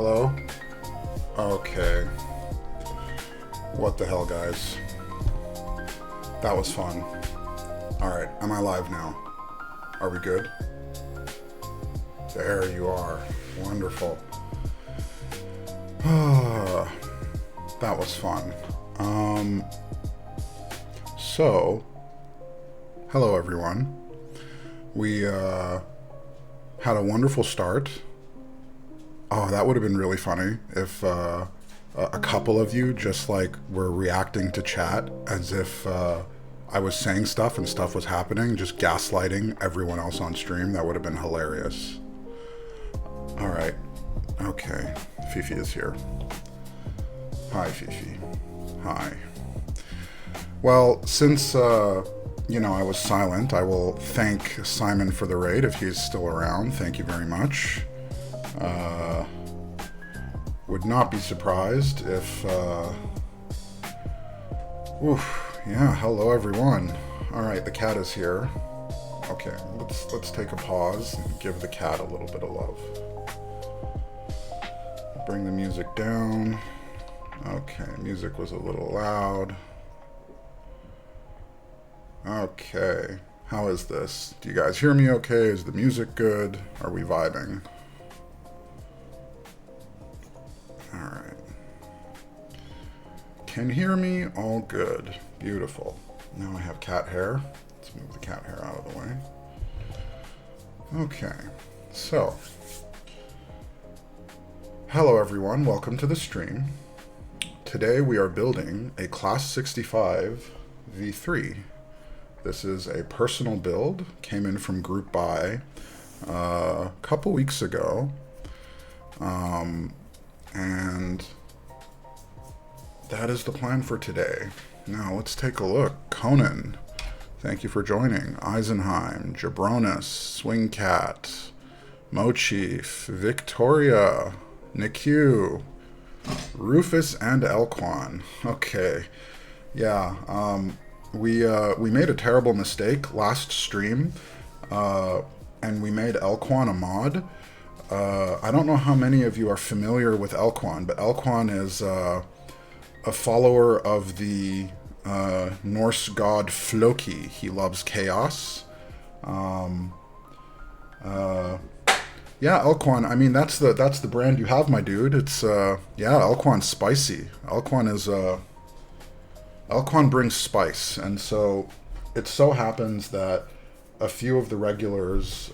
Hello? Okay. What the hell, guys? That was fun. Alright, am I live now? Are we good? There you are. Wonderful. That was fun. So, hello everyone. We had a wonderful start. Oh, that would have been really funny if a couple of you just like were reacting to chat as if I was saying stuff and stuff was happening, just gaslighting everyone else on stream. That would have been hilarious. All right. Okay. Fifi is here. Hi, Fifi. Hi. Well, since, I was silent, I will thank Simon for the raid if he's still around. Thank you very much. Would not be surprised if, yeah, hello everyone. Alright, the cat is here. Okay, let's take a pause and give the cat a little bit of love. Bring the music down. Okay, music was a little loud. Okay, how is this? Do you guys hear me okay? Is the music good? Are we vibing? Alright. Can hear me? All good. Beautiful. Now I have cat hair. Let's move the cat hair out of the way. Okay, so. Hello everyone, welcome to the stream. Today we are building a Class65 V3. This is a personal build, came in from Group Buy a couple weeks ago. And that is the plan for today. Now let's take a look. Conan, thank you for joining. Eisenheim, Jabronis, Swingcat, Mochief, Victoria, Niku, Rufus, and Elquan. Okay, yeah. We made a terrible mistake last stream, and we made Elquan a mod. I don't know how many of you are familiar with Elquan, but Elquan is a follower of the Norse god Floki. He loves chaos. Yeah, Elquan. I mean, that's the brand you have, my dude. It's yeah, Elquan's spicy. Elquan brings spice, and so it so happens that a few of the regulars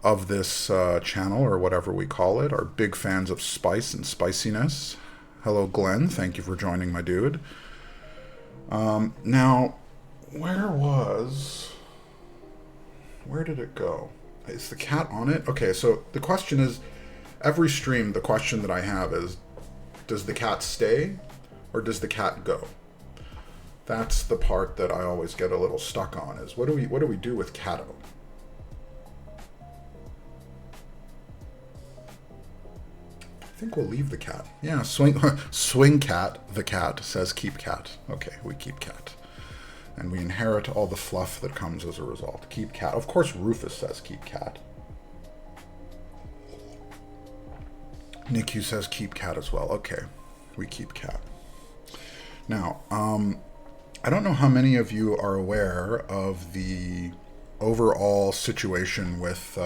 of this channel, or whatever we call it, are big fans of spice and spiciness. Hello, Glenn. Thank you for joining, my dude. Now, where did it go? Is the cat on it? Okay, so the question is, every stream, the question that I have is, does the cat stay or does the cat go? That's the part that I always get a little stuck on, is what do we do with Cato? I think we'll leave the cat. Yeah, swing cat, the cat says keep cat. Okay, we keep cat. And we inherit all the fluff that comes as a result. Keep cat. Of course, Rufus says keep cat. Niku says keep cat as well. Okay, we keep cat. Now, I don't know how many of you are aware of the overall situation with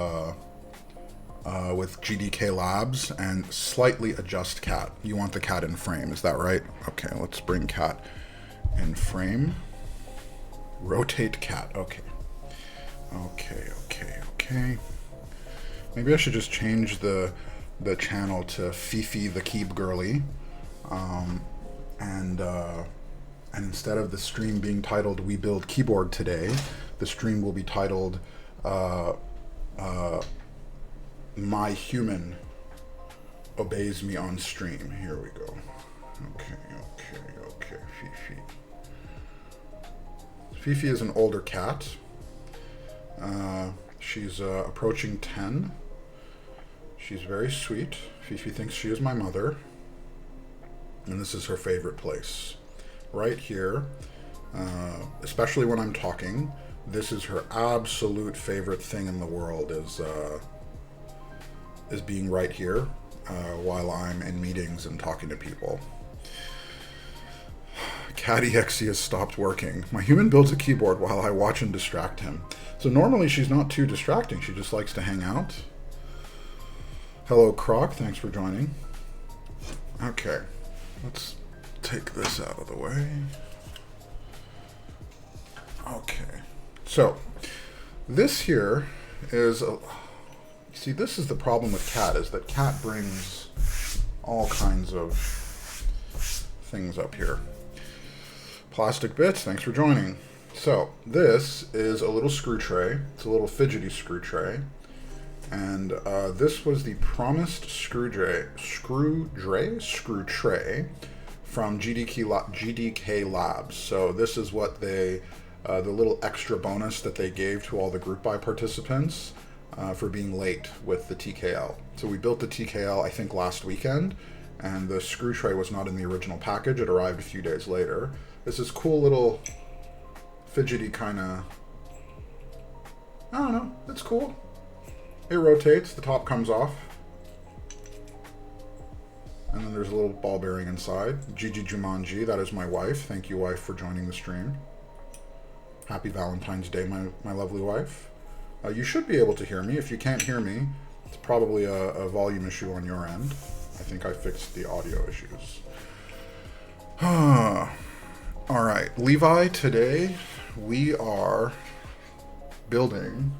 GDK Labs and slightly adjust cat. You want the cat in frame, is that right? Okay, let's bring cat in frame. Rotate cat, okay. Okay. Maybe I should just change the channel to Fifi the Keep Girly. And instead of the stream being titled We Build Keyboard Today, the stream will be titled My Human Obeys Me on Stream. Here we go. Okay, Fifi. Fifi is an older cat. She's approaching 10. She's very sweet. Fifi thinks she is my mother. And this is her favorite place. Right here, especially when I'm talking, this is her absolute favorite thing in the world, is is being right here while I'm in meetings and talking to people. CAD-EXE has stopped working. My human builds a keyboard while I watch and distract him. So normally she's not too distracting. She just likes to hang out. Hello, Croc. Thanks for joining. Okay. Let's take this out of the way. Okay. So, this here is a... See, this is the problem with Cat, is that Cat brings all kinds of things up here. Plastic Bits, thanks for joining. So, this is a little screw tray. It's a little fidgety screw tray. And this was the promised screw tray from GDK Labs. So this is what they, the little extra bonus that they gave to all the group buy participants for being late with the TKL. So we built the TKL, I think, last weekend, and the screw tray was not in the original package. It arrived a few days later. This is cool little fidgety kind of, I don't know, it's cool. It rotates, the top comes off. And then there's a little ball bearing inside. Gigi Jumanji, that is my wife. Thank you, wife, for joining the stream. Happy Valentine's Day, my lovely wife. You should be able to hear me. If you can't hear me, it's probably a volume issue on your end. I think I fixed the audio issues. All right, Levi, today we are building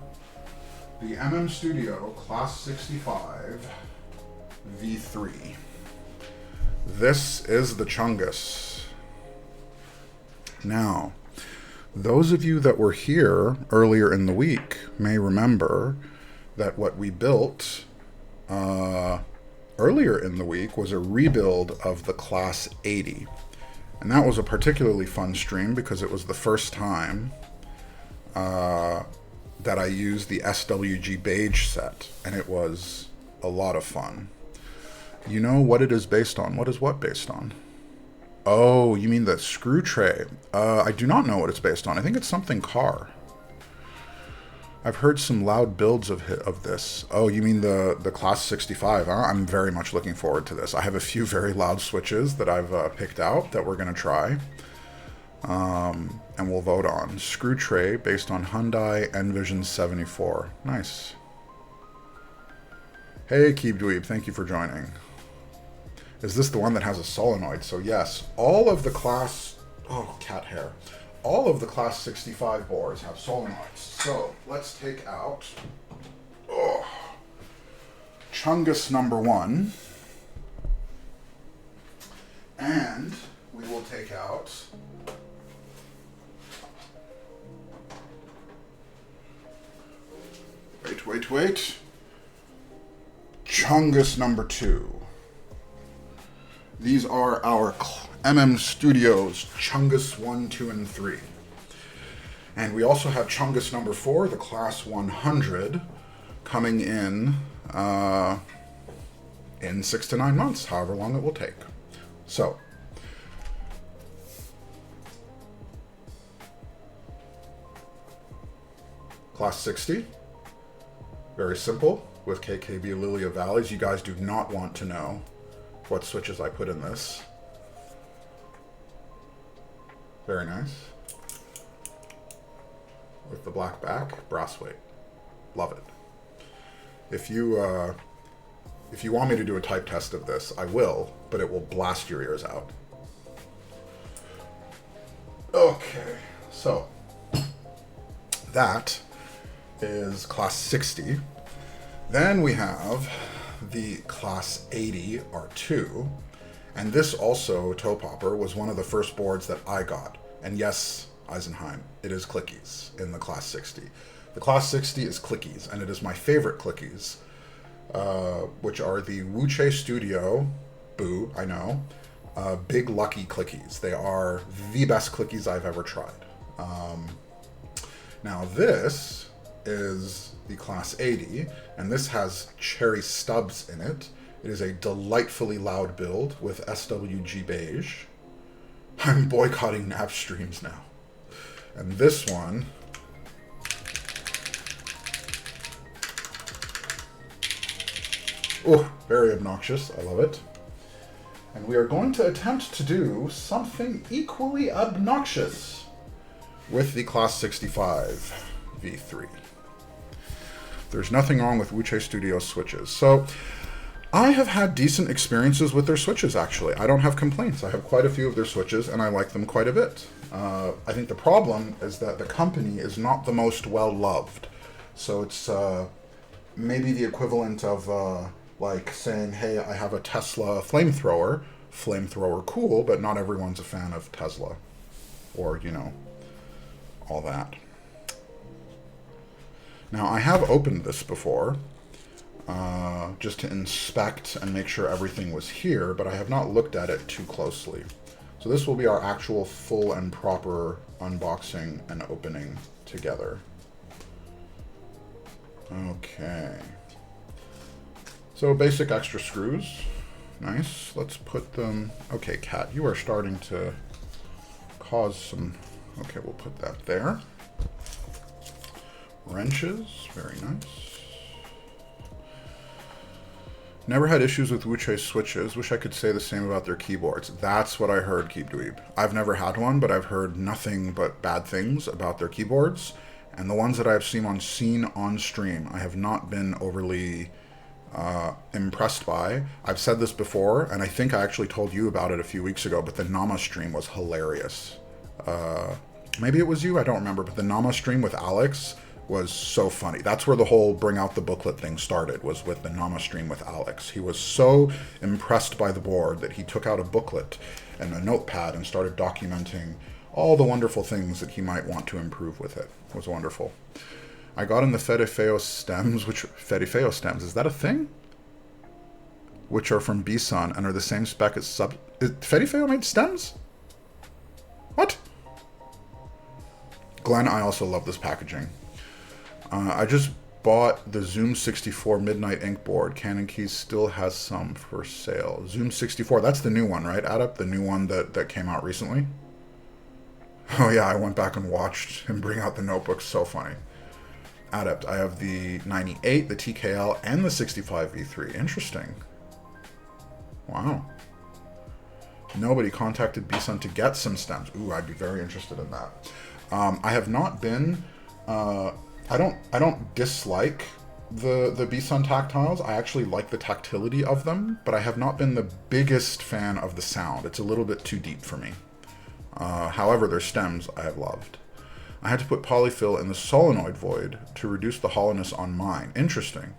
the Studio Class65 V3. This is the Chungus. Now, those of you that were here earlier in the week may remember that what we built earlier in the week was a rebuild of the Class 80. And that was a particularly fun stream because it was the first time that I used the SWG beige set, and it was a lot of fun. You know what it is based on? What is what based on? Oh, you mean the screw tray. I do not know what it's based on. I think it's something car. I've heard some loud builds of this. Oh, you mean the Class65, huh? I'm very much looking forward to this. I have a few very loud switches that I've picked out that we're going to try. And we'll vote on. Screw tray based on Hyundai Envision 74. Nice. Hey, Keeb Dweeb, thank you for joining. Is this the one that has a solenoid? So yes, all of the class... Oh, cat hair. All of the Class 65 boards have solenoids. So let's take out... Oh, Chungus number 1. And we will take out... Wait. Chungus number 2. These are our Studios Chungus 1, 2, and 3. And we also have Chungus number 4, the Class 100, coming in 6 to 9 months, however long it will take. So, Class 60. Very simple, with KKB Lilia Valleys. You guys do not want to know what switches I put in this. Very nice. With the black back, brass weight. Love it. If you want me to do a type test of this, I will, but it will blast your ears out. Okay, so that is Class 60. Then we have the Class 80 R2, and this also, Toe Popper, was one of the first boards that I got. And yes, Eisenheim, it is clickies in the Class 60. The Class 60 is clickies, and it is my favorite clickies, which are the Wuche Studio, boo, I know, Big Lucky clickies. They are the best clickies I've ever tried. Now this is the Class 80, and this has cherry stubs in it. It is a delightfully loud build with SWG beige. I'm boycotting nap streams now. And this one Oh, very obnoxious. I love it. And we are going to attempt to do something equally obnoxious with the Class65 V3. There's nothing wrong with Wuche Studio switches. So I have had decent experiences with their switches, actually. I don't have complaints. I have quite a few of their switches, and I like them quite a bit. I think the problem is that the company is not the most well-loved. So it's maybe the equivalent of like saying, hey, I have a Tesla flamethrower. Flamethrower cool, but not everyone's a fan of Tesla. Or, you know, all that. Now, I have opened this before, just to inspect and make sure everything was here, but I have not looked at it too closely. So this will be our actual full and proper unboxing and opening together. Okay. So basic extra screws. Nice. Let's put them... Okay, Cat, you are starting to cause some... Okay, we'll put that there. Wrenches. Very nice. Never had issues with Wuche switches. Wish I could say the same about their keyboards. That's what I heard, Keep Dweeb. I've never had one, but I've heard nothing but bad things about their keyboards. And the ones that I've seen on stream, I have not been overly impressed by. I've said this before, and I think I actually told you about it a few weeks ago, but the Nama stream was hilarious. Maybe it was you, I don't remember, but the Nama stream with Alex was so funny. That's where the whole bring out the booklet thing started, was with the Nama stream with Alex. He was so impressed by the board that he took out a booklet and a notepad and started documenting all the wonderful things that he might want to improve with it. It was wonderful. I got in the Fedefeo stems, Fedefeo stems, is that a thing? Which are from Bison and are the same spec as Fedefeo made stems? What? Glenn, I also love this packaging. I just bought the Zoom 64 Midnight Ink board. Canon Keys still has some for sale. Zoom 64, that's the new one, right, Adept? The new one that came out recently? Oh yeah, I went back and watched him bring out the notebooks. So funny. Adept, I have the 98, the TKL, and the 65 V3. Interesting. Wow. Nobody contacted Bison to get some stems. Ooh, I'd be very interested in that. I have not been... I don't dislike the Bison tactiles. I actually like the tactility of them, but I have not been the biggest fan of the sound. It's a little bit too deep for me. However, their stems I have loved. I had to put polyfill in the solenoid void to reduce the hollowness on mine. Interesting.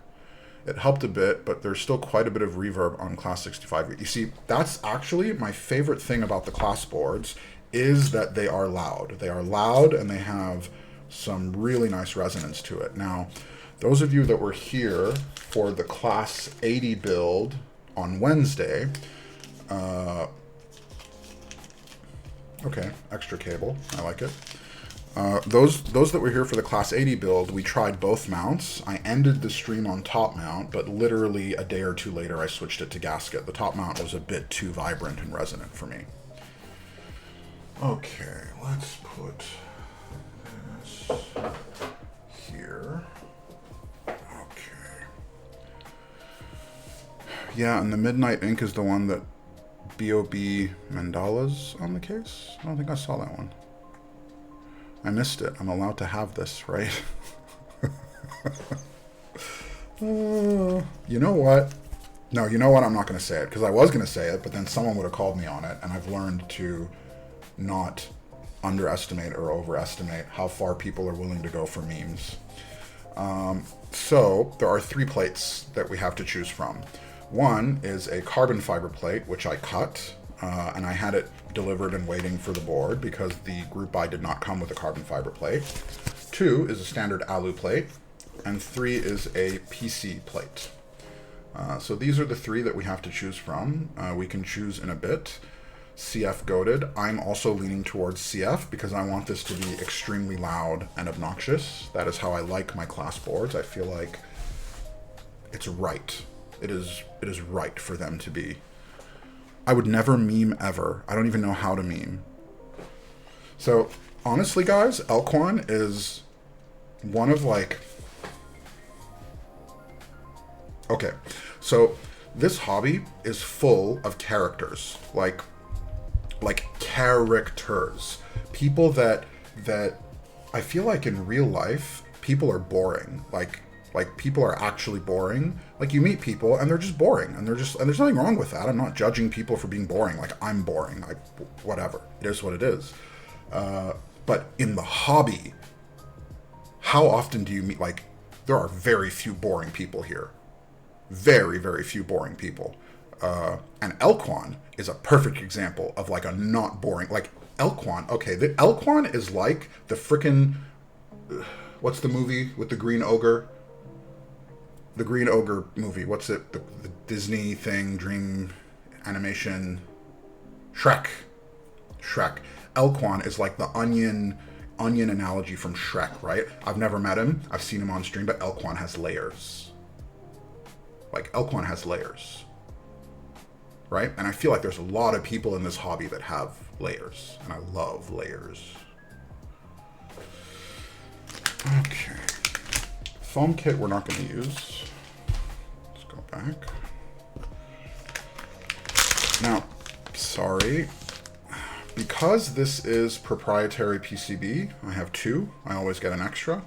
It helped a bit, but there's still quite a bit of reverb on Class65. You see, that's actually my favorite thing about the Class boards, is that they are loud. They are loud and they have some really nice resonance to it. Now, those of you that were here for the Class 80 build on Wednesday, okay, extra cable, I like it. Those that were here for the Class 80 build, we tried both mounts. I ended the stream on top mount, but literally a day or two later I switched it to gasket. The top mount was a bit too vibrant and resonant for me. Okay, let's put this here. Okay. Yeah, and the Midnight Ink is the one that B.O.B. Mandala's on the case? I don't think I saw that one. I missed it. I'm allowed to have this, right? You know what? No, you know what? I'm not going to say it, because I was going to say it, but then someone would have called me on it, and I've learned to not underestimate or overestimate how far people are willing to go for memes. So there are 3 plates that we have to choose from. One is a carbon fiber plate, which I cut, and I had it delivered and waiting for the board because the group buy did not come with a carbon fiber plate. 2 is a standard alu plate, and 3 is a PC plate. So these are the 3 that we have to choose from. We can choose in a bit. CF goated. I'm also leaning towards CF because I want this to be extremely loud and obnoxious. That is how I like my class boards. I feel like it's right. It is right for them to be. I would never meme ever. I don't even know how to meme. So honestly, guys, Elquan is one of like... Okay, So this hobby is full of characters, like characters, people that I feel like in real life people are boring. Like people are actually boring. Like you meet people and they're just boring, and there's nothing wrong with that. I'm not judging people for being boring. Like I'm boring. Like whatever. It is what it is. But in the hobby, how often do you meet, like, there are very few boring people here. Very, very few boring people. And Elquan is a perfect example of like a not boring, like Elquan. Okay, the Elquan is like the frickin', what's the movie with the green ogre? The green ogre movie. What's it? The Disney thing, dream animation. Shrek. Elquan is like the onion analogy from Shrek, right? I've never met him. I've seen him on stream, but Elquan has layers. Like Elquan has layers. Right? And I feel like there's a lot of people in this hobby that have layers, and I love layers. Okay. Foam kit we're not going to use. Let's go back. Now, sorry. Because this is proprietary PCB, I have two. I always get an extra.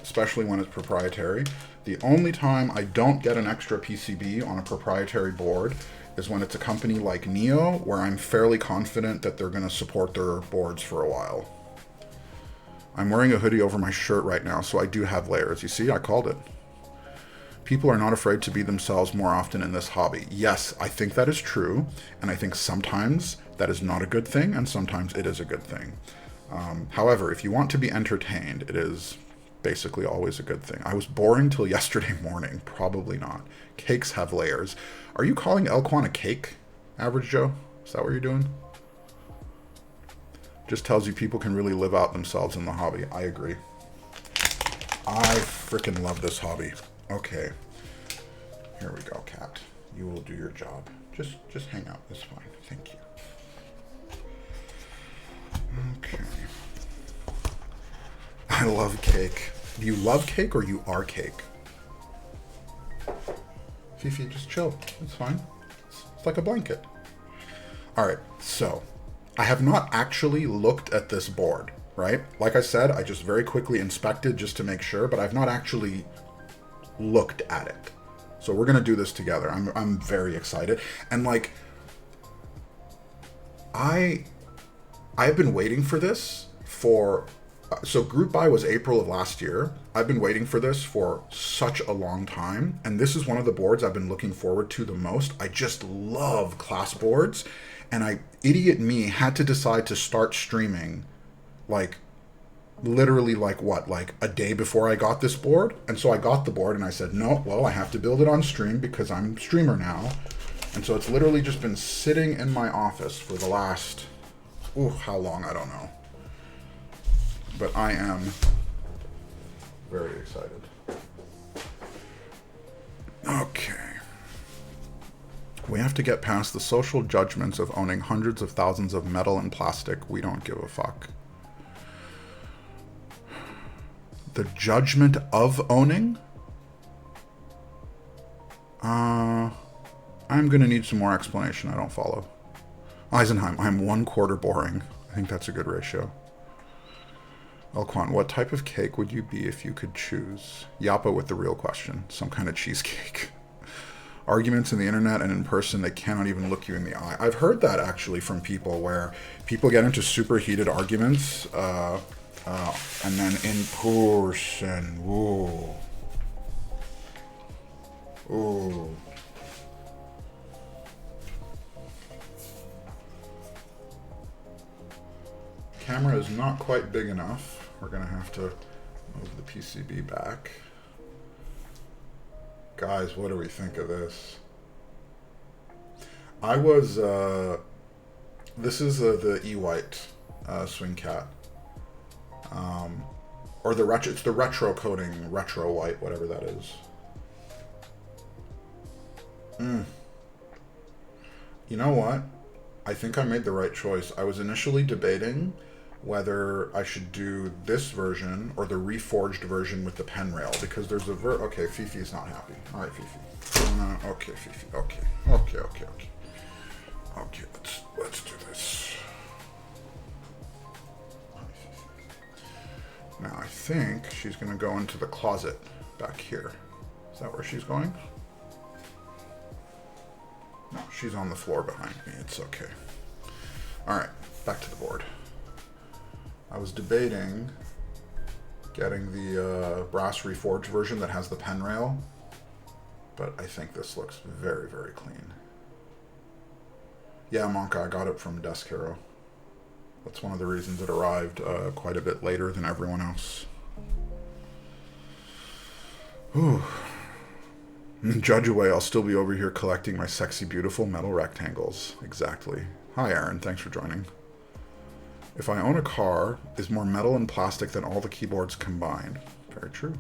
Especially when it's proprietary. The only time I don't get an extra PCB on a proprietary board is when it's a company like Neo, where I'm fairly confident that they're going to support their boards for a while. I'm wearing a hoodie over my shirt right now, so I do have layers. You see, I called it. People are not afraid to be themselves more often in this hobby. Yes, I think that is true, and I think sometimes that is not a good thing, and sometimes it is a good thing. However, if you want to be entertained, it is basically always a good thing. I was boring till yesterday morning. Probably not. Cakes have layers. Are you calling Elquan a cake, Average Joe? Is that what you're doing? Just tells you people can really live out themselves in the hobby. I agree. I freaking love this hobby. Okay. Here we go, cat. You will do your job. Just hang out. It's fine. Thank you. Okay. I love cake. Do you love cake or you are cake? Fifi, just chill. It's fine. It's like a blanket. Alright, so I have not actually looked at this board, right? Like I said, I just very quickly inspected just to make sure, but I've not actually looked at it. So we're gonna do this together. I'm very excited. And like I've been waiting for this for so group buy was April of last year. I've been waiting for this for such a long time, and this is one of the boards I've been looking forward to the most. I just love class boards, and idiot me, had to decide to start streaming like literally like a day before I got this board. And so I got the board and I said, no, well, I have to build it on stream because I'm a streamer now. And so it's literally just been sitting in my office for the last, how long, I don't know. But I am very excited. Okay. We have to get past the social judgments of owning hundreds of thousands of metal and plastic. We don't give a fuck. The judgment of owning? I'm going to need some more explanation. I don't follow. Eisenheim, I'm 1/4 boring. I think that's a good ratio. Elquan, what type of cake would you be if you could choose? Yappa with the real question. Some kind of cheesecake. Arguments in the internet and in person, they cannot even look you in the eye. I've heard that actually from people, where people get into super heated arguments, and then in person, ooh. Camera is not quite big enough. We're gonna have to move the PCB back. Guys, what do we think of this? I was, this is the E-White Swing Cat. Or it's the retro coating, retro white, whatever that is. You know what? I think I made the right choice. I was initially debating whether I should do this version or the reforged version with the pen rail, because there's a okay, Fifi's not happy. All right, Fifi. Okay, Fifi. Okay. Okay, let's do this. Now I think she's gonna go into the closet back here. Is that where she's going? No, she's on the floor behind me. It's okay. All right, back to the board. I was debating getting the brass reforged version that has the pen rail, but I think this looks very, very clean. Yeah, Monka, I got it from Desk Hero. That's one of the reasons it arrived quite a bit later than everyone else. Ooh. Judge away, I'll still be over here collecting my sexy, beautiful metal rectangles. Exactly. Hi, Aaron. Thanks for joining. If I own a car, is more metal and plastic than all the keyboards combined? Very true.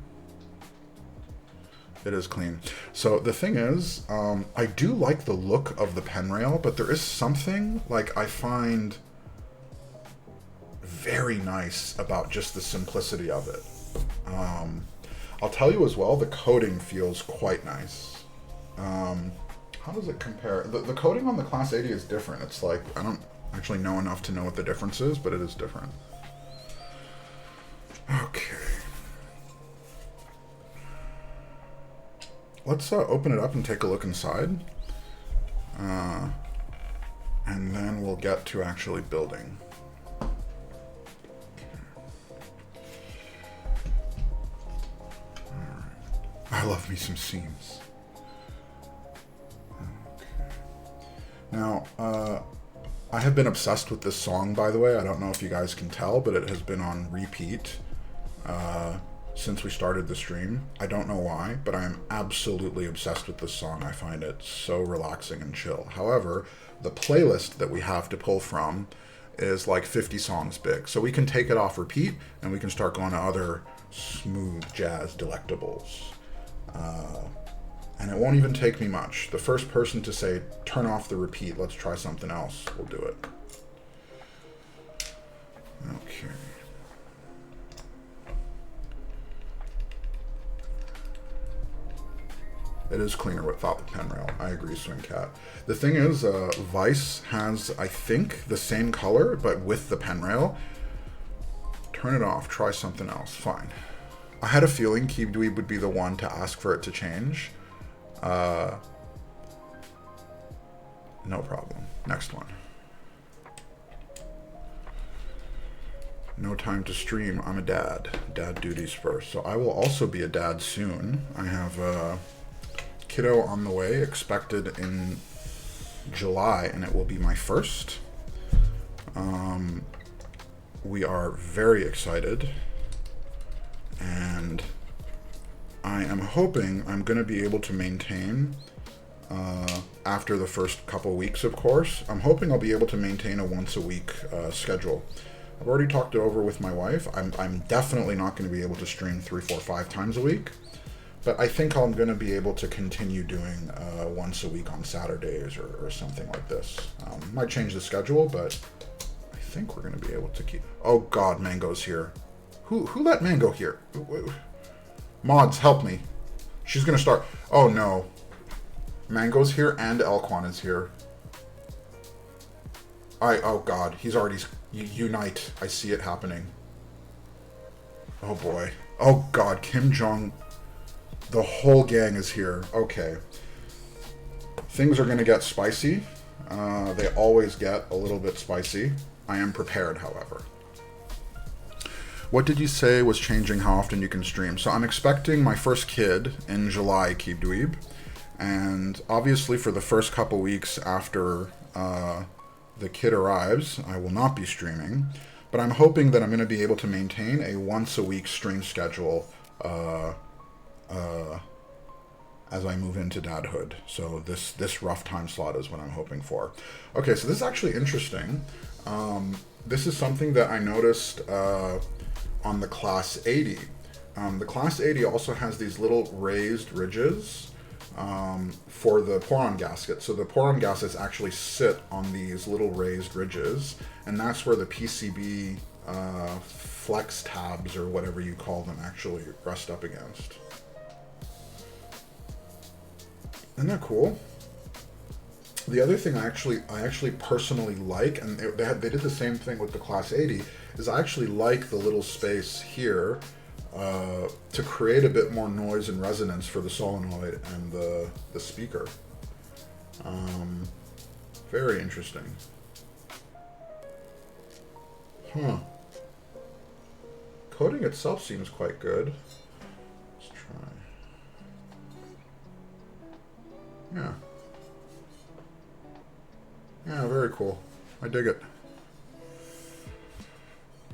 It is clean. So the thing is, I do like the look of the pen rail, but there is something like I find very nice about just the simplicity of it. I'll tell you as well, the coating feels quite nice. How does it compare? The coating on the Class 80 is different. It's like, I don't actually know enough to know what the difference is, but it is different. Okay. Let's open it up and take a look inside. And then we'll get to actually building. I love me some seams. Okay. Now, I have been obsessed with this song, by the way. I don't know if you guys can tell, but it has been on repeat since we started the stream. I don't know why, but I am absolutely obsessed with this song. I find it so relaxing and chill. However, the playlist that we have to pull from is like 50 songs big. So we can take it off repeat, and we can start going to other smooth jazz delectables. And it won't even take me much. The first person to say, turn off the repeat, let's try something else, will do it. Okay. It is cleaner without the pen rail. I agree, Swing Cat. The thing is, Vice has, I think, the same color, but with the pen rail. Turn it off, try something else, fine. I had a feeling Keeb Dweeb would be the one to ask for it to change. No problem. Next one. No time to stream. I'm a dad. Dad duties first. So I will also be a dad soon. I have a kiddo on the way, expected in July, and it will be my first. We are very excited. And I am hoping I'm going to be able to maintain, after the first couple weeks, of course, I'm hoping I'll be able to maintain a once-a-week schedule. I've already talked it over with my wife. I'm definitely not going to be able to stream 3, 4, 5 times a week, but I think I'm going to be able to continue doing once a week on Saturdays or something like this. Might change the schedule, but I think we're going to be able to keep... Oh God, Mango's here. Who let Mango here? Mods, help me. She's gonna start. Oh no. Mango's here and Elquan is here. Oh God, he's already... Unite. I see it happening. Oh boy. Oh God, Kim Jong... The whole gang is here. Okay. Things are gonna get spicy. They always get a little bit spicy. I am prepared, however. What did you say was changing how often you can stream? So I'm expecting my first kid in July, Keeb Dweeb. And obviously for the first couple weeks after the kid arrives, I will not be streaming. But I'm hoping that I'm going to be able to maintain a once-a-week stream schedule as I move into dadhood. So this rough time slot is what I'm hoping for. Okay, so this is actually interesting. This is something that I noticed... on the Class 80. The Class 80 also has these little raised ridges for the pour-on gasket. So the pour-on gaskets actually sit on these little raised ridges, and that's where the PCB flex tabs or whatever you call them actually rest up against. Isn't that cool? The other thing I actually personally like, and they did the same thing with the Class 80, is I actually like the little space here to create a bit more noise and resonance for the solenoid and the speaker. Very interesting. Huh. Coding itself seems quite good. Let's try. Yeah. Yeah, very cool. I dig it.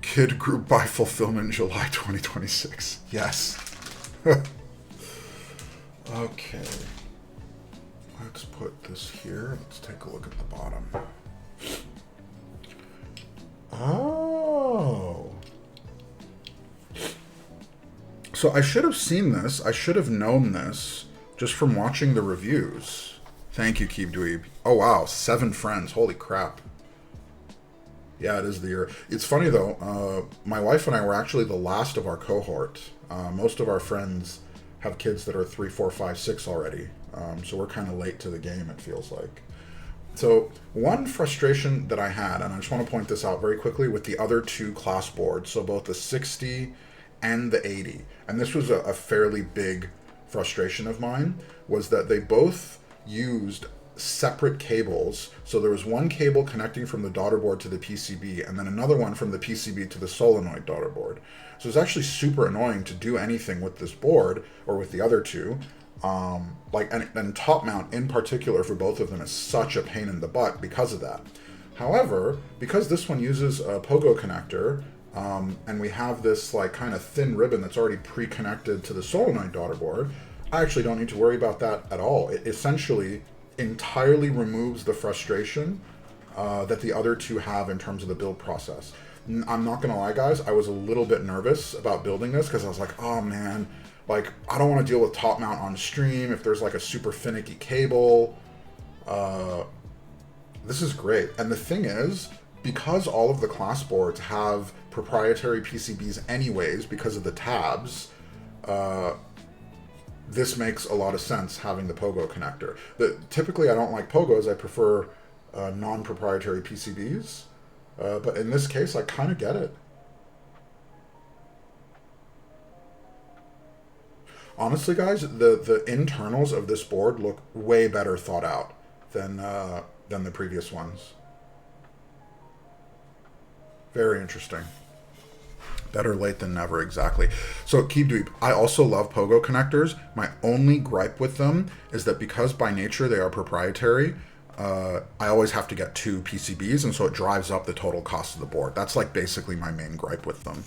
Kid group by fulfillment July 2026. Yes. Okay. Let's put this here. Let's take a look at the bottom. Oh. So I should have seen this. I should have known this just from watching the reviews. Thank you, Keep Dweeb. Oh, wow. 7 friends. Holy crap. Yeah, it is the year. It's funny, though. My wife and I were actually the last of our cohort. Most of our friends have kids that are 3, 4, 5, 6 already. So we're kind of late to the game, it feels like. So one frustration that I had, and I just want to point this out very quickly with the other 2 class boards, so both the 60 and the 80, and this was a fairly big frustration of mine, was that they both used separate cables. So there was one cable connecting from the daughter board to the PCB, and then another one from the PCB to the solenoid daughter board. So it's actually super annoying to do anything with this board or with the other 2. And top mount in particular for both of them is such a pain in the butt because of that. However, because this one uses a pogo connector, and we have this like kind of thin ribbon that's already pre-connected to the solenoid daughter board, I actually don't need to worry about that at all. It essentially entirely removes the frustration that the other 2 have in terms of the build process. I'm not gonna lie, guys, I was a little bit nervous about building this because I was like, oh man, like I don't want to deal with top mount on stream if there's like a super finicky cable. This is great. And the thing is, because all of the class boards have proprietary PCBs anyways because of the tabs, this makes a lot of sense having the pogo connector. Typically I don't like pogos, I prefer non-proprietary PCBs, but in this case I kind of get it. Honestly, guys, the internals of this board look way better thought out than the previous ones. Very interesting. Better late than never, exactly. So, Keep Dweeb, I also love pogo connectors. My only gripe with them is that because by nature they are proprietary, I always have to get 2 PCBs, and so it drives up the total cost of the board. That's like basically my main gripe with them.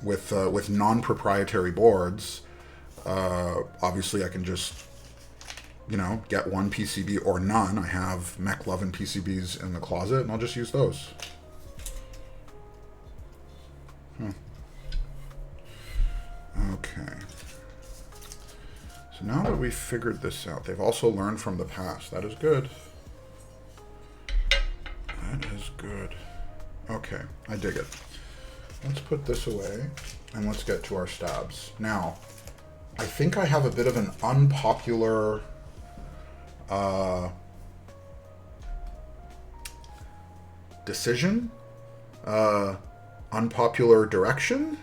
With non-proprietary boards, obviously I can just, get 1 PCB or none. I have McLovin PCBs in the closet, and I'll just use those. Okay. So now that we've figured this out, they've also learned from the past. That is good. That is good. Okay, I dig it. Let's put this away, and let's get to our stabs. Now, I think I have a bit of an unpopular decision, unpopular direction.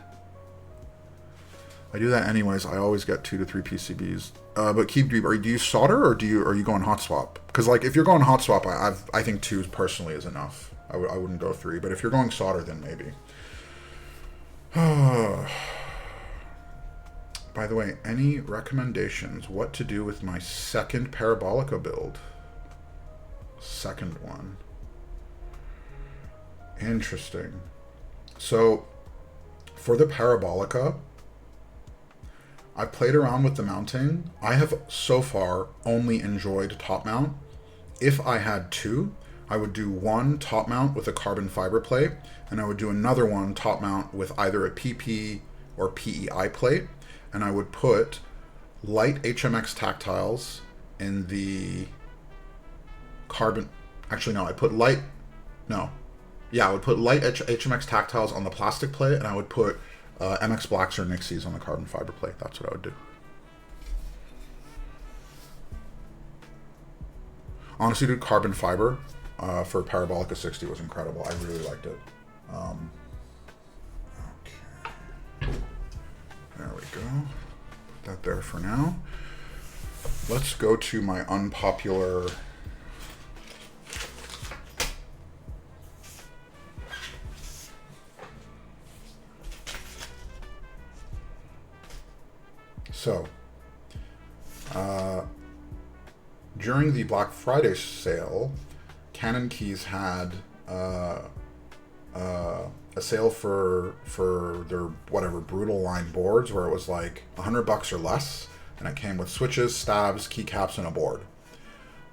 I do that anyways. I always get 2 to 3 PCBs. But Keep Dweeb, do you solder or are you going hot swap? Because like if you're going hot swap, I think 2 personally is enough. I wouldn't go 3. But if you're going solder, then maybe. By the way, any recommendations? What to do with my second Parabolica build? Second one. Interesting. So, for the Parabolica, I played around with the mounting. I have so far only enjoyed top mount. If I had 2, I would do 1 top mount with a carbon fiber plate, and I would do another one top mount with either a PP or PEI plate, and I would put light HMX tactiles in the carbon. Actually, no, I put light. No, Yeah, I would put light HMX tactiles on the plastic plate, and I would put MX Blacks or Nixies on the carbon fiber plate. That's what I would do. Honestly, dude, carbon fiber for Parabolica 60 was incredible. I really liked it. Okay. There we go. Put that there for now. Let's go to my unpopular... So, during the Black Friday sale, Canon Keys had a sale for their whatever brutal line boards where it was like $100 or less, and it came with switches, stabs, keycaps, and a board.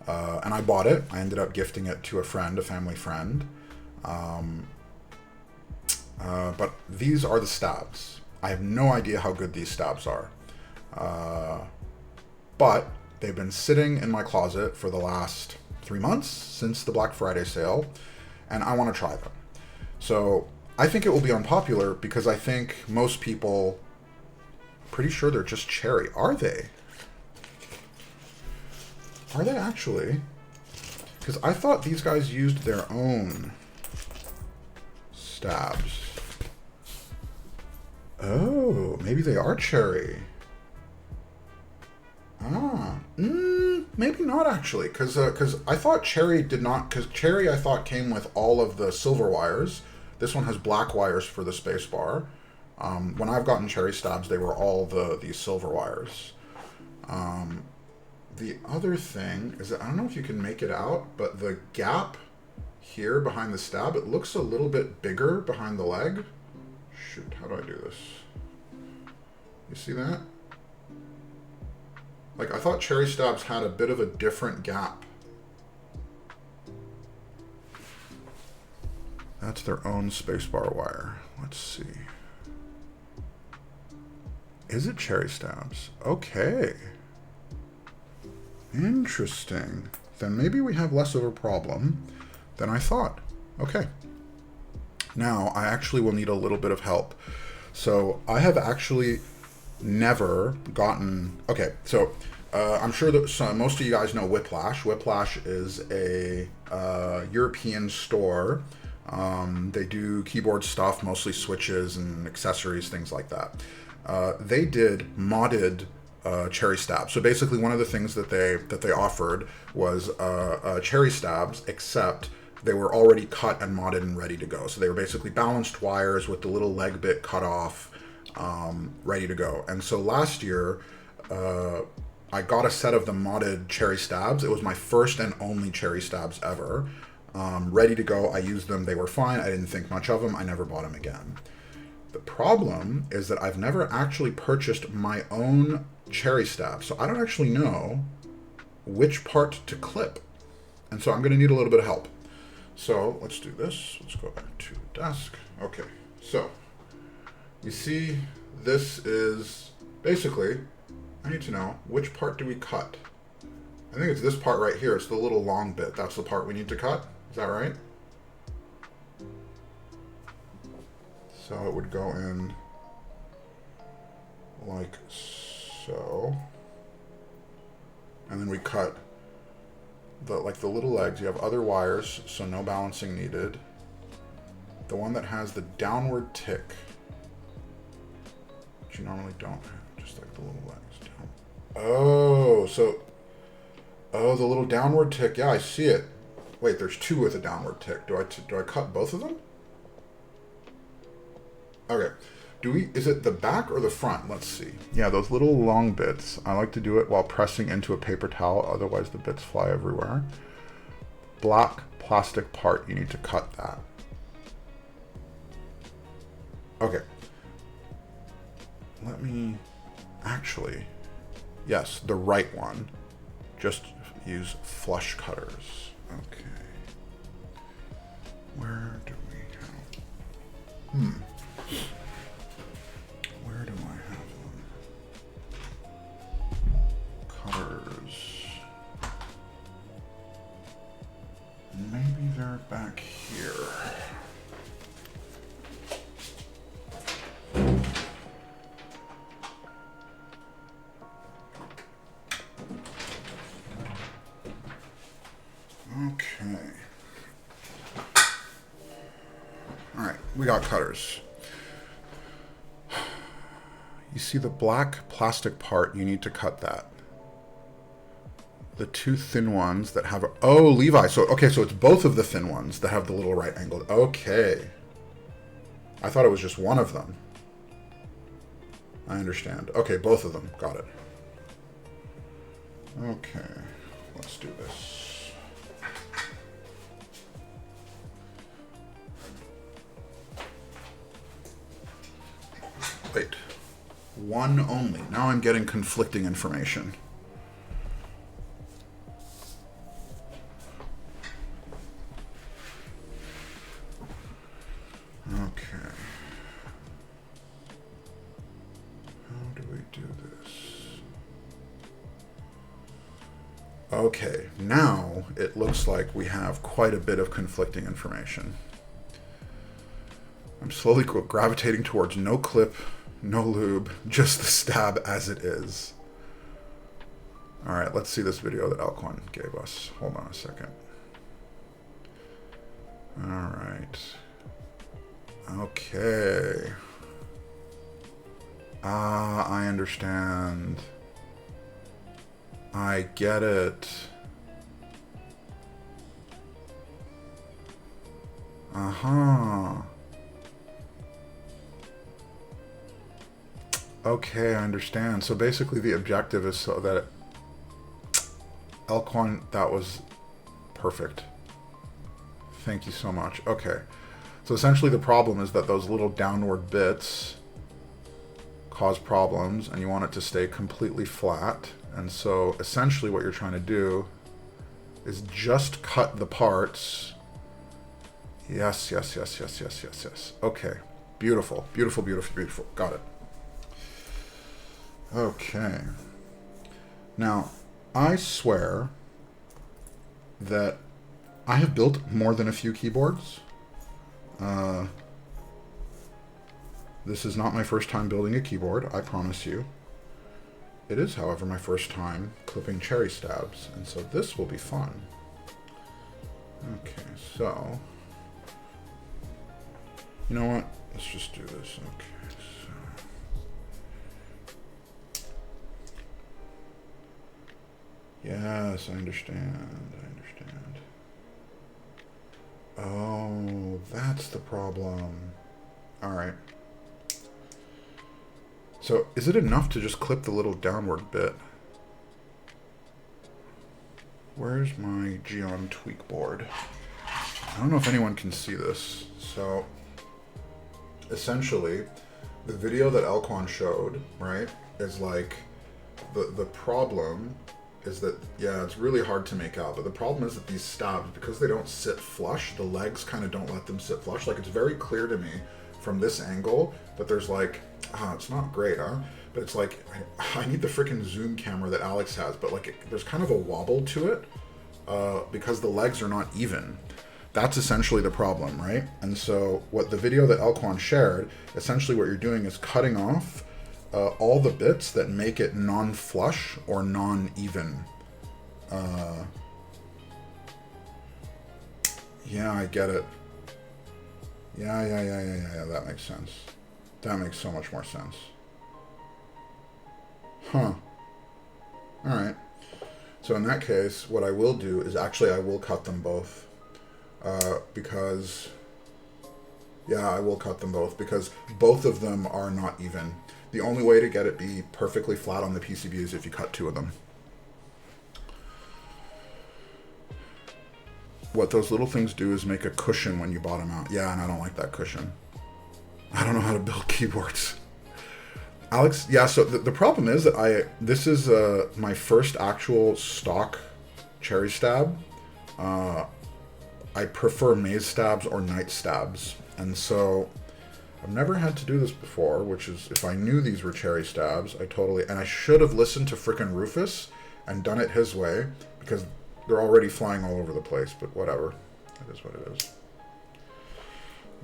And I bought it. I ended up gifting it to a friend, a family friend. But these are the stabs. I have no idea how good these stabs are. But they've been sitting in my closet for the last 3 months since the Black Friday sale, and I want to try them. So I think it will be unpopular because I think most people, pretty sure they're just cherry. Are they? Are they actually? Because I thought these guys used their own stabs. Oh, maybe they are cherry. Maybe not actually, because I thought cherry did not, because cherry I thought came with all of the silver wires. This one has black wires for the space bar. When I've gotten cherry stabs, they were all these silver wires. The other thing is that I don't know if you can make it out, but the gap here behind the stab, it looks a little bit bigger behind the leg. Shoot, how do I do this? You see that? Like, I thought cherry stabs had a bit of a different gap. That's their own spacebar wire. Let's see. Is it cherry stabs? Okay. Interesting. Then maybe we have less of a problem than I thought. Okay. Now, I actually will need a little bit of help. So, I have actually never gotten... Okay, so I'm sure that most of you guys know Whiplash. Whiplash is a European store. They do keyboard stuff, mostly switches and accessories, things like that. They did modded cherry stabs. So basically, one of the things that they offered was cherry stabs, except they were already cut and modded and ready to go. So they were basically balanced wires with the little leg bit cut off, ready to go. And so last year, I got a set of the modded cherry stabs. It was my first and only cherry stabs ever. Ready to go. I used them. They were fine. I didn't think much of them. I never bought them again. The problem is that I've never actually purchased my own cherry stab. So I don't actually know which part to clip. And so I'm going to need a little bit of help. So let's do this. Let's go back to the desk. Okay. So you see, this is basically, I need to know which part do we cut. I think it's this part right here. It's the little long bit. That's the part we need to cut. Is that right? So it would go in like so. And then we cut the little legs. You have other wires, so no balancing needed. The one that has the downward tick, which you normally don't have, just like the little legs down. Oh, so the little downward tick. Yeah, I see it. Wait, there's two with a downward tick. Do I cut both of them? Okay. Is it the back or the front? Let's see. Yeah, those little long bits. I like to do it while pressing into a paper towel, otherwise the bits fly everywhere. Black plastic part, you need to cut that. Okay. Let me... Actually, yes, the right one. Just use flush cutters. Okay. Where do we have... Where do I have them? Cutters. Maybe they're back here. All right, we got cutters. You see the black plastic part, you need to cut that. The two thin ones that have, oh, Levi. So, okay, so it's both of the thin ones that have the little right angle. Okay. I thought it was just one of them. I understand. Okay, both of them. Got it. Okay, let's do this. Wait. One only. Now I'm getting conflicting information. Okay. How do we do this? Okay, now it looks like we have quite a bit of conflicting information. I'm slowly gravitating towards no clip, no lube, just the stab as it is. All right, let's see this video that Alquan gave us. Hold on a second. All right. Okay. Ah, I understand. I get it. Uh-huh. Okay, I understand. So basically the objective is so that Elquan, that was perfect. Thank you so much. Okay. So essentially the problem is that those little downward bits cause problems and you want it to stay completely flat. And so essentially what you're trying to do is just cut the parts. Yes, yes, yes, yes, yes, yes, yes. Okay. Beautiful, beautiful, beautiful, beautiful. Got it. Okay. Now, I swear that I have built more than a few keyboards. This is not my first time building a keyboard, I promise you. It is, however, my first time clipping cherry stabs, and so this will be fun. Okay, so... You know what? Let's just do this. Okay, so... Yes, I understand. I understand. Oh, that's the problem. Alright. So, is it enough to just clip the little downward bit? Where's my Geon tweak board? I don't know if anyone can see this. So, essentially, the video that Elquan showed, right, is like, the problem is that, yeah, it's really hard to make out, but the problem is that these stabs, because they don't sit flush, the legs kind of don't let them sit flush. Like, it's very clear to me from this angle that there's like, it's not great, huh? But it's like, I need the freaking zoom camera that Alex has, but like, there's kind of a wobble to it because the legs are not even. That's essentially the problem, right? And so what the video that Elquan shared, essentially what you're doing is cutting off all the bits that make it non-flush or non-even. Yeah, I get it. Yeah, that makes sense. That makes so much more sense. Huh. Alright. So in that case, what I will do is actually I will cut them both. Because... Yeah, I will cut them both because both of them are not even. The only way to get it be perfectly flat on the PCB is if you cut two of them. What those little things do is make a cushion when you bottom out. Yeah, and I don't like that cushion. I don't know how to build keyboards. Alex, yeah, so the problem is that this is my first actual stock cherry stab. I prefer maze stabs or night stabs. And so I've never had to do this before, which is, if I knew these were cherry stabs, and I should have listened to frickin' Rufus and done it his way, because they're already flying all over the place, but whatever. It is what it is.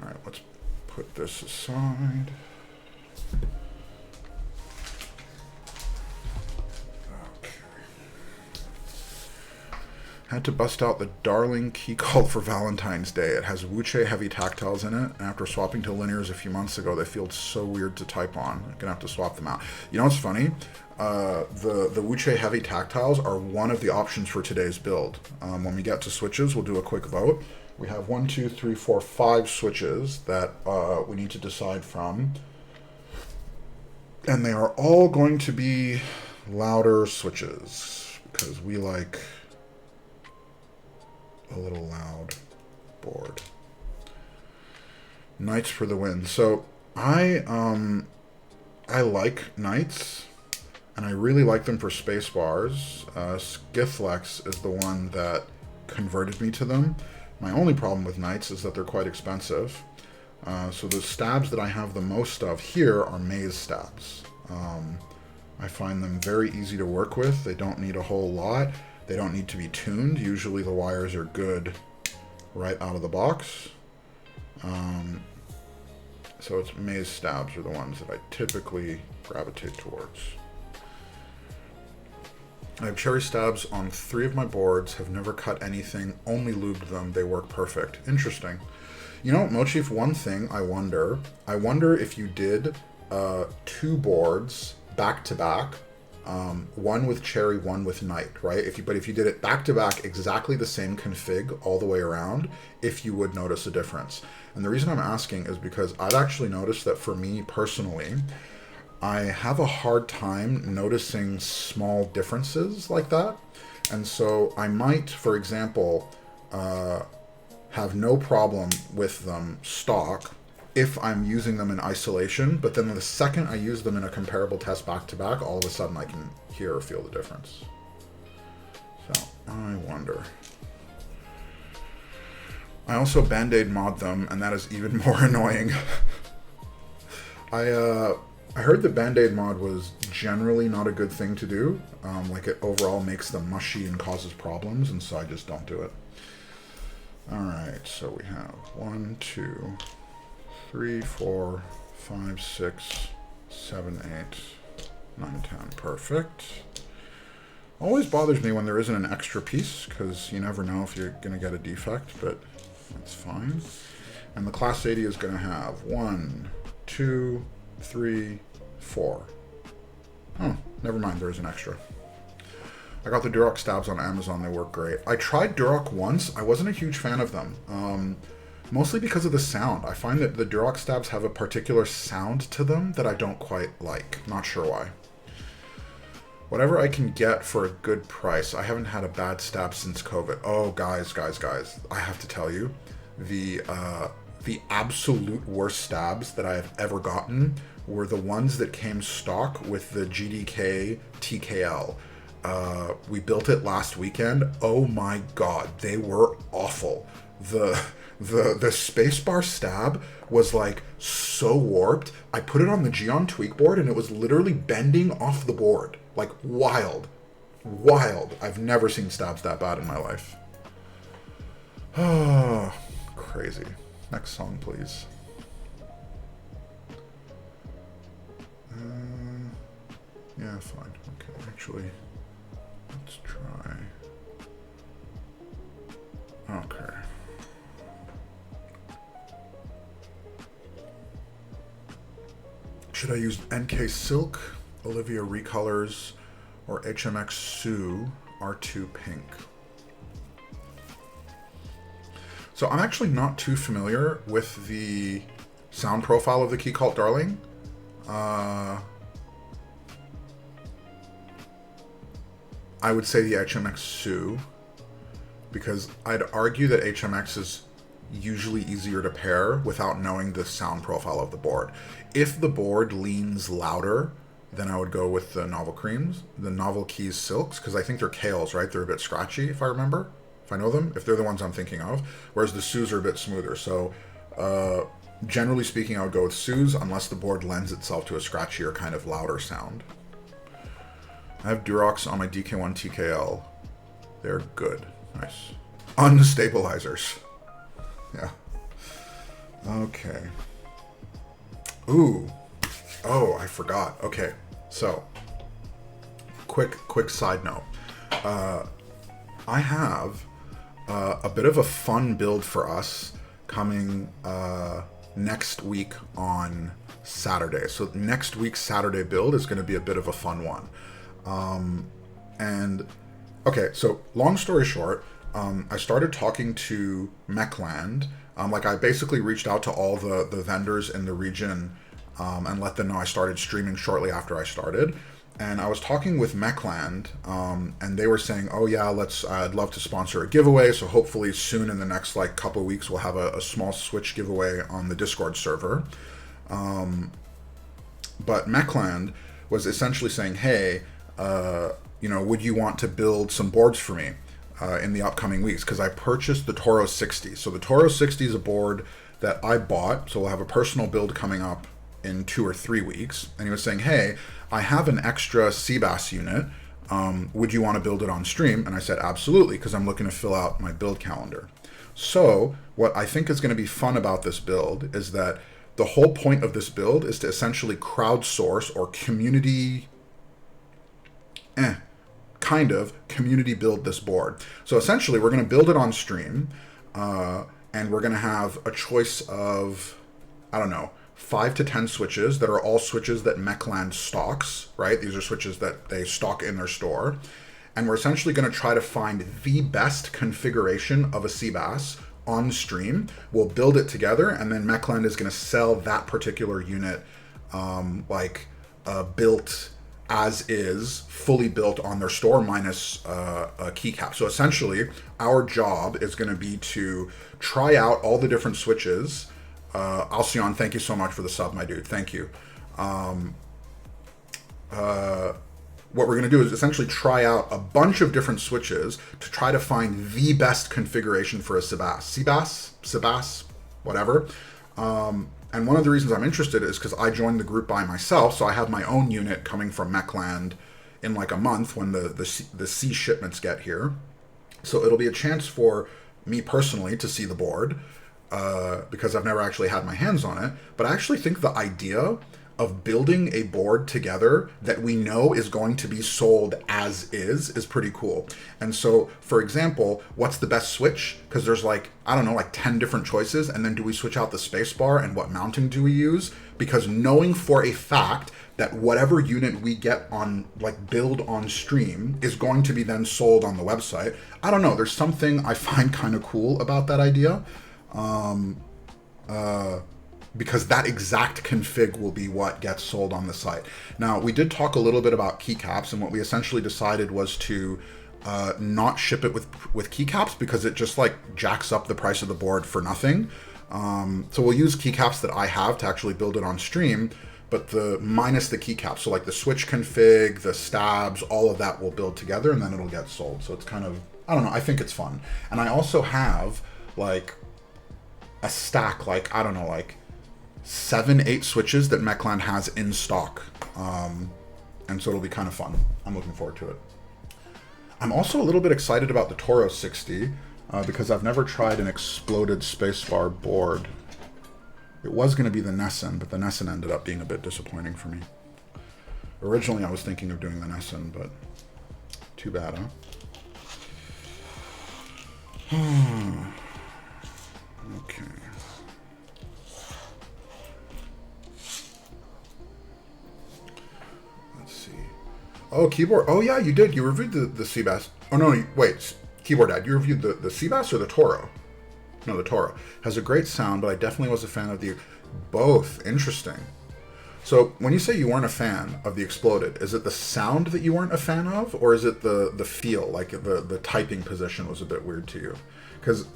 Alright, let's put this aside. Had to bust out the Darling key called for Valentine's Day. It has Wuche heavy tactiles in it, and after swapping to linears a few months ago, they feel so weird to type on. I'm gonna have to swap them out. You know what's funny? The Wuche heavy tactiles are one of the options for today's build. When we get to switches, we'll do a quick vote. We have 1, 2, 3, 4, 5 switches that we need to decide from. And they are all going to be louder switches, because we like a little loud board. Knights for the win. So I like knights, and I really like them for space bars. Skithlex is the one that converted me to them. My only problem with knights is that they're quite expensive. So the stabs that I have the most of here are maze stabs. I find them very easy to work with. They don't need a whole lot. They don't need to be tuned. Usually the wires are good right out of the box. So it's maze stabs are the ones that I typically gravitate towards. I have cherry stabs on 3 of my boards, have never cut anything, only lubed them. They work perfect. Interesting. You know, Mochief, one thing I wonder if you did 2 boards back to back, one with cherry, one with knight, right? But if you did it back to back, exactly the same config all the way around, if you would notice a difference. And the reason I'm asking is because I've actually noticed that for me personally, I have a hard time noticing small differences like that. And so I might, for example, have no problem with them stock if I'm using them in isolation, but then the second I use them in a comparable test back to back, all of a sudden I can hear or feel the difference. So I wonder. I also Band-Aid mod them, and that is even more annoying. I heard the Band-Aid mod was generally not a good thing to do. Like it overall makes them mushy and causes problems, and so I just don't do it. Alright, so we have 1, 2, 3, 4, 5, 6, 7, 8, 9, 10. Perfect. Always bothers me when there isn't an extra piece, because you never know if you're going to get a defect, but that's fine. And the Class 80 is going to have 1, 2, 3, 4. Oh, never mind, there is an extra. I got the Duroc stabs on Amazon, they work great. I tried Duroc once, I wasn't a huge fan of them. Mostly because of the sound. I find that the Duroc stabs have a particular sound to them that I don't quite like. Not sure why. Whatever I can get for a good price. I haven't had a bad stab since COVID. Oh, guys. I have to tell you, the absolute worst stabs that I have ever gotten were the ones that came stock with the GDK TKL. We built it last weekend. Oh my god, they were awful. The spacebar stab was like so warped. I put it on the Geon tweak board and it was literally bending off the board. Like wild. I've never seen stabs that bad in my life. Oh, crazy. Next song, please. Yeah, fine. Okay, actually, let's try. Okay. Should I use NK Silk, Olivia Recolors, or HMX Sue R2 Pink? So I'm actually not too familiar with the sound profile of the Key Cult Darling. I would say the HMX Sue, because I'd argue that HMX is usually easier to pair without knowing the sound profile of the board. If the board leans louder, then I would go with the Novel Creams, the Novel Keys Silks, because I think they're Kales, right? They're a bit scratchy, if I remember, if I know them, if they're the ones I'm thinking of, whereas the Sues are a bit smoother. So generally speaking, I would go with Sues unless the board lends itself to a scratchier, kind of louder sound. I have Durocs on my DK1 TKL. They're good. Nice. Unstabilizers. Yeah. Okay. Ooh. Oh, I forgot. Okay. So, quick side note. I have a bit of a fun build for us coming next week on Saturday. So next week's Saturday build is going to be a bit of a fun one. And okay, so long story short, I started talking to Mechland. Like I basically reached out to all the vendors in the region and let them know I started streaming shortly after I started. And I was talking with Mechland, and they were saying, "Oh yeah, I'd love to sponsor a giveaway. So hopefully soon in the next like couple of weeks, we'll have a small Switch giveaway on the Discord server." But Mechland was essentially saying, "Hey, would you want to build some boards for me in the upcoming weeks? Because I purchased the Toro 60. So the Toro 60 is a board that I bought. So we'll have a personal build coming up in 2 or 3 weeks." And he was saying, "Hey, I have an extra Seabass unit. Would you want to build it on stream?" And I said, "Absolutely," because I'm looking to fill out my build calendar. So what I think is going to be fun about this build is that the whole point of this build is to essentially crowdsource or community community build this board. So essentially we're going to build it on stream, and we're going to have a choice of, I don't know, 5 to 10 switches that are all switches that Mechland stocks, right? These are switches that they stock in their store. And we're essentially going to try to find the best configuration of a Seabass on stream. We'll build it together, and then Mechland is going to sell that particular unit built as is, fully built on their store minus a keycap. So essentially, our job is going to be to try out all the different switches. Alcyon, thank you so much for the sub, my dude. Thank you. What we're going to do is essentially try out a bunch of different switches to try to find the best configuration for a Seabass, whatever. And one of the reasons I'm interested is because I joined the group by myself, so I have my own unit coming from Mechland in like a month when the C shipments get here. So it'll be a chance for me personally to see the board, because I've never actually had my hands on it. But I actually think the idea of building a board together that we know is going to be sold as is pretty cool. And so, for example, what's the best switch? Because there's like 10 different choices, and then do we switch out the spacebar, and what mounting do we use? Because knowing for a fact that whatever unit we get on, build on stream is going to be then sold on the website. I don't know, there's something I find kind of cool about that idea. Because that exact config will be what gets sold on the site. Now, we did talk a little bit about keycaps, and what we essentially decided was to not ship it with keycaps because it just jacks up the price of the board for nothing. So we'll use keycaps that I have to actually build it on stream, but minus the keycaps. So the switch config, the stabs, all of that will build together, and then it'll get sold. So it's kind of, I don't know, I think it's fun. And I also have a stack, 7-8 switches that Mechland has in stock. And so it'll be kind of fun. I'm looking forward to it. I'm also a little bit excited about the Toro 60 because I've never tried an exploded spacebar board. It was going to be the Nessun, but the Nessun ended up being a bit disappointing for me. Originally, I was thinking of doing the Nessun, but too bad, huh? Okay. Oh, keyboard. Oh, yeah, you did. You reviewed the Seabass. Oh, no, wait. Keyboard Dad, you reviewed the Seabass or the Toro? No, the Toro. Has a great sound, but I definitely was a fan of the... Both. Interesting. So, when you say you weren't a fan of the Exploded, is it the sound that you weren't a fan of? Or is it the feel? The typing position was a bit weird to you? Because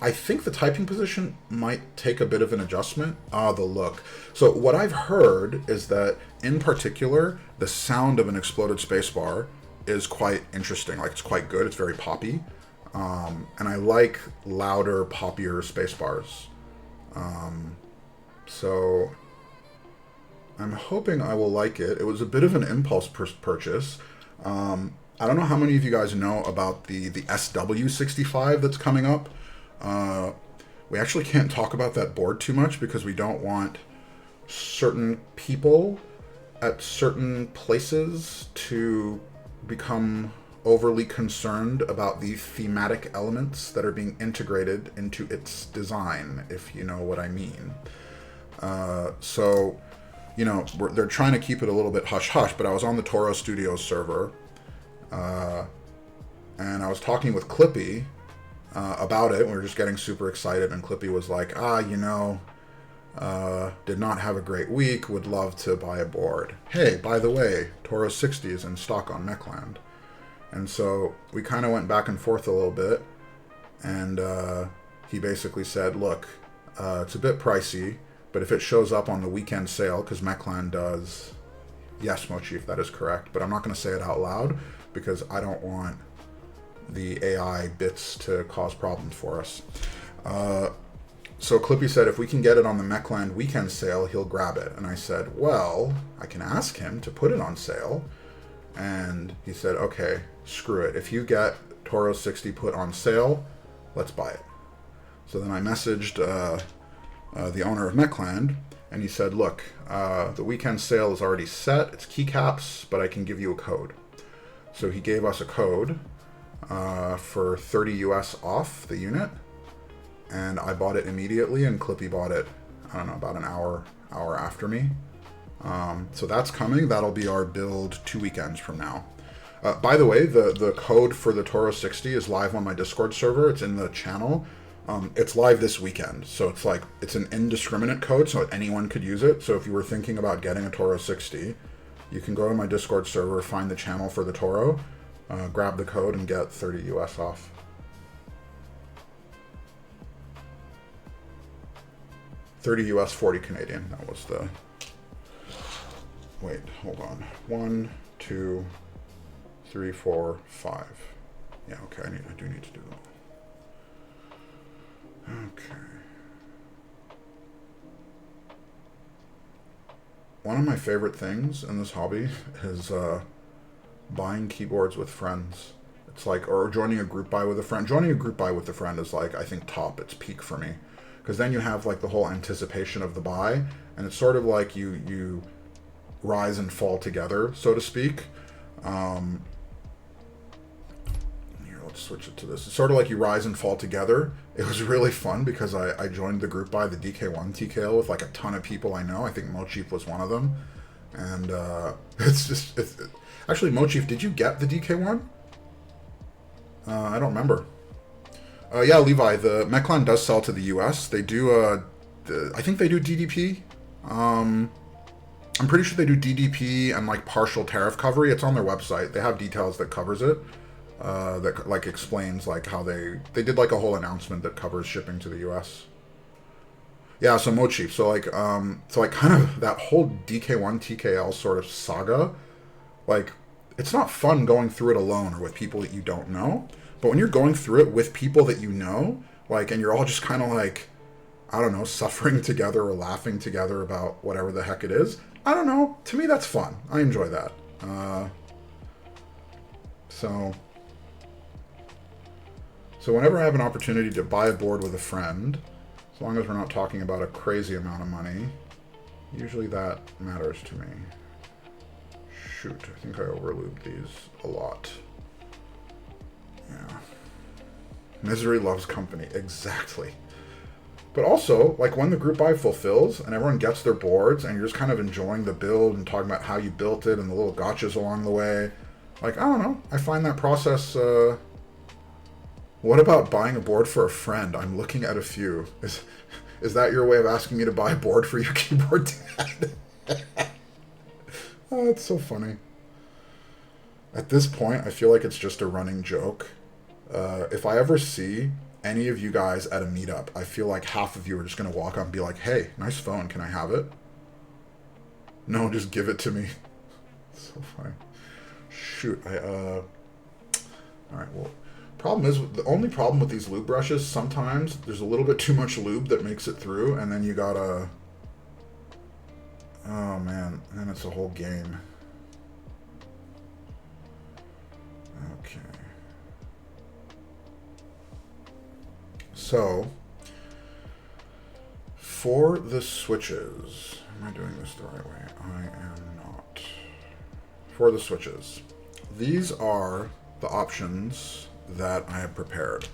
I think the typing position might take a bit of an adjustment. The look. So what I've heard is that, in particular, the sound of an exploded spacebar is quite interesting. It's quite good. It's very poppy. And I like louder, poppier spacebars. So I'm hoping I will like it. It was a bit of an impulse purchase. I don't know how many of you guys know about the SW65 that's coming up. We actually can't talk about that board too much because we don't want certain people at certain places to become overly concerned about the thematic elements that are being integrated into its design, if you know what I mean. So, you know, they're trying to keep it a little bit hush-hush, but I was on the Toro Studios server, and I was talking with Clippy about it. We were just getting super excited, and Clippy was like, you know, did not have a great week, would love to buy a board. Hey, by the way, Toro 60 is in stock on Mechland. And so we kind of went back and forth a little bit, and he basically said, look, it's a bit pricey, but if it shows up on the weekend sale, because Mechland does, yes, Mochief, that is correct, but I'm not going to say it out loud because I don't want the AI bits to cause problems for us. So Clippy said, if we can get it on the Mechland weekend sale, he'll grab it. And I said, well, I can ask him to put it on sale. And he said, okay, screw it. If you get Toro 60 put on sale, let's buy it. So then I messaged the owner of Mechland, and he said, look, the weekend sale is already set. It's keycaps, but I can give you a code. So he gave us a code for 30 US off the unit, and I bought it immediately, and Clippy bought it, I don't know, about an hour after me. So that's coming. That'll be our build 2 weekends from now. By the way, the code for the Toro 60 is live on my Discord server. It's in the channel. It's live this weekend. So it's like, it's an indiscriminate code, so anyone could use it. So if you were thinking about getting a Toro 60, you can go to my Discord server, find the channel for the Toro, grab the code, and get 30 US off. $30 US, 40 Canadian. That was the... Wait, hold on. 1, 2, 3, 4, 5. Yeah, okay, I do need to do that. Okay. One of my favorite things in this hobby is buying keyboards with friends. It's like, or joining a group buy with a friend. Joining a group buy with a friend is like, I think top, it's peak for me. Because then you have like the whole anticipation of the buy, and it's sort of like you rise and fall together, so to speak. Here, let's switch it to this. It's sort of like you rise and fall together. It was really fun because I joined the group buy, the DK1 TKO, with like a ton of people I know. I think Mochief was one of them. And actually, Mochief, did you get the DK1? I don't remember. Yeah, Levi, the Mechland does sell to the US. They do, I think they do DDP. I'm pretty sure they do DDP and like partial tariff cover. It's on their website. They have details that covers it. That like explains like how they did like a whole announcement that covers shipping to the US. Yeah, so Mochief. So like kind of that whole DK1 TKL sort of saga, like it's not fun going through it alone or with people that you don't know. But when you're going through it with people that you know, like, and you're all just kind of like, I don't know, suffering together or laughing together about whatever the heck it is, I don't know. To me, that's fun. I enjoy that. So whenever I have an opportunity to buy a board with a friend, as long as we're not talking about a crazy amount of money, usually that matters to me. Shoot, I think I overlubed these a lot. Yeah. Misery loves company. Exactly. But also, like when the group buy fulfills and everyone gets their boards and you're just kind of enjoying the build and talking about how you built it and the little gotchas along the way, like, I don't know. I find that process, what about buying a board for a friend? I'm looking at a few. Is that your way of asking me to buy a board for your keyboard, Dad? Oh, that's so funny. At this point, I feel like it's just a running joke. If I ever see any of you guys at a meetup, I feel like half of you are just going to walk up and be like, hey, nice phone, can I have it? No, just give it to me. It's so funny. Shoot, alright, well, the only problem with these lube brushes, sometimes there's a little bit too much lube that makes it through, and then you gotta, oh man, then it's a whole game. Okay. So, for the switches, am I doing this the right way? I am not. For the switches, these are the options that I have prepared.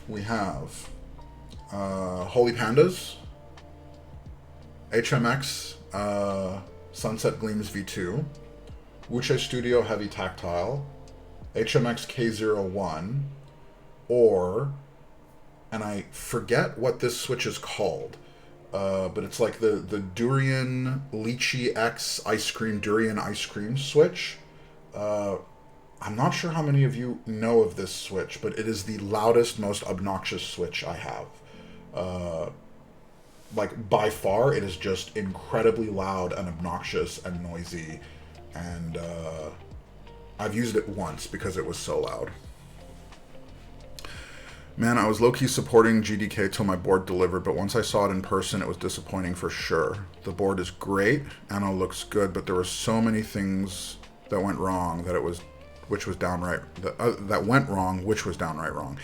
We have Holy Pandas, HMX Sunset Gleams V2, Wuche Studio Heavy Tactile, HMX K01, or, and I forget what this switch is called, but it's like the Durian Lychee X Durian Ice Cream switch. I'm not sure how many of you know of this switch, but it is the loudest, most obnoxious switch I have. Like, by far, it is just incredibly loud and obnoxious and noisy, and I've used it once because it was so loud. Man, I was low-key supporting GDK till my board delivered, but once I saw it in person, it was disappointing for sure. The board is great, Anno looks good, but there were so many things that went wrong that which was downright wrong.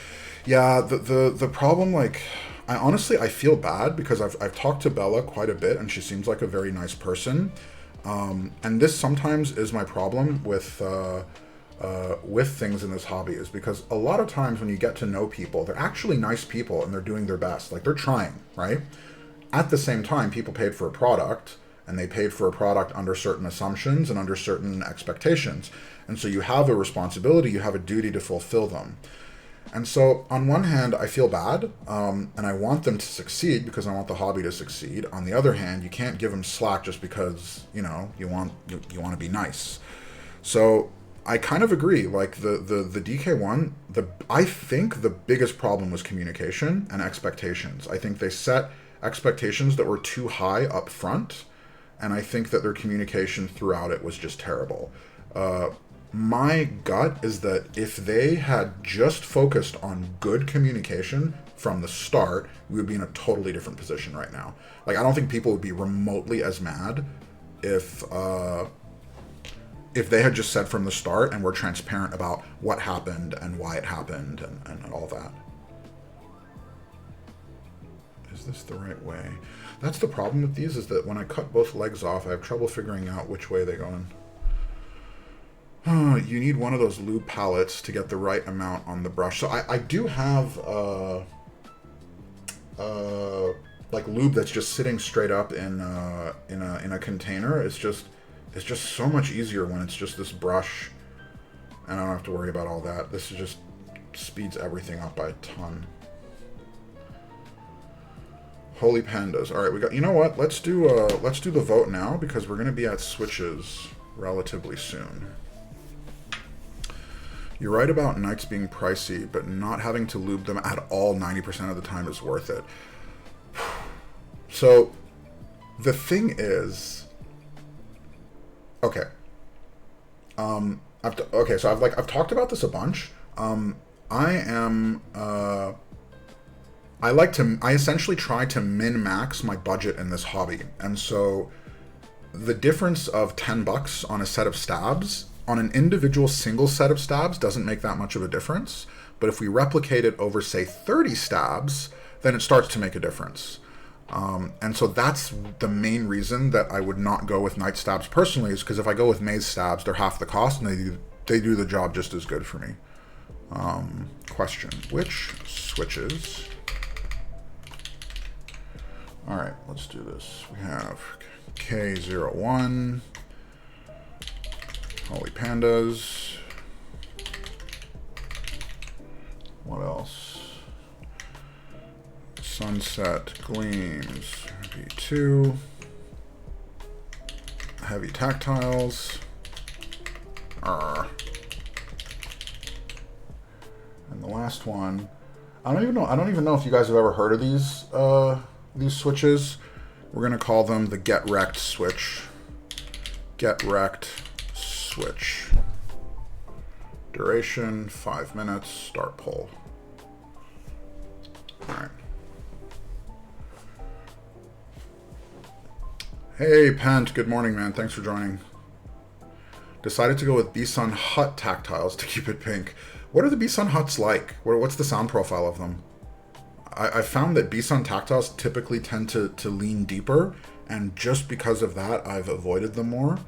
Yeah, the problem, like, I feel bad because I've talked to Bella quite a bit, and she seems like a very nice person. And this sometimes is my problem with things in this hobby, is because a lot of times when you get to know people, they're actually nice people and they're doing their best. Like, they're trying, right? At the same time, people paid for a product, and they paid for a product under certain assumptions and under certain expectations. And so you have a responsibility, you have a duty to fulfill them. And so on one hand, I feel bad, and I want them to succeed because I want the hobby to succeed. On the other hand, you can't give them slack just because, you want to be nice. So I kind of agree. Like the DK1, I think the biggest problem was communication and expectations. I think they set expectations that were too high up front, and I think that their communication throughout it was just terrible. My gut is that if they had just focused on good communication from the start, we would be in a totally different position right now. Like, I don't think people would be remotely as mad if they had just said from the start and were transparent about what happened and why it happened and all that. Is this the right way? That's the problem with these, is that when I cut both legs off, I have trouble figuring out which way they go in. You need one of those lube palettes to get the right amount on the brush. So I do have like lube that's just sitting straight up in a container. It's just so much easier when it's just this brush, and I don't have to worry about all that. This just speeds everything up by a ton. Holy Pandas. All right, we got. You know what? Let's do the vote now because we're gonna be at switches relatively soon. You're right about Knights being pricey, but not having to lube them at all 90% of the time is worth it. So, the thing is, okay. I've talked about this a bunch. I essentially try to min-max my budget in this hobby, and so the difference of $10 on a set of stabs on an individual single set of stabs doesn't make that much of a difference. But if we replicate it over, say, 30 stabs, then it starts to make a difference. And so that's the main reason that I would not go with Knight stabs personally, is because if I go with Maze stabs, they're half the cost and they do the job just as good for me. Question: which switches? All right, let's do this. We have K01. Holy Pandas. What else? Sunset Gleams V2. Heavy Tactiles. And the last one, I don't even know if you guys have ever heard of these switches. We're gonna call them the Get Wrecked switch. Get Wrecked switch. Duration 5 minutes. Start poll. All right. Hey Pent, good morning, man. Thanks for joining. Decided to go with B-Sun Hut tactiles to keep it pink. What are the B-Sun Huts like? What's the sound profile of them? I found that B-Sun tactiles typically tend to lean deeper, and just because of that, I've avoided them more.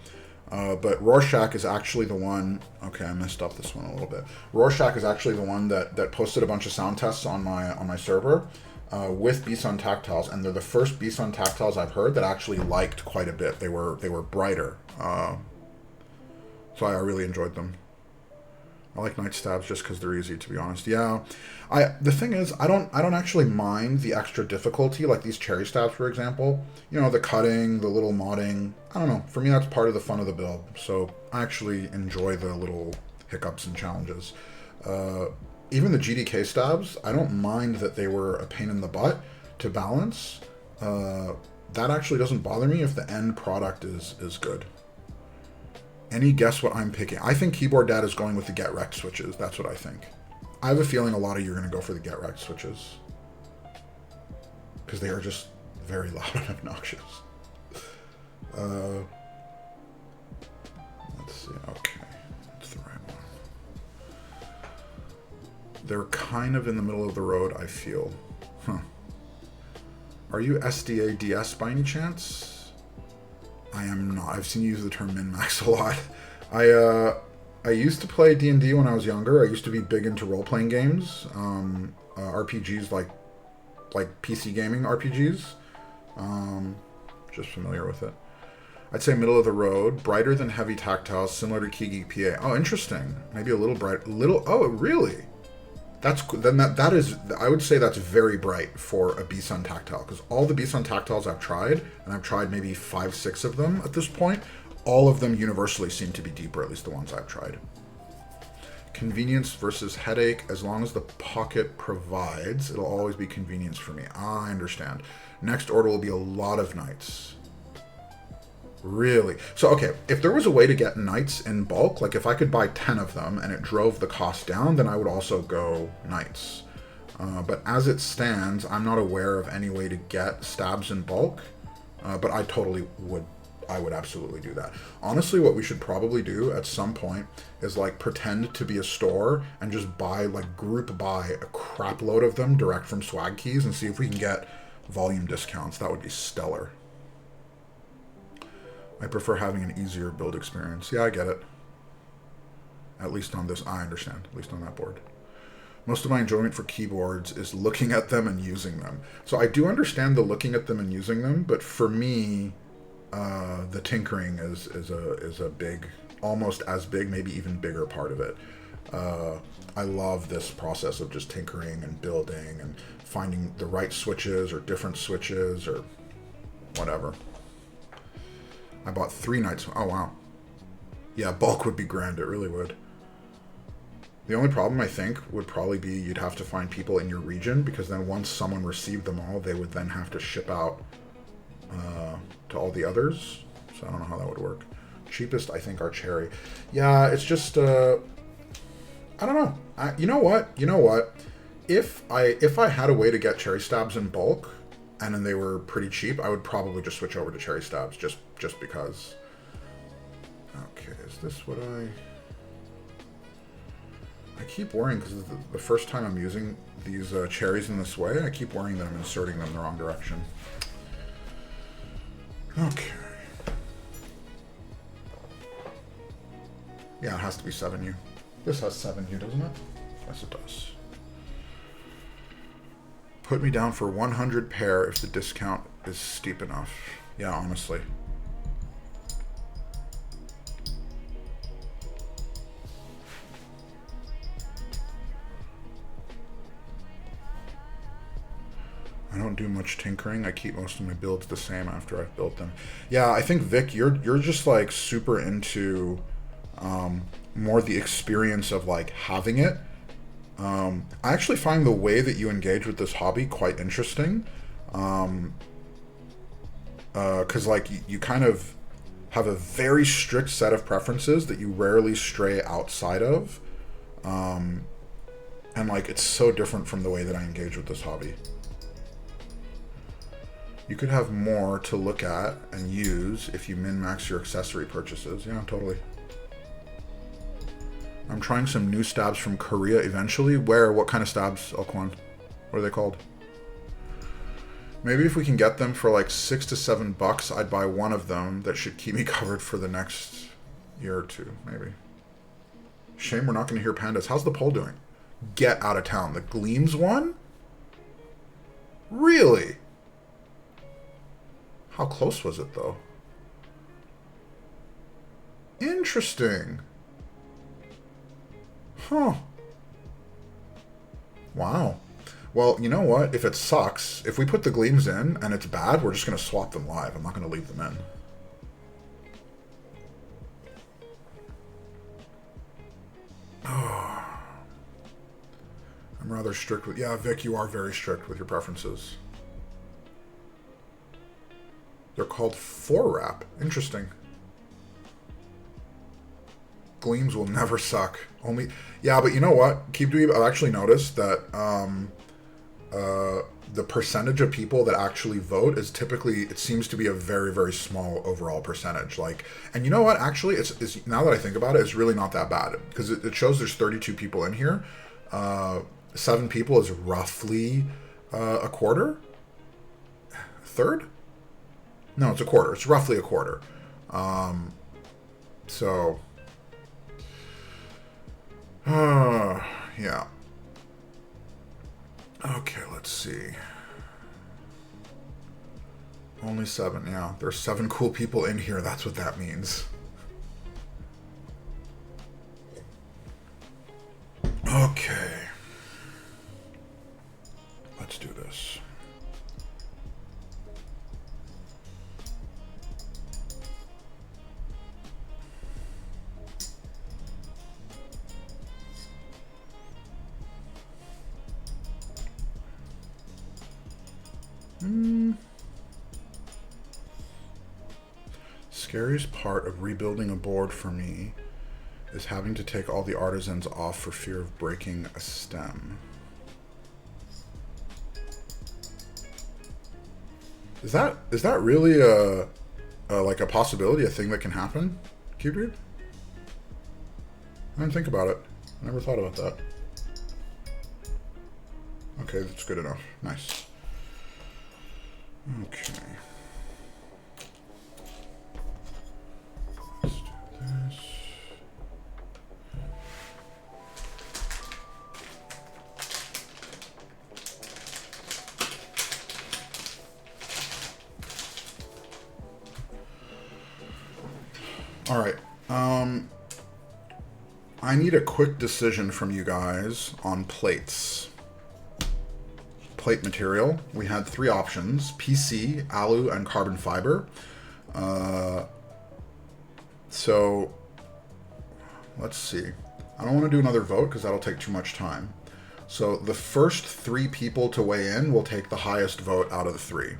But Rorschach is actually the one. Okay, I messed up this one a little bit. Rorschach is actually the one that posted a bunch of sound tests on my server with B-Sun tactiles, and they're the first B-Sun tactiles I've heard that I actually liked quite a bit. They were brighter, so I really enjoyed them. I like night stabs just because they're easy, to be honest. Yeah, the thing is, I don't actually mind the extra difficulty, like these cherry stabs, for example. You know, the cutting, the little modding. I don't know. For me, that's part of the fun of the build. So I actually enjoy the little hiccups and challenges. Even the GDK stabs, I don't mind that they were a pain in the butt to balance. That actually doesn't bother me if the end product is good. Any guess what I'm picking? I think Keyboard Dad is going with the Get Wrecked switches. That's what I think. I have a feeling a lot of you are going to go for the Get Wrecked switches. Because they are just very loud and obnoxious. Let's see. Okay. That's the right one. They're kind of in the middle of the road, I feel. Huh. Are you SDA DS by any chance? I am not. I've seen you use the term min-max a lot. I used to play D&D when I was younger. I used to be big into role-playing games, RPGs like PC gaming RPGs. Just familiar with it. I'd say middle of the road, brighter than heavy tactiles, similar to Keygeek PA. Oh, interesting. Maybe a little bright. Oh, really? That is, I would say that's very bright for a B-Sun tactile, because all the B-Sun tactiles I've tried, and I've tried maybe 5-6 of them at this point, all of them universally seem to be deeper, at least the ones I've tried. Convenience versus headache. As long as the pocket provides, it'll always be convenience for me. I understand. Next order will be a lot of knights. Really? So, okay, if there was a way to get knights in bulk, like if I could buy 10 of them and it drove the cost down, then I would also go knights. But as it stands, I'm not aware of any way to get stabs in bulk, but I would absolutely do that. Honestly, what we should probably do at some point is like pretend to be a store and just buy, like group buy a crap load of them direct from swag keys and see if we can get volume discounts. That would be stellar. I prefer having an easier build experience. Yeah, I get it. At least on this, I understand. At least on that board. Most of my enjoyment for keyboards is looking at them and using them. So I do understand the looking at them and using them, but for me, the tinkering is a big, almost as big, maybe even bigger part of it. I love this process of just tinkering and building and finding the right switches or different switches or whatever. I bought 3 knights. Oh, wow. Yeah, bulk would be grand. It really would. The only problem, I think, would probably be you'd have to find people in your region, because then once someone received them all, they would then have to ship out to all the others. So I don't know how that would work. Cheapest, I think, are cherry. Yeah, it's just... I don't know. You know what? If I had a way to get cherry stabs in bulk, and then they were pretty cheap, I would probably just switch over to cherry stabs, just because. Okay, is this what I keep worrying, because the first time I'm using these cherries in this way, I keep worrying that I'm inserting them in the wrong direction. Okay. Yeah, it has to be 7U. This has 7U, doesn't it? Yes, it does. Put me down for 100 pair if the discount is steep enough. Yeah, honestly. I don't do much tinkering. I keep most of my builds the same after I've built them. Yeah, I think, Vic, you're just like super into more the experience of like having it. I actually find the way that you engage with this hobby quite interesting, because like you kind of have a very strict set of preferences that you rarely stray outside of, and like it's so different from the way that I engage with this hobby. You could have more to look at and use if you min-max your accessory purchases. Yeah, totally. I'm trying some new stabs from Korea eventually. Where? What kind of stabs, Elquan? What are they called? Maybe if we can get them for like $6 to $7, I'd buy one of them. That should keep me covered for the next Year or two, maybe. Shame we're not going to hear pandas. How's the poll doing? Get out of town. The Gleams won? Really? How close was it, though? Interesting. Huh. Wow. Well, you know what? If it sucks, if we put the Gleams in and it's bad, we're just going to swap them live. I'm not going to leave them in. Oh. I'm rather strict with... Yeah, Vic, you are very strict with your preferences. They're called 4-wrap. Interesting. Gleams will never suck. Only... Yeah, but you know what? I've actually noticed that the percentage of people that actually vote is typically... It seems to be a very, very small overall percentage. Like, and you know what? Actually, it's now that I think about it, it's really not that bad. Because it shows there's 32 people in here. 7 people is roughly a quarter? A third? No, it's a quarter. It's roughly a quarter. So... yeah. Okay, let's see. Only 7, yeah. There's 7 cool people in here. That's what that means. Okay. Let's do this. Scariest part of rebuilding a board for me is having to take all the artisans off for fear of breaking a stem. Is that really a like a possibility, a thing that can happen, Cube? I didn't think about it. I never thought about that. Okay, that's good enough. Nice. Okay. Let's do this. All right. I need a quick decision from you guys on plates. Plate material. We had 3 options: PC, alu, and carbon fiber. So let's see. I don't want to do another vote because that'll take too much time. So the first 3 people to weigh in will take the highest vote out of the 3.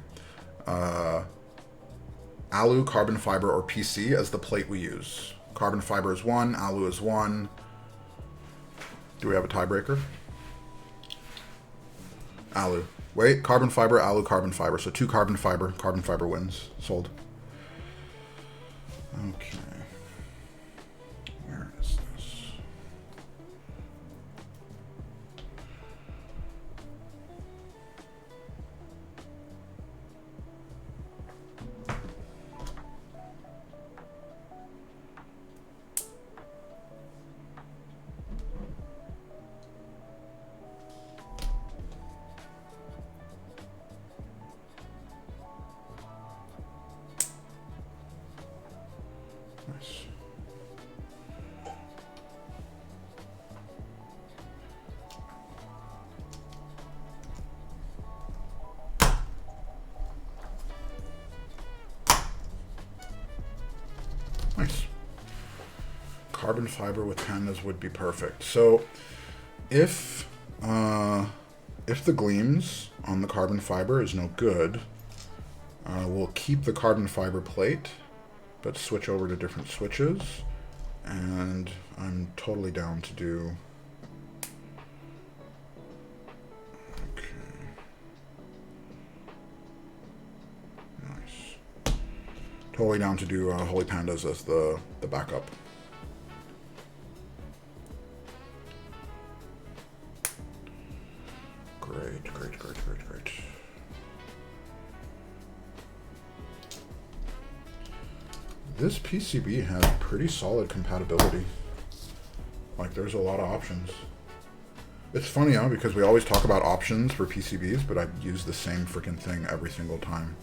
Alu, carbon fiber, or PC as the plate we use. Carbon fiber is 1, alu is 1. Do we have a tiebreaker? Alu. Wait, carbon fiber, alu, carbon fiber. So 2 carbon fiber wins. Sold. Okay. Where is this? Nice. Nice. Carbon fiber with pandas would be perfect. So if the gleams on the carbon fiber is no good, we'll keep the carbon fiber plate, but switch over to different switches. And I'm totally down to do... Okay. Nice. Totally down to do Holy Pandas as the backup. Great, great, great, great, great. This PCB has pretty solid compatibility. Like, there's a lot of options. It's funny, huh? Because we always talk about options for PCBs, but I use the same freaking thing every single time.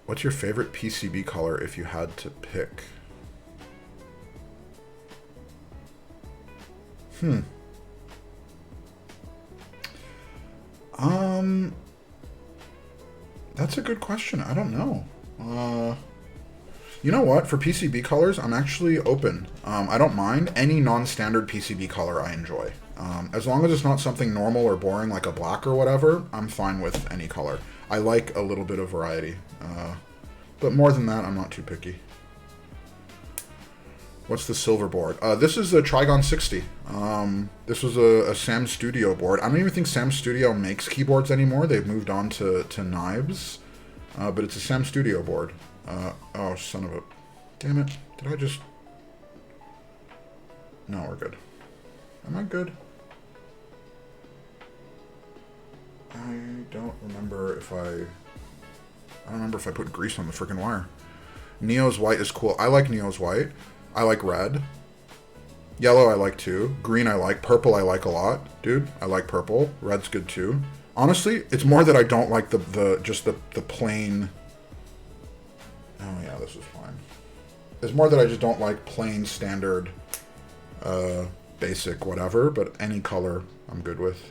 What's your favorite PCB color if you had to pick? That's a good question. I don't know. You know what? For PCB colors, I'm actually open. I don't mind. Any non-standard PCB color I enjoy. As long as it's not something normal or boring like a black or whatever, I'm fine with any color. I like a little bit of variety. But more than that, I'm not too picky. What's the silver board? This is a Trigon 60. This was a Sam Studio board. I don't even think Sam Studio makes keyboards anymore. They've moved on to knives. But it's a Sam Studio board. Oh, son of a... Damn it. Did I just... No, we're good. Am I good? I don't remember if I put grease on the freaking wire. Neo's white is cool. I like Neo's white. I like red. Yellow I like too. Green I like. Purple I like a lot. Dude, I like purple. Red's good too. Honestly, it's more that I don't like the plain... Oh yeah, this is fine. It's more that I just don't like plain, standard, basic, whatever, but any color I'm good with.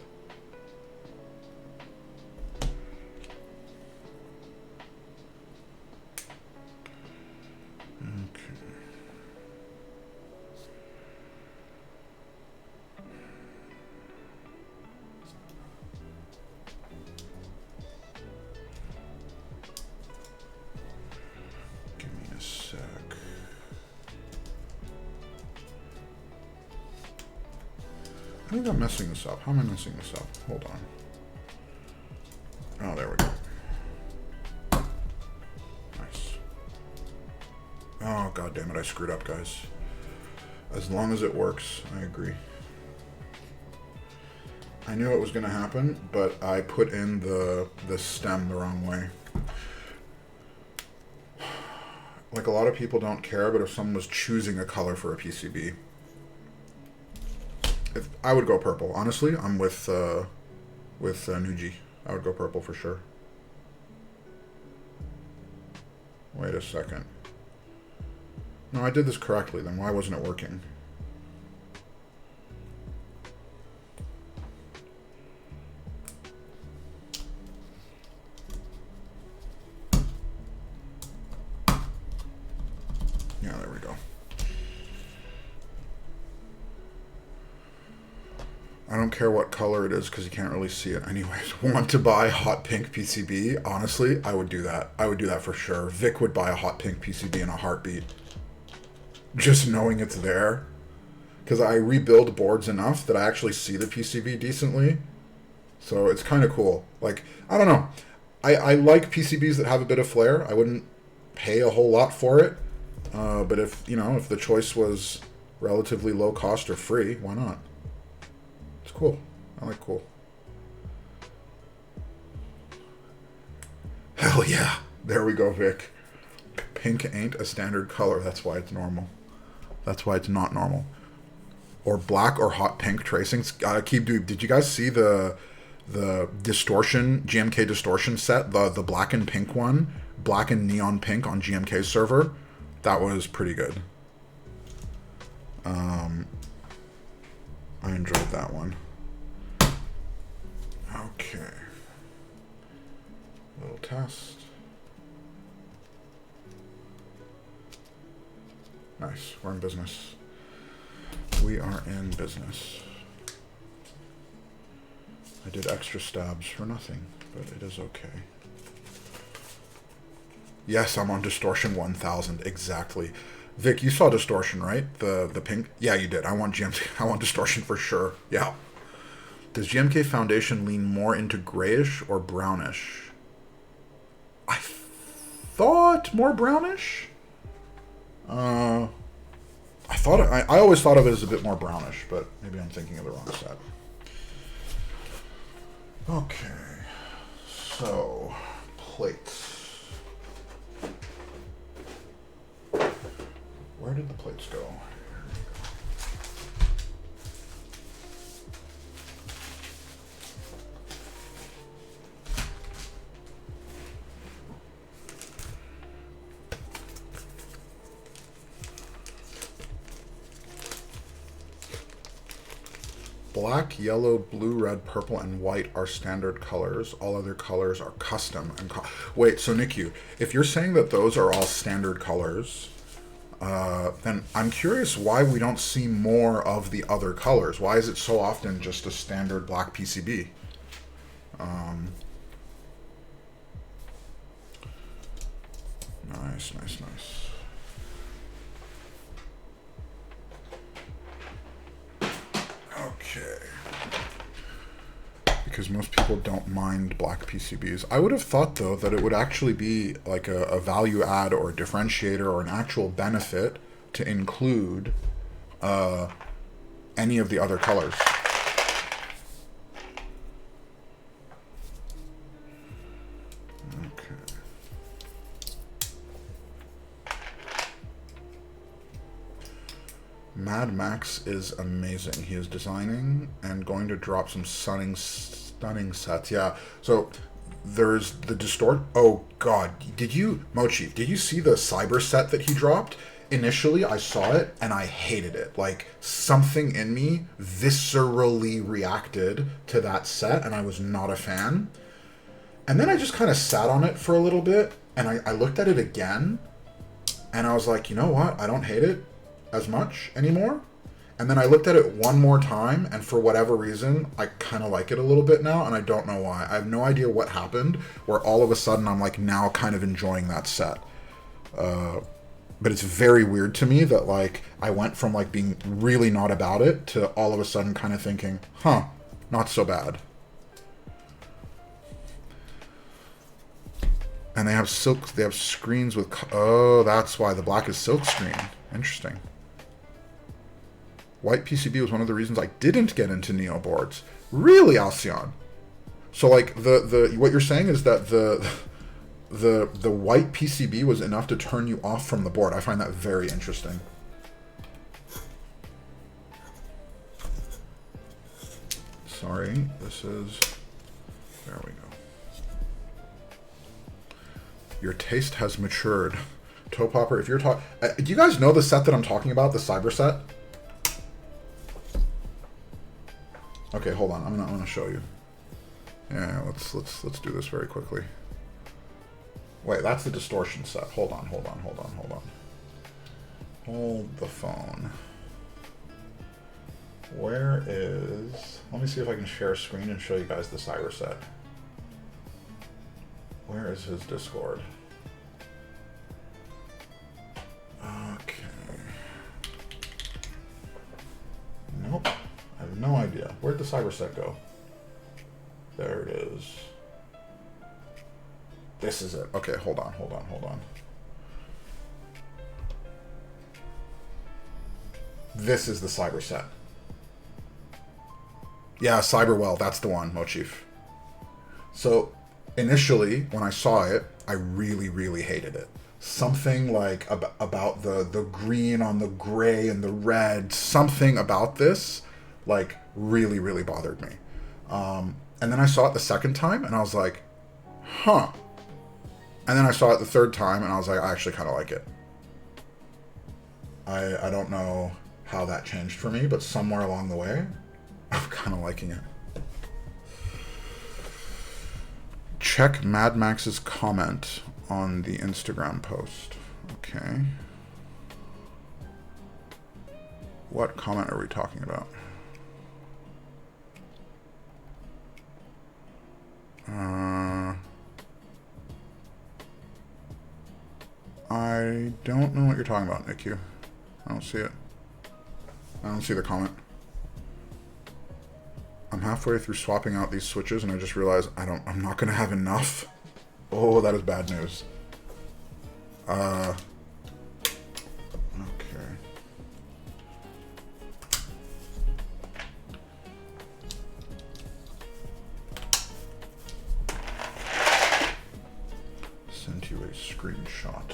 I think I'm messing this up. How am I messing this up? Hold on. Oh, there we go. Nice. Oh, god damn it, I screwed up, guys. As long as it works, I agree. I knew it was going to happen, but I put in the stem the wrong way. Like, a lot of people don't care, but if someone was choosing a color for a PCB, I would go purple. Honestly, I'm with Nuji. I would go purple for sure. Wait a second. No, I did this correctly. Then why wasn't it working? Yeah, there we go. I don't care what color it is because you can't really see it anyways. Want to buy hot pink PCB? Honestly, I would do that. I would do that for sure. Vic would buy a hot pink PCB in a heartbeat. Just knowing it's there. Because I rebuild boards enough that I actually see the PCB decently. So it's kind of cool. Like, I don't know. I like PCBs that have a bit of flair. I wouldn't pay a whole lot for it. But if the choice was relatively low cost or free, why not? It's cool. I like cool. Hell yeah. There we go, Vic. Pink ain't a standard color. That's why it's normal. That's why it's not normal. Or black or hot pink tracings. Did you guys see the distortion, GMK distortion set? The black and pink one? Black and neon pink on GMK's server? That was pretty good. I enjoyed that one. Okay. Little test. Nice. We're in business. We are in business. I did extra stabs for nothing, but it is okay. Yes, I'm on Distortion 1000. Exactly. Vic, you saw Distortion, right? The pink? Yeah, you did. I want GMK. I want Distortion for sure. Yeah. Does GMK Foundation lean more into grayish or brownish? I thought more brownish. I always thought of it as a bit more brownish, but maybe I'm thinking of the wrong set. Okay. So, plates. where did the plates go? Black, yellow, blue, red, purple, and white are standard colors. All other colors are custom. And wait, so Nick, if you're saying that those are all standard colors, then I'm curious why we don't see more of the other colors. Why is it so often just a standard black PCB? Nice, nice, nice. Okay. Because most people don't mind black PCBs. I would have thought, though, that it would actually be like a value add or a differentiator or an actual benefit to include any of the other colors. Mad Max is amazing. He is designing and going to drop some stunning sets. Yeah. So there's the distort. Oh God, Mochi? Did you see the cyber set that he dropped? Initially, I saw it and I hated it. Like something in me viscerally reacted to that set, and I was not a fan. And then I just kind of sat on it for a little bit, and I looked at it again, and I was like, you know what? I don't hate it as much anymore. And then I looked at it one more time, and for whatever reason, I kind of like it a little bit now, and I don't know why. I have no idea what happened, where all of a sudden I'm like now kind of enjoying that set. But it's very weird to me that like I went from like being really not about it to all of a sudden kind of thinking, huh, not so bad. And they have screens with, oh, that's why the black is silk screen. Interesting. White PCB was one of the reasons I didn't get into Neo boards. Really, Alcyon? So like what you're saying is that the white PCB was enough to turn you off from the board. I find that very interesting. Sorry, this is, there we go. Your taste has matured. Toe Popper, if you're talking... do you guys know the set that I'm talking about? The cyber set? Okay, hold on. I'm gonna show you. Yeah, let's do this very quickly. Wait, that's the distortion set. Hold on. Hold the phone. Where is... Let me see if I can share a screen and show you guys the cyber set. Where is his Discord? Okay. Nope. I have no idea. Where'd the cyber set go? There it is. This is it. Okay, hold on. This is the cyber set. Yeah, Cyberwell, that's the one, Mochif. So, initially, when I saw it, I really, really hated it. Something like about the green on the gray and the red, something about this, like, really, really bothered me. And then I saw it the second time, and I was like, huh. And then I saw it the third time, and I was like, I actually kind of like it. I don't know how that changed for me, but somewhere along the way, I'm kind of liking it. Check Mad Max's comment on the Instagram post. Okay. What comment are we talking about? I don't know what you're talking about, NickU. I don't see it. I don't see the comment. I'm halfway through swapping out these switches and I just realized I'm not gonna have enough. Oh, that is bad news. Okay. Send you a screenshot.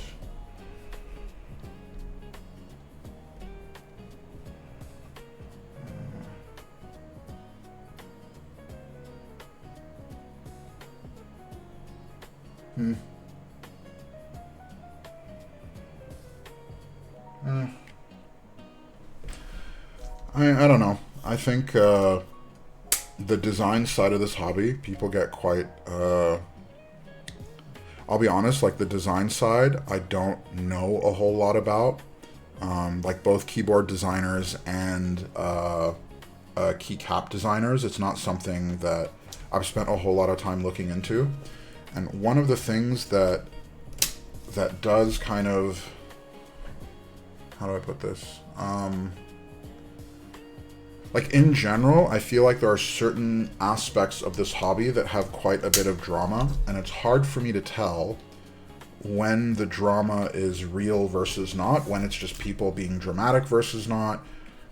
I don't know. I think the design side of this hobby, people get quite... I'll be honest, like the design side, I don't know a whole lot about. Like both keyboard designers and keycap designers, it's not something that I've spent a whole lot of time looking into. And one of the things that does kind of... How do I put this? Like in general, I feel like there are certain aspects of this hobby that have quite a bit of drama, and it's hard for me to tell when the drama is real versus not, when it's just people being dramatic versus not.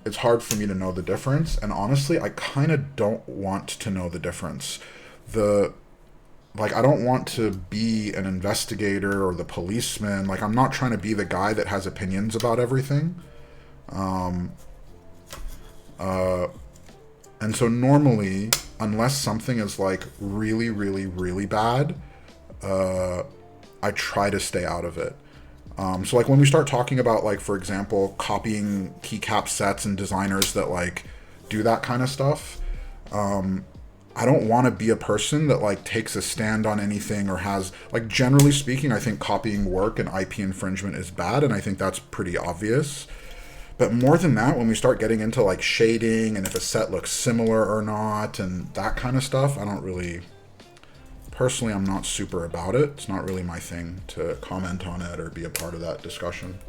It's hard for me to know the difference, and honestly, I kind of don't want to know the difference. I don't want to be an investigator or the policeman. Like, I'm not trying to be the guy that has opinions about everything. And so normally, unless something is like really, really, really bad, I try to stay out of it. So like when we start talking about like, for example, copying keycap sets and designers that like do that kind of stuff, I don't want to be a person that like takes a stand on anything or has, like, generally speaking, I think copying work and IP infringement is bad, and I think that's pretty obvious. But more than that, when we start getting into like shading and if a set looks similar or not and that kind of stuff, I don't really, personally, I'm not super about it. It's not really my thing to comment on it or be a part of that discussion.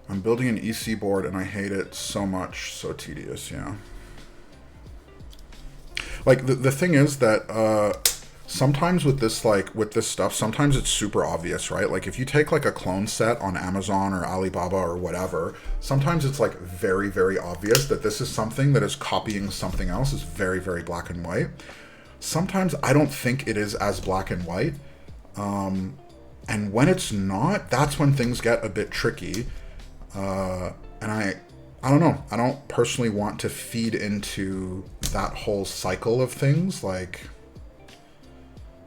I'm building an EC board and I hate it so much, so tedious, yeah. Like the thing is that sometimes with this stuff, sometimes it's super obvious, right? Like if you take like a clone set on Amazon or Alibaba or whatever, sometimes it's like very, very obvious that this is something that is copying something else. It's very, very black and white. Sometimes I don't think it is as black and white. And when it's not, that's when things get a bit tricky. And I don't know. I don't personally want to feed into that whole cycle of things. Like,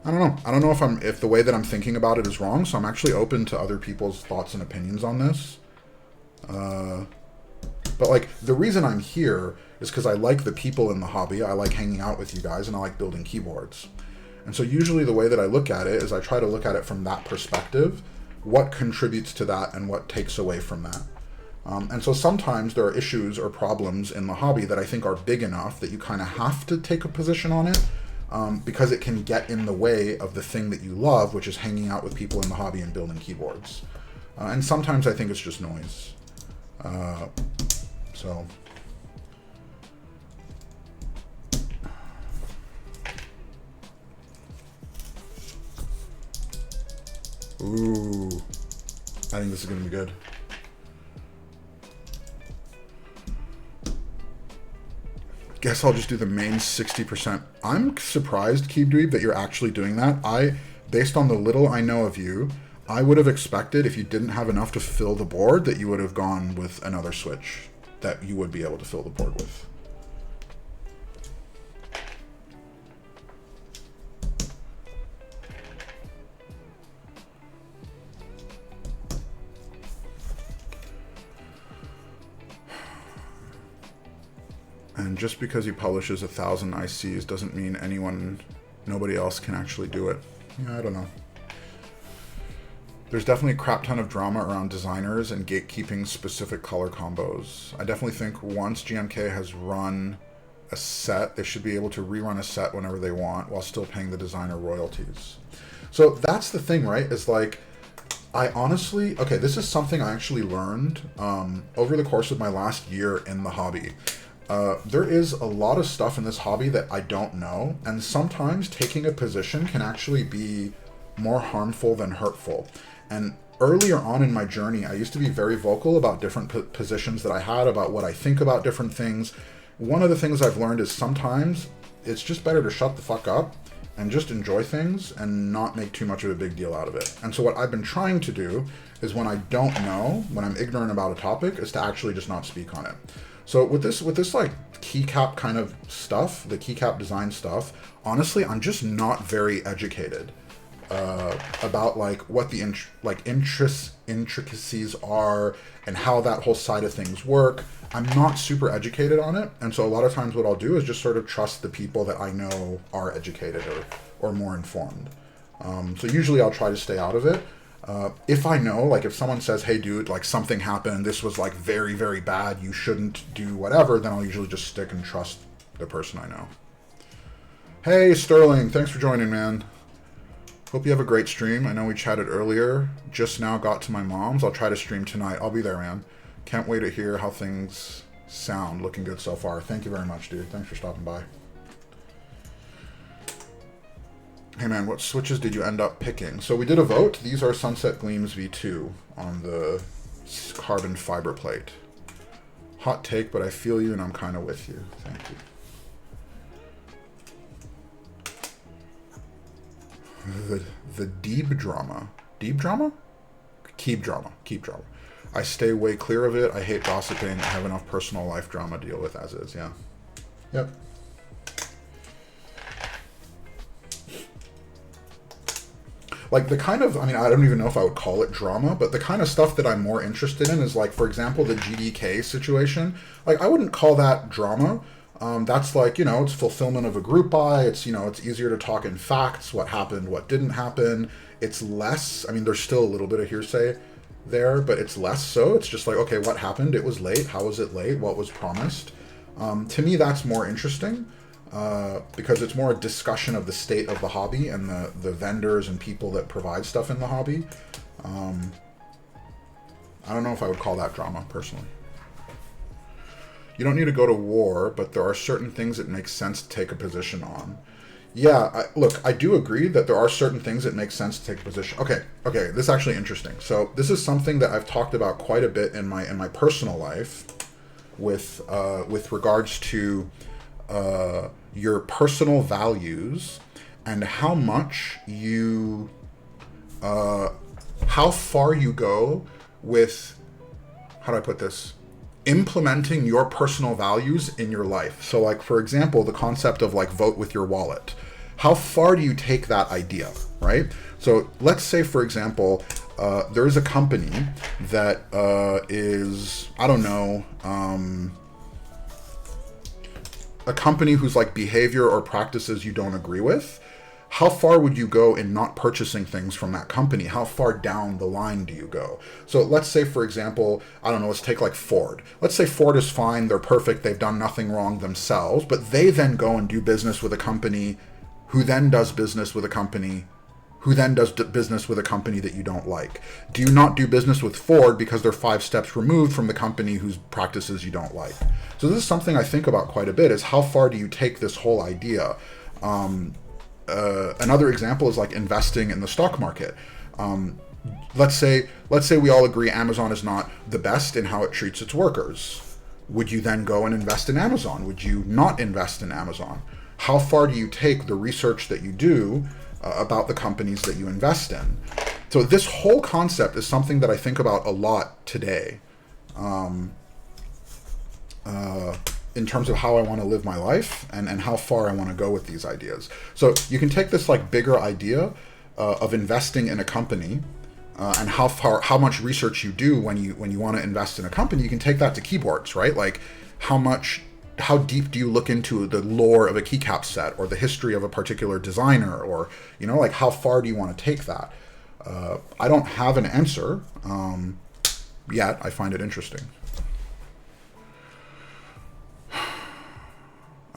I don't know. I don't know if the way that I'm thinking about it is wrong. So I'm actually open to other people's thoughts and opinions on this. But like the reason I'm here is because I like the people in the hobby. I like hanging out with you guys, and I like building keyboards. And so usually the way that I look at it is I try to look at it from that perspective. What contributes to that and what takes away from that? And so sometimes there are issues or problems in the hobby that I think are big enough that you kind of have to take a position on it, because it can get in the way of the thing that you love, which is hanging out with people in the hobby and building keyboards. And sometimes I think it's just noise. So... Ooh, I think this is going to be good. Guess I'll just do the main 60%. I'm surprised, Keebdweeb, that you're actually doing that. Based on the little I know of you, I would have expected if you didn't have enough to fill the board that you would have gone with another switch that you would be able to fill the board with. And just because he publishes 1,000 ICs doesn't mean nobody else can actually do it. Yeah, I don't know. There's definitely a crap ton of drama around designers and gatekeeping specific color combos. I definitely think once GMK has run a set, they should be able to rerun a set whenever they want while still paying the designer royalties. So that's the thing, right? Is like, I honestly, okay, this is something I actually learned over the course of my last year in the hobby. There is a lot of stuff in this hobby that I don't know, and sometimes taking a position can actually be more harmful than hurtful. And earlier on in my journey, I used to be very vocal about different positions that I had, about what I think about different things. One of the things I've learned is sometimes it's just better to shut the fuck up and just enjoy things and not make too much of a big deal out of it. And so what I've been trying to do is when I don't know, when I'm ignorant about a topic, is to actually just not speak on it. So with this like keycap kind of stuff, the keycap design stuff, honestly, I'm just not very educated about like what the intricacies are and how that whole side of things work. I'm not super educated on it, and so a lot of times what I'll do is just sort of trust the people that I know are educated or more informed. So usually I'll try to stay out of it. If I know, like if someone says, hey dude, like something happened, this was like very, very bad, you shouldn't do whatever, then I'll usually just stick and trust the person I know. Hey Sterling, thanks for joining, man. Hope you have a great stream. I know we chatted earlier. Just now got to my mom's. I'll try to stream tonight. I'll be there, man. Can't wait to hear how things sound. Looking good so far. Thank you very much, dude. Thanks for stopping by. Hey, man, what switches did you end up picking? So we did a vote. These are Sunset Gleams V2 on the carbon fiber plate. Hot take, but I feel you and I'm kind of with you. Thank you. The deep drama. Deep drama? Keep drama. Keep drama. I stay way clear of it. I hate gossiping. I have enough personal life drama to deal with as is, yeah. Yep. Like the kind of, I mean, I don't even know if I would call it drama, but the kind of stuff that I'm more interested in is like, for example, the GDK situation. Like I wouldn't call that drama. That's like, you know, it's fulfillment of a group buy. It's, you know, it's easier to talk in facts, what happened, what didn't happen. It's less, I mean, there's still a little bit of hearsay there, but it's less so. It's just like, okay, what happened? It was late. How was it late? What was promised? To me, that's more interesting because it's more a discussion of the state of the hobby and the vendors and people that provide stuff in the hobby. I don't know if I would call that drama, personally. You don't need to go to war, but there are certain things that make sense to take a position on. Yeah, look, I do agree that there are certain things that make sense to take a position. Okay, this is actually interesting. So this is something that I've talked about quite a bit in my personal life with regards to your personal values and how much you, how far you go with, how do I put this? Implementing your personal values in your life. So like, for example, the concept of like vote with your wallet. How far do you take that idea, right? So let's say, for example, there's a company that is, I don't know, a company whose like behavior or practices you don't agree with. How far would you go in not purchasing things from that company? How far down the line do you go? So let's say, for example, I don't know, let's take like Ford. Let's say Ford is fine, they're perfect, they've done nothing wrong themselves, but they then go and do business with a company who then does business with a company who then does business with a company that you don't like. Do you not do business with Ford because they're 5 steps removed from the company whose practices you don't like? So this is something I think about quite a bit, is how far do you take this whole idea? Another example is like investing in the stock market. Let's say we all agree Amazon is not the best in how it treats its workers. Would you then go and invest in Amazon? Would you not invest in Amazon? How far do you take the research that you do about the companies that you invest in? So this whole concept is something that I think about a lot today. In terms of how I want to live my life and how far I want to go with these ideas. So you can take this like bigger idea of investing in a company and how much research you do when you want to invest in a company. You can take that to keyboards, right? Like how deep do you look into the lore of a keycap set or the history of a particular designer, or, you know, like how far do you want to take that? I don't have an answer yet. I find it interesting.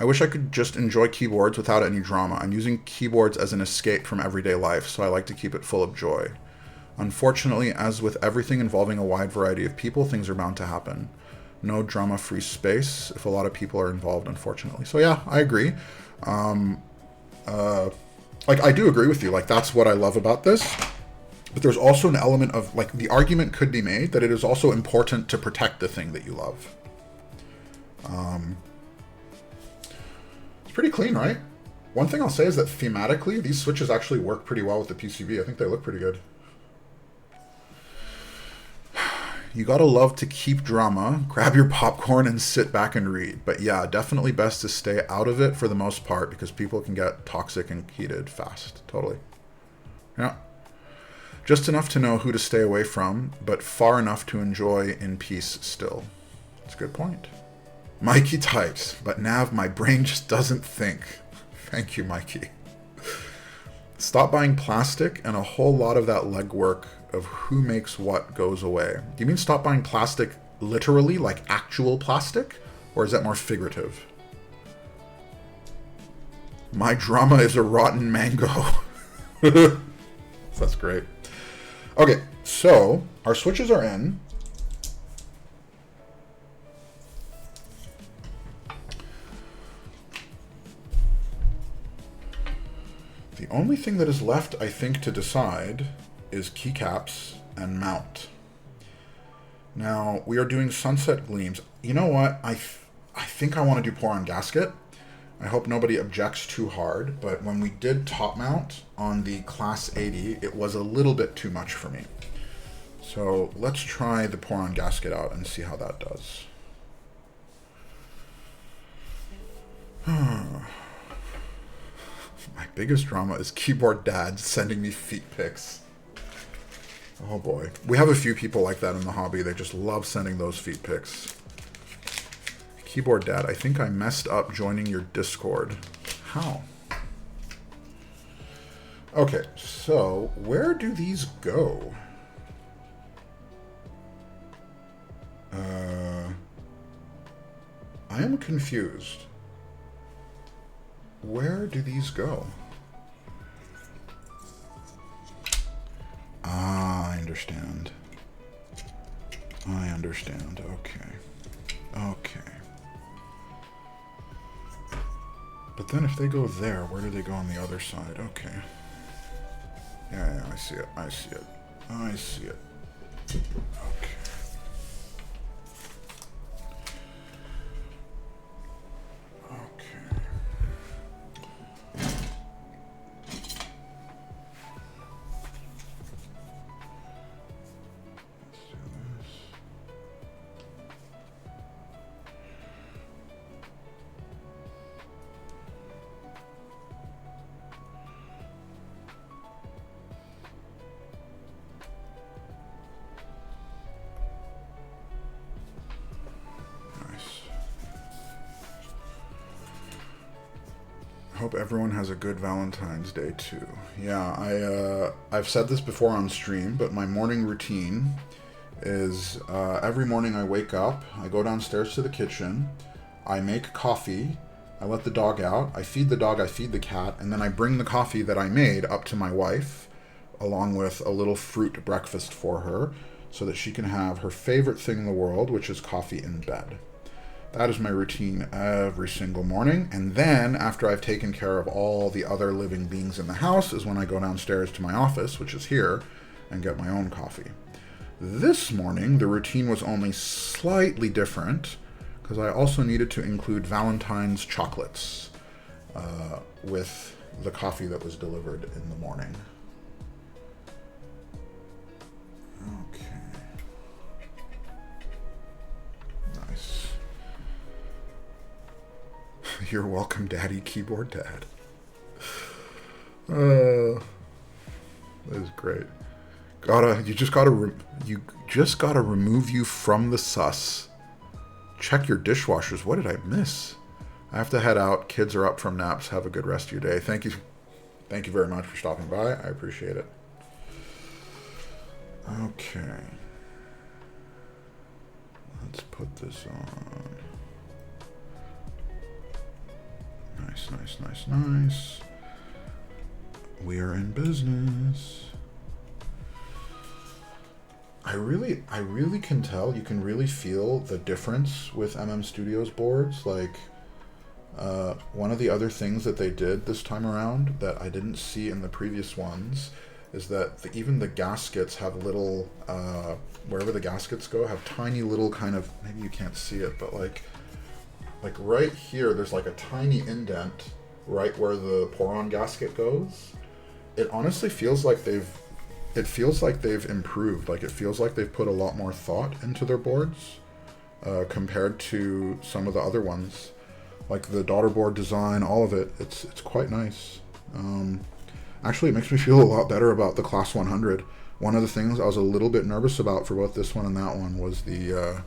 I wish I could just enjoy keyboards without any drama. I'm using keyboards as an escape from everyday life, so I like to keep it full of joy. Unfortunately, as with everything involving a wide variety of people, things are bound to happen. No drama-free space if a lot of people are involved, unfortunately. So yeah, I agree. Like, I do agree with you. Like, that's what I love about this. But there's also an element of, like, the argument could be made that it is also important to protect the thing that you love. Pretty clean, right? One thing I'll say is that thematically, these switches actually work pretty well with the PCB. I think they look pretty good. You gotta love to keep drama, grab your popcorn and sit back and read. But yeah, definitely best to stay out of it for the most part because people can get toxic and heated fast. Totally. Yeah. Just enough to know who to stay away from, but far enough to enjoy in peace still. That's a good point. Mikey types, but Nav, my brain just doesn't think. Thank you, Mikey. Stop buying plastic and a whole lot of that legwork of who makes what goes away. Do you mean stop buying plastic literally, like actual plastic? Or is that more figurative? My drama is a rotten mango. That's great. Okay, so our switches are in. The only thing that is left, I think, to decide is keycaps and mount. Now, we are doing sunset gleams. You know what? I think I want to do pour on gasket. I hope nobody objects too hard, but when we did top mount on the Class 80, it was a little bit too much for me. So let's try the pour on gasket out and see how that does. My biggest drama is keyboard dad sending me feet pics. Oh boy. We have a few people like that in the hobby. They just love sending those feet pics. Keyboard dad, I think I messed up joining your Discord. How? Okay, so where do these go? I am confused. Where do these go? Ah, I understand. I understand. Okay. Okay. But then if they go there, where do they go on the other side? Okay. Yeah, I see it. I see it. I see it. Okay. Hope everyone has a good Valentine's Day too. Yeah, I've said this before on stream, but my morning routine is every morning I wake up, I go downstairs to the kitchen, I make coffee, I let the dog out, I feed the dog, I feed the cat, and then I bring the coffee that I made up to my wife, along with a little fruit breakfast for her, so that she can have her favorite thing in the world, which is coffee in bed. That is my routine every single morning. And then after I've taken care of all the other living beings in the house is when I go downstairs to my office, which is here, and get my own coffee. This morning, the routine was only slightly different because I also needed to include Valentine's chocolates with the coffee that was delivered in the morning. Okay. Nice. You're welcome, Daddy, keyboard dad. That is great. You just gotta remove you from the sus. Check your dishwashers. What did I miss? I have to head out. Kids are up from naps. Have a good rest of your day. Thank you very much for stopping by. I appreciate it. Okay. Let's put this on. Nice, nice, nice, nice. We are in business. I really can tell, you can really feel the difference with MM Studios boards. Like, one of the other things that they did this time around that I didn't see in the previous ones is that even the gaskets have little, wherever the gaskets go, have tiny little kind of, maybe you can't see it, but like right here, there's like a tiny indent right where the pour-on gasket goes. It honestly feels like they've it feels like they've improved. Like, it feels like they've put a lot more thought into their boards compared to some of the other ones. Like the daughter board design, all of it, it's quite nice. Actually, it makes me feel a lot better about the Class 100. One of the things I was a little bit nervous about for both this one and that one was the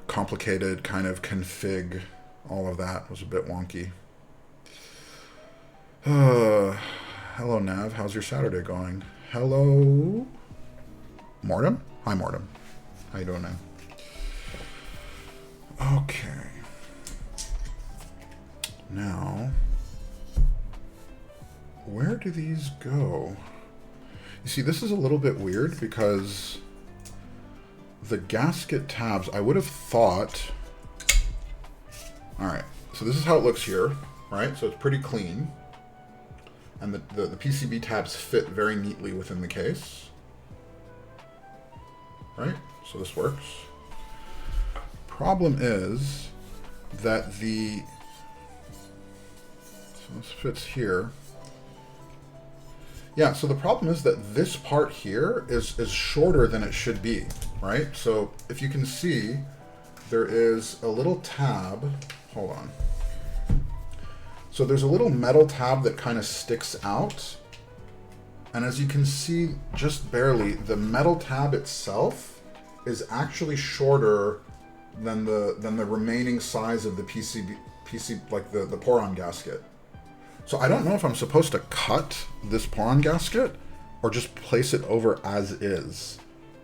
complicated kind of config. All of that was a bit wonky. Hello, Nav. How's your Saturday going? Hello, Mortem? Hi, Mortem. How you doing, man? Okay. Now, where do these go? You see, this is a little bit weird because the gasket tabs, I would have thought... Alright, so this is how it looks here, right? So it's pretty clean. And the PCB tabs fit very neatly within the case. Right? So this works. Problem is that the... So this fits here. Yeah, so the problem is that this part here is shorter than it should be, right? So if you can see, there is a little tab. Hold on. So there's a little metal tab that kind of sticks out. And as you can see, just barely, the metal tab itself is actually shorter than the remaining size of the PC, like the Poron gasket. So I don't know if I'm supposed to cut this Poron gasket or just place it over as is.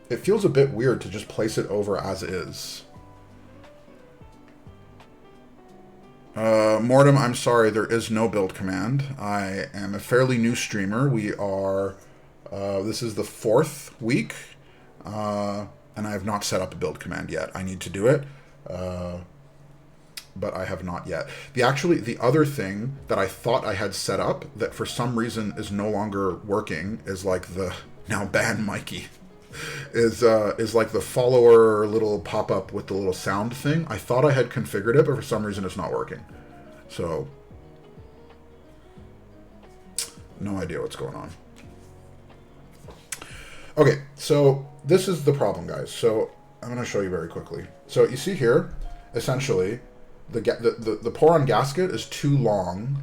It feels a bit weird to just place it over as is. Mortem, I'm sorry, there is no build command. I am a fairly new streamer. We are, this is the 4th week, and I have not set up a build command yet. I need to do it, but I have not yet. The other thing that I thought I had set up that for some reason is no longer working is like the now banned Mikey. Is like the follower little pop-up with the little sound thing. I thought I had configured it, but for some reason it's not working. So, no idea what's going on. Okay, so this is the problem, guys. So, I'm going to show you very quickly. So, you see here, essentially, the Poron gasket is too long.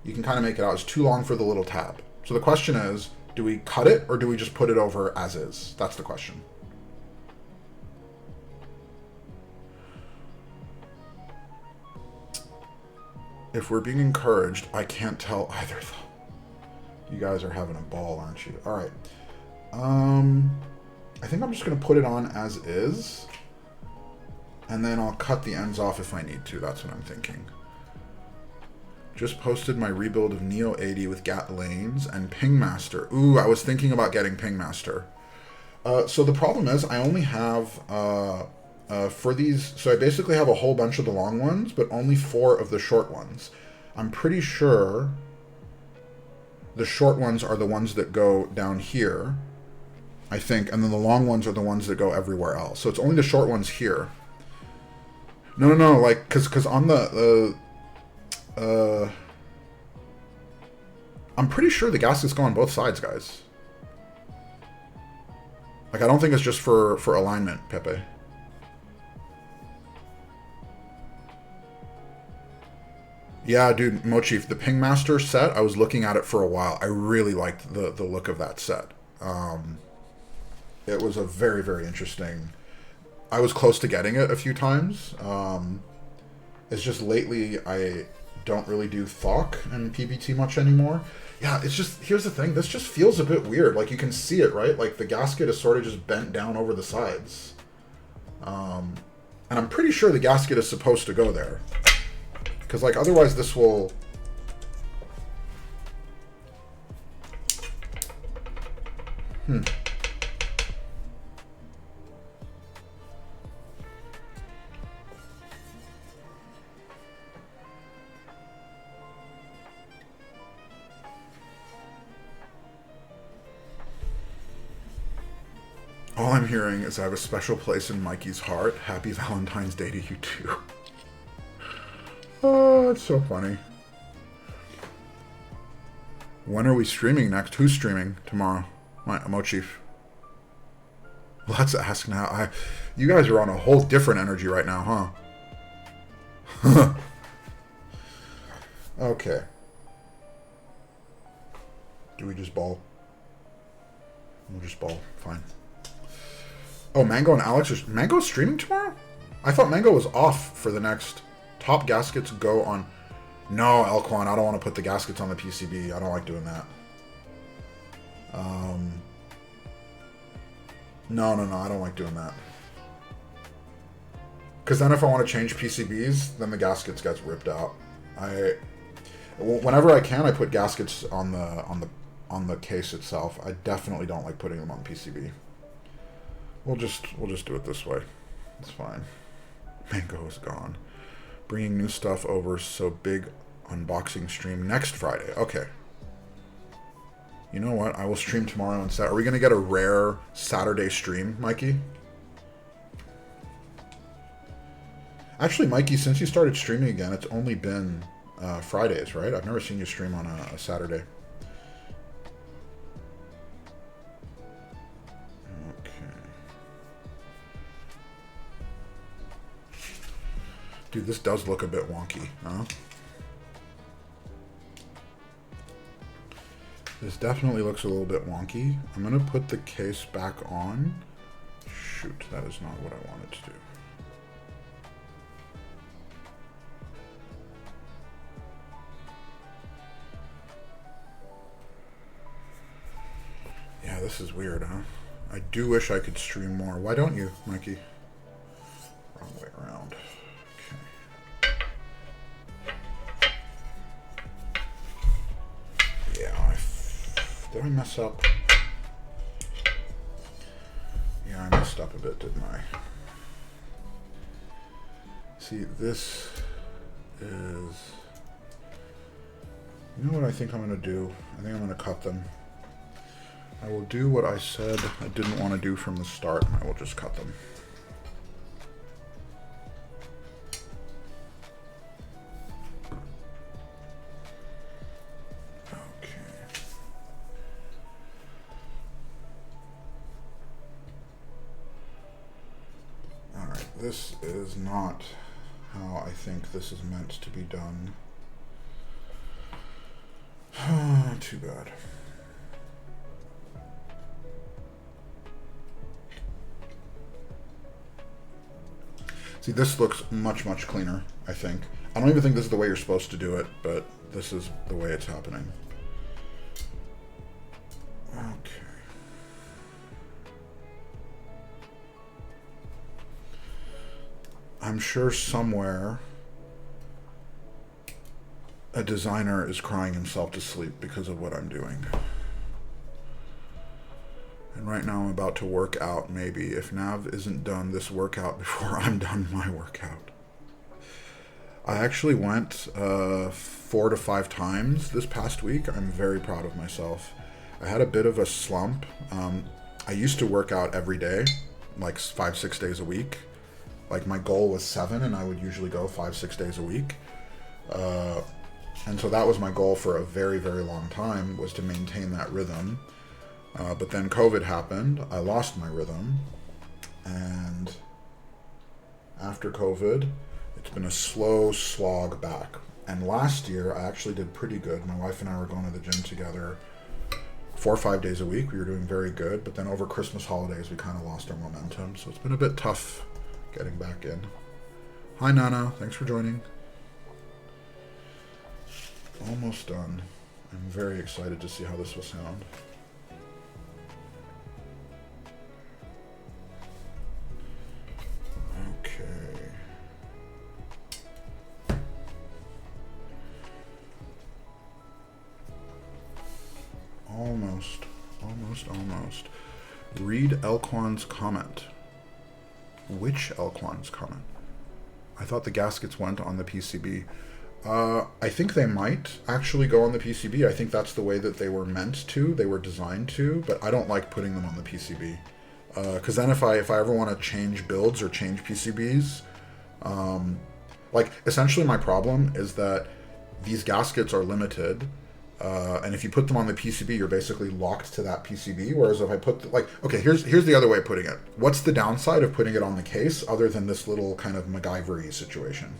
You can kind of make it out. It's too long for the little tab. So the question is, do we cut it or do we just put it over as is? That's the question. If we're being encouraged, I can't tell either though. You guys are having a ball, aren't you? All right. I think I'm just going to put it on as is. And then I'll cut the ends off if I need to. That's what I'm thinking. Just posted my rebuild of Neo 80 with GAT lanes and Pingmaster. Ooh, I was thinking about getting Pingmaster. So the problem is I only have, for these, so I basically have a whole bunch of the long ones, but only 4 of the short ones. I'm pretty sure the short ones are the ones that go down here, I think, and then the long ones are the ones that go everywhere else. So it's only the short ones here. No, like, because on the, I'm pretty sure the gaskets go on both sides, guys. Like, I don't think it's just for alignment, Pepe. Yeah, dude, Mochief, the Pingmaster set, I was looking at it for a while. I really liked the look of that set. It was a very, very interesting... I was close to getting it a few times. It's just lately I don't really do Thok and PBT much anymore. Yeah, it's just, here's the thing, this just feels a bit weird. Like, you can see it, right? Like, the gasket is sort of just bent down over the sides. And I'm pretty sure the gasket is supposed to go there. Because, like, otherwise this will... All I'm hearing is I have a special place in Mikey's heart. Happy Valentine's Day to you too. Oh, it's so funny. When are we streaming next? Who's streaming tomorrow? My Mochi. Let's ask now. You guys are on a whole different energy right now, huh? Okay. Do we just ball? We'll just ball. Fine. Oh, Mango and Alex are... Mango's streaming tomorrow? I thought Mango was off for the next... Top gaskets go on... No, Elquan, I don't want to put the gaskets on the PCB. I don't like doing that. No, I don't like doing that. Because then if I want to change PCBs, then the gaskets gets ripped out. Whenever I can, I put gaskets on the case itself. I definitely don't like putting them on PCB. We'll just do it this way. It's fine. Mango is gone. Bringing new stuff over, so big unboxing stream next Friday. Okay. You know what? I will stream tomorrow and Are we going to get a rare Saturday stream, Mikey? Actually, Mikey, since you started streaming again, it's only been Fridays, right? I've never seen you stream on a Saturday. Okay. Dude, this does look a bit wonky, huh? This definitely looks a little bit wonky. I'm going to put the case back on. Shoot, that is not what I wanted to do. Yeah, this is weird, huh? I do wish I could stream more. Why don't you, Mikey? Wrong way around. Okay. Yeah, did I mess up? Yeah, I messed up a bit, didn't I? See, this is... You know what I think I'm going to do? I think I'm going to cut them. I will do what I said I didn't want to do from the start. I will just cut them. This is not how I think this is meant to be done. Too bad. See, this looks much, much cleaner, I think. I don't even think this is the way you're supposed to do it, but this is the way it's happening. Okay. I'm sure somewhere a designer is crying himself to sleep because of what I'm doing. And right now I'm about to work out, maybe, if Nav isn't done this workout before I'm done my workout. I actually went 4 to 5 times this past week. I'm very proud of myself. I had a bit of a slump. I used to work out every day, like 5-6 days a week. Like my goal was 7, and I would usually go 5-6 days a week. And so that was my goal for a very, very long time, was to maintain that rhythm. But then COVID happened. I lost my rhythm. And after COVID, it's been a slow slog back. And last year, I actually did pretty good. My wife and I were going to the gym together 4 or 5 days a week. We were doing very good. But then over Christmas holidays, we kind of lost our momentum. So it's been a bit tough getting back in. Hi, Nana. Thanks for joining. Almost done. I'm very excited to see how this will sound. Okay. Almost. Read Elquan's comment. Which Elquan's comment? I thought the gaskets went on the PCB. I think they might actually go on the PCB. I think that's the way that they were meant to. They were designed to, but I don't like putting them on the PCB. Because then if I ever want to change builds or change PCBs, like essentially my problem is that these gaskets are limited And if you put them on the PCB, you're basically locked to that PCB. Whereas if I put, okay, here's the other way of putting it. What's the downside of putting it on the case other than this little kind of MacGyver-y situation?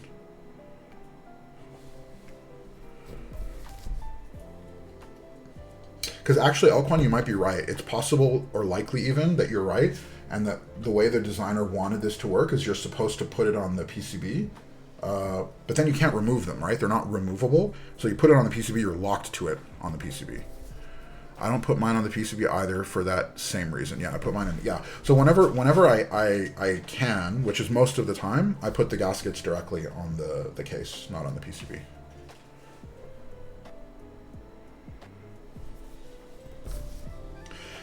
Because actually, Elquan, you might be right. It's possible, or likely even, that you're right, and that the way the designer wanted this to work is you're supposed to put it on the PCB, but then you can't remove them, right? They're not removable. So you put it on the PCB, you're locked to it on the PCB. I don't put mine on the PCB either for that same reason. Yeah, I put mine in. Yeah. So whenever I can, which is most of the time, I put the gaskets directly on the case, not on the PCB.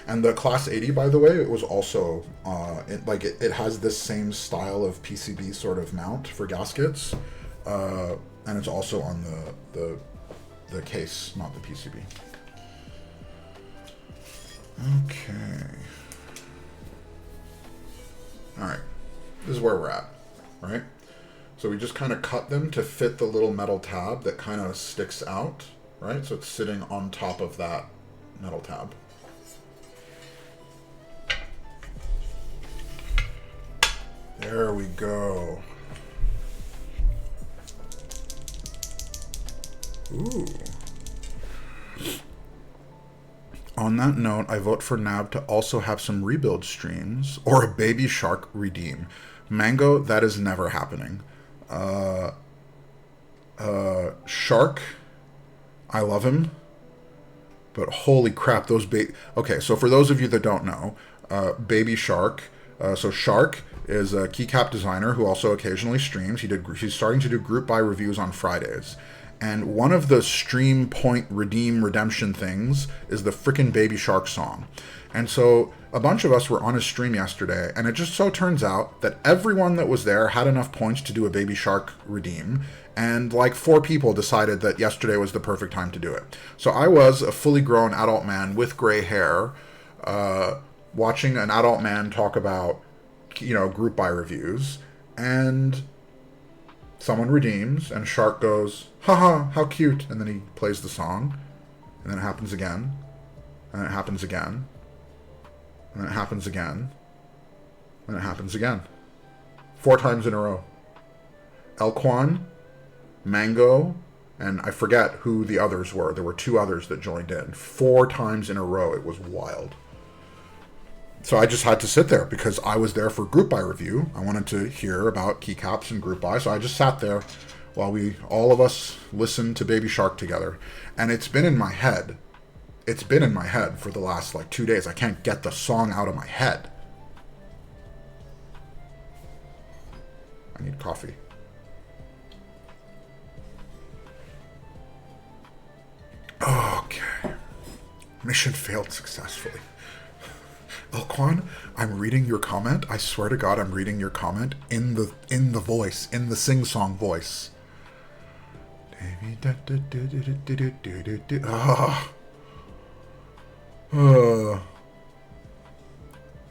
And the Class 80, by the way, it was also, it has this same style of PCB sort of mount for gaskets, and it's also on the case, not the PCB. Okay. All right. This is where we're at, right? So we just kind of cut them to fit the little metal tab that kind of sticks out, right? So it's sitting on top of that metal tab. There we go. Ooh. On that note, I vote for Nab to also have some rebuild streams or a Baby Shark redeem. Mango, that is never happening. Shark, I love him, but holy crap, those okay, so for those of you that don't know, Baby Shark, so Shark is a keycap designer who also occasionally streams. He's starting to do group buy reviews on Fridays. And one of the stream point redemption things is the frickin' Baby Shark song. And so a bunch of us were on his stream yesterday, and it just so turns out that everyone that was there had enough points to do a Baby Shark redeem, and like 4 people decided that yesterday was the perfect time to do it. So I was a fully grown adult man with gray hair, watching an adult man talk about, group buy reviews, and someone redeems, and Shark goes, haha, how cute, and then he plays the song, and then it happens again, and it happens again, and it happens again, and it happens again. 4 times in a row. Elquan, Mango, and I forget who the others were. There were 2 others that joined in. 4 times in a row. It was wild. So I just had to sit there because I was there for group buy review. I wanted to hear about keycaps and group buy, so I just sat there while all of us listened to Baby Shark together. And it's been in my head. It's been in my head for the last 2 days. I can't get the song out of my head. I need coffee. Okay. Mission failed successfully. Elquan, I'm reading your comment. I swear to God, I'm reading your comment in the voice, in the sing-song voice.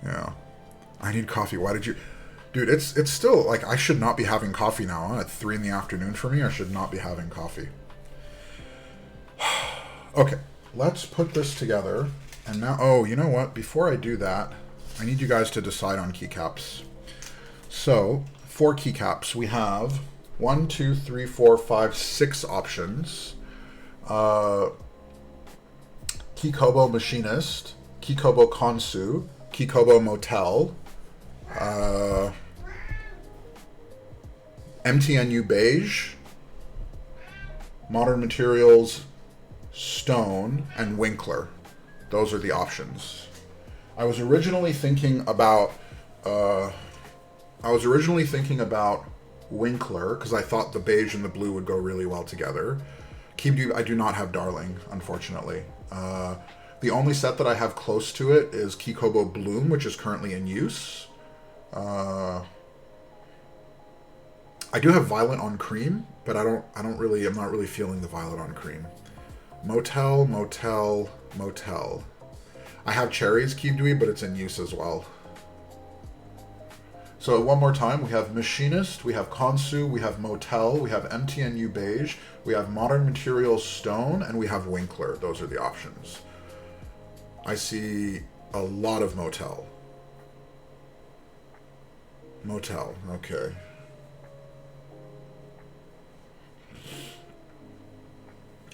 Yeah. I need coffee. Why did you... Dude, it's still, I should not be having coffee now. Huh? At 3 in the afternoon for me, I should not be having coffee. Okay, let's put this together. And now, oh, you know what? Before I do that, I need you guys to decide on keycaps. So, for keycaps, we have 1, 2, 3, 4, 5, 6 options. Kikobo Machinist, Kikobo Konsu, Kikobo Motel, MTNU Beige, Modern Materials, Stone, and Winkler. Those are the options. I was originally thinking about Winkler because I thought the beige and the blue would go really well together. I do not have Darling, unfortunately. The only set that I have close to it is Kikobo Bloom, which is currently in use. I do have Violet on Cream, but I'm not really feeling the Violet on Cream. Motel. I have Cherries Kibdui, but it's in use as well. So one more time, we have Machinist, we have Konsu, we have Motel, we have MTNU Beige, we have Modern Materials Stone, and we have Winkler. Those are the options. I see a lot of Motel. Motel, okay.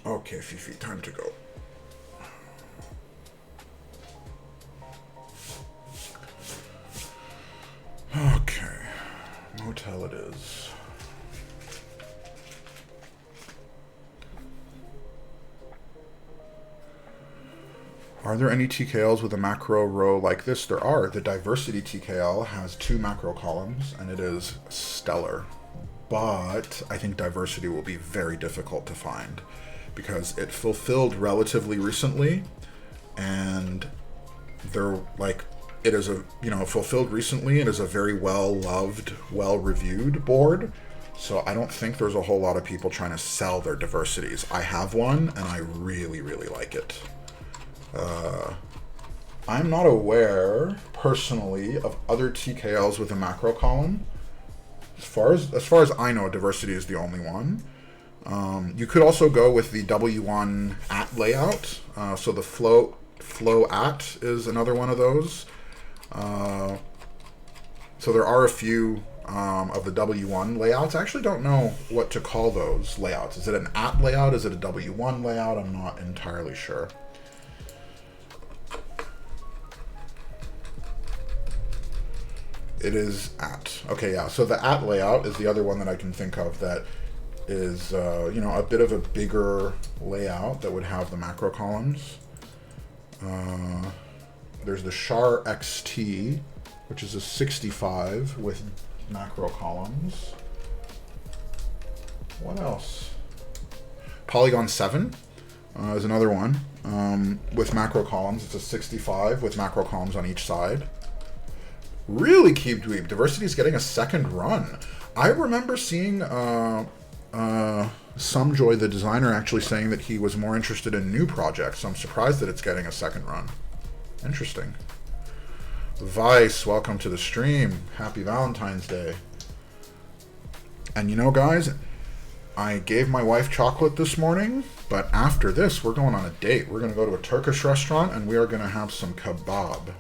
Okay, Fifi, time to go. Okay, Motel it is. Are there any TKLs with a macro row like this? There are. The Diversity TKL has 2 macro columns, and it is stellar. But I think Diversity will be very difficult to find because it fulfilled relatively recently, and they're like, it is a, fulfilled recently. It is a very well-loved, well-reviewed board. So I don't think there's a whole lot of people trying to sell their diversities. I have one, and I really, really like it. I'm not aware, personally, of other TKLs with a macro column. As far as I know, diversity is the only one. You could also go with the W1 at layout. So the flow at is another one of those. So there are a few of the W1 layouts. I actually don't know what to call those layouts. Is it an at layout? Is it a W1 layout? I'm not entirely sure. It is at. Okay, yeah. So the at layout is the other one that I can think of that is, a bit of a bigger layout that would have the macro columns. There's the Char XT, which is a 65 with macro columns. What else? Polygon 7 is another one with macro columns. It's a 65 with macro columns on each side. Really, Keep Dweeb. Diversity is getting a second run. I remember seeing Somejoy, the designer, actually saying that he was more interested in new projects. So I'm surprised that it's getting a second run. Interesting. Vice, welcome to the stream. Happy Valentine's Day. And guys, I gave my wife chocolate this morning, but after this, we're going on a date. We're going to go to a Turkish restaurant, and we are going to have some kebab.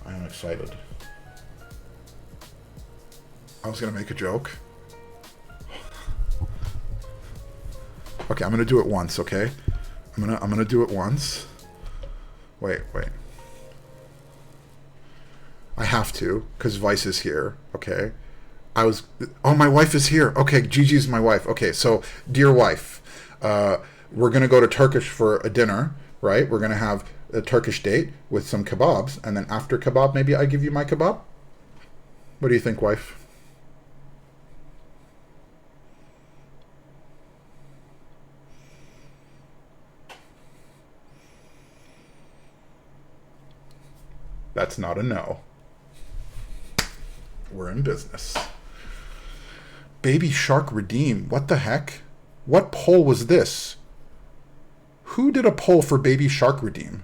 I am excited. I was going to make a joke. Okay, I'm going to do it once, okay? I'm going to do it once. Wait. I have to, because Vice is here, okay? Oh, my wife is here. Okay, Gigi's my wife. Okay, so, dear wife, we're going to go to Turkish for a dinner, right? We're going to have a Turkish date with some kebabs, and then after kebab, maybe I give you my kebab? What do you think, wife? That's not a no. We're in business. Baby Shark Redeem. What the heck? What poll was this? Who did a poll for Baby Shark Redeem?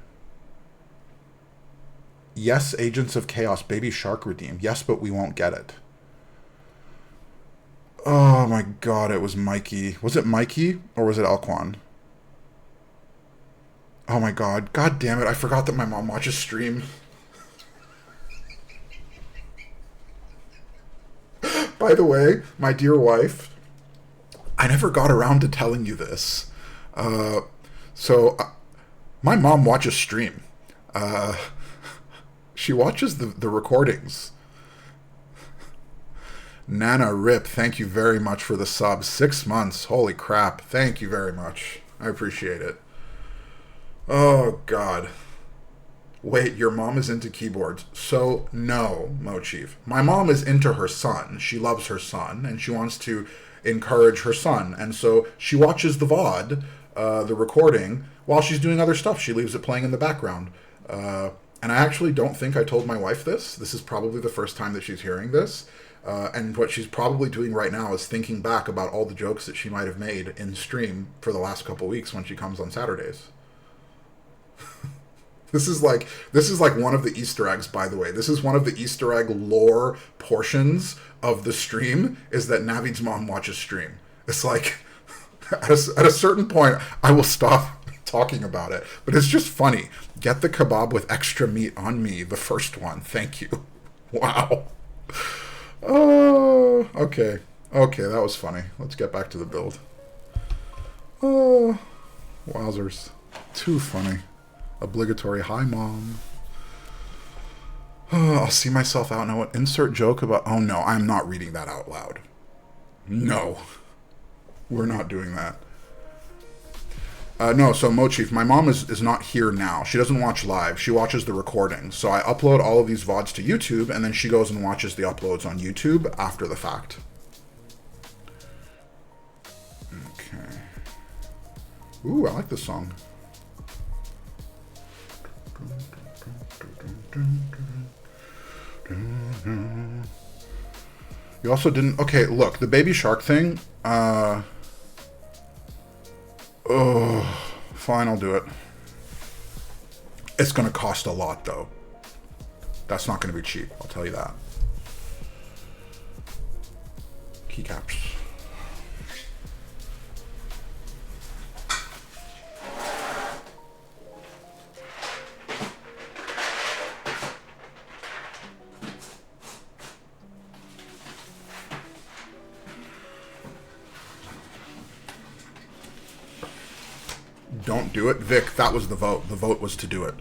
Yes, Agents of Chaos, Baby Shark Redeem. Yes, but we won't get it. Oh my god, it was Mikey. Was it Mikey or was it Alquan? Oh my god. God damn it, I forgot that my mom watches stream. By the way, my dear wife, I never got around to telling you this. My mom watches stream. She watches the recordings. Nana Rip, thank you very much for the sub. 6 months. Holy crap. Thank you very much. I appreciate it. Oh, God. Wait, your mom is into keyboards. So, no, Mochief. My mom is into her son. She loves her son, and she wants to encourage her son. And so she watches the VOD, the recording, while she's doing other stuff. She leaves it playing in the background. And I actually don't think I told my wife this. This is probably the first time that she's hearing this. And what she's probably doing right now is thinking back about all the jokes that she might have made in stream for the last couple weeks when she comes on Saturdays. This is like one of the Easter eggs, by the way. This is one of the Easter egg lore portions of the stream, is that Navid's mom watches stream. It's like at a certain point I will stop talking about it, but it's just funny. Get the kebab with extra meat on me, the first one. Thank you. Wow. Oh, okay. Okay, that was funny. Let's get back to the build. Oh, wowzers. Too funny. Obligatory hi, mom. Oh, I'll see myself out now. Insert joke about... Oh, no, I'm not reading that out loud. No. We're not doing that. No, so Mochief, my mom is not here now. She doesn't watch live. She watches the recording. So I upload all of these VODs to YouTube, and then she goes and watches the uploads on YouTube after the fact. Okay. Ooh, I like this song. You also didn't... Okay, look, the Baby Shark thing... Oh, fine, I'll do it. It's going to cost a lot, though. That's not going to be cheap, I'll tell you that. Keycaps. Don't do it. Vic, that was the vote. The vote was to do it.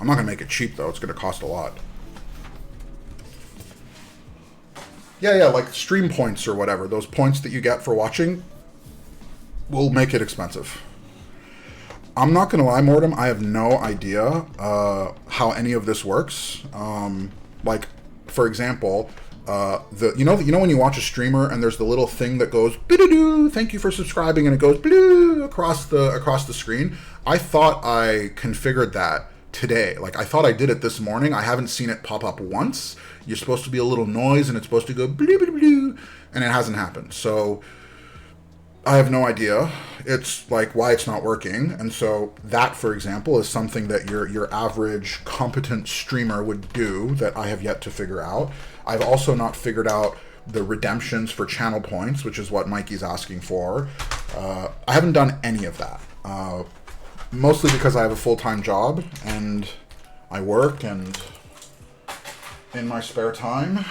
I'm not going to make it cheap, though. It's going to cost a lot. Yeah, like stream points or whatever. Those points that you get for watching will make it expensive. I'm not going to lie, Mortem. I have no idea how any of this works. Like, for example... you know when you watch a streamer and there's the little thing that goes doo-doo-doo, thank you for subscribing, and it goes blue across the screen. I thought I configured that today. Like, I thought I did it this morning. I haven't seen it pop up once. You're supposed to be a little noise and it's supposed to go blue blue blue, and it hasn't happened. So I have no idea. It's like why it's not working. And so that, for example, is something that your average competent streamer would do that I have yet to figure out. I've also not figured out the redemptions for channel points, which is what Mikey's asking for. I haven't done any of that. Mostly because I have a full-time job and I work, and in my spare time.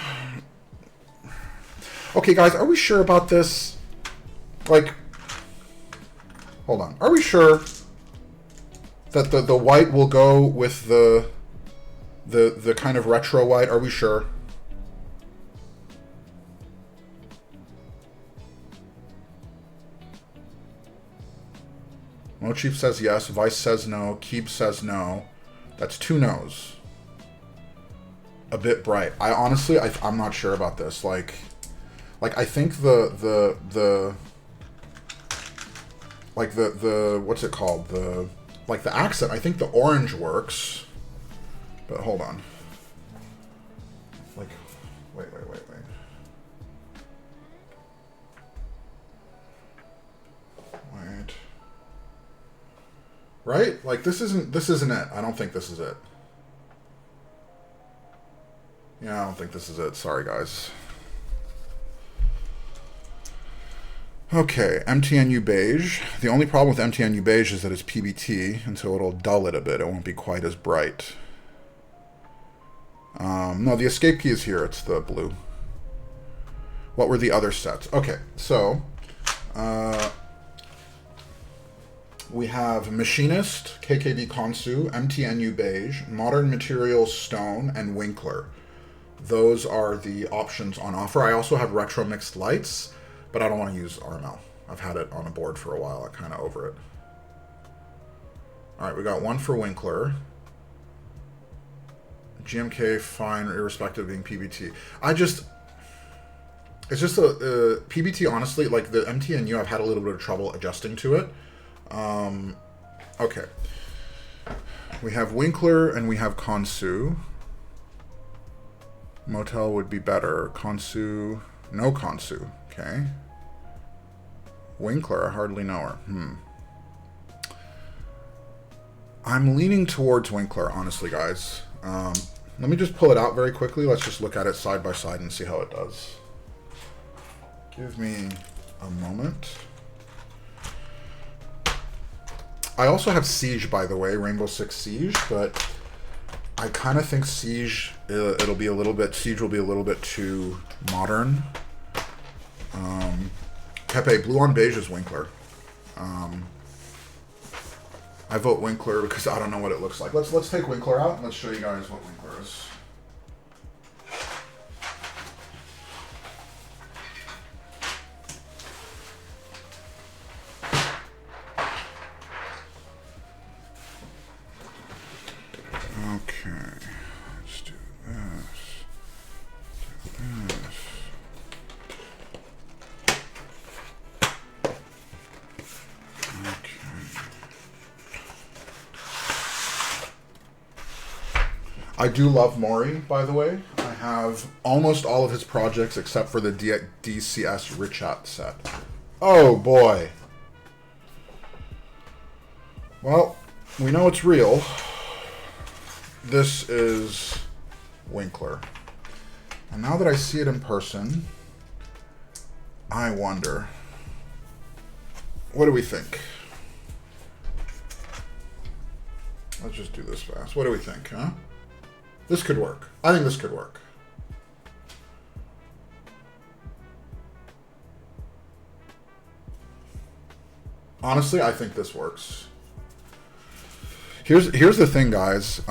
Okay, guys, are we sure about this? Like, hold on. Are we sure that the white will go with the kind of retro white? Are we sure? Mochief says yes. Vice says no. Keeb says no. That's 2 no's. A bit bright. I honestly, I'm not sure about this. Like I think the what's it called? The accent. I think the orange works. But hold on. Like, wait. Right? Like, this isn't it. I don't think this is it. Yeah, I don't think this is it. Sorry, guys. Okay, MTNU beige. The only problem with MTNU beige is that it's PBT, and so it'll dull it a bit. It won't be quite as bright. No, the escape key is here. It's the blue. What were the other sets? Okay, so... we have Machinist, KKB Konsu, MTNU Beige, Modern Materials Stone, and Winkler. Those are the options on offer. I also have Retro Mixed Lights, but I don't want to use RML. I've had it on a board for a while. I'm kind of over it. All right, we got one for Winkler. GMK, fine, irrespective of being PBT. It's just a PBT, honestly, like the MTNU, I've had a little bit of trouble adjusting to it. Okay. We have Winkler and we have Konsu. Motel would be better. Konsu, no Konsu. Okay. Winkler, I hardly know her. I'm leaning towards Winkler, honestly, guys. Let me just pull it out very quickly. Let's just look at it side by side and see how it does. Give me a moment. I also have Siege, by the way, Rainbow Six Siege, but I kind of think Siege, it'll be a little bit, Siege will be a little bit too modern. Pepe, blue on beige is Winkler. I vote Winkler because I don't know what it looks like. Let's take Winkler out and let's show you guys what Winkler is. Okay, let's do this. Do this. I do love Mori, by the way. I have almost all of his projects except for the DCS Richat set. Oh boy. Well, we know it's real. This is Winkler. And now that I see it in person, I wonder, what do we think? Let's just do this fast. What do we think, huh? This could work. I think this could work. Honestly, I think this works. Here's the thing, guys.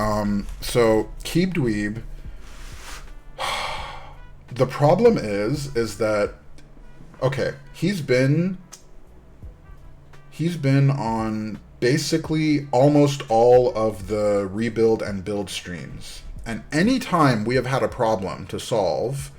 So Keeb Dweeb. The problem is that, okay, he's been on basically almost all of the rebuild and build streams. And anytime we have had a problem to solve,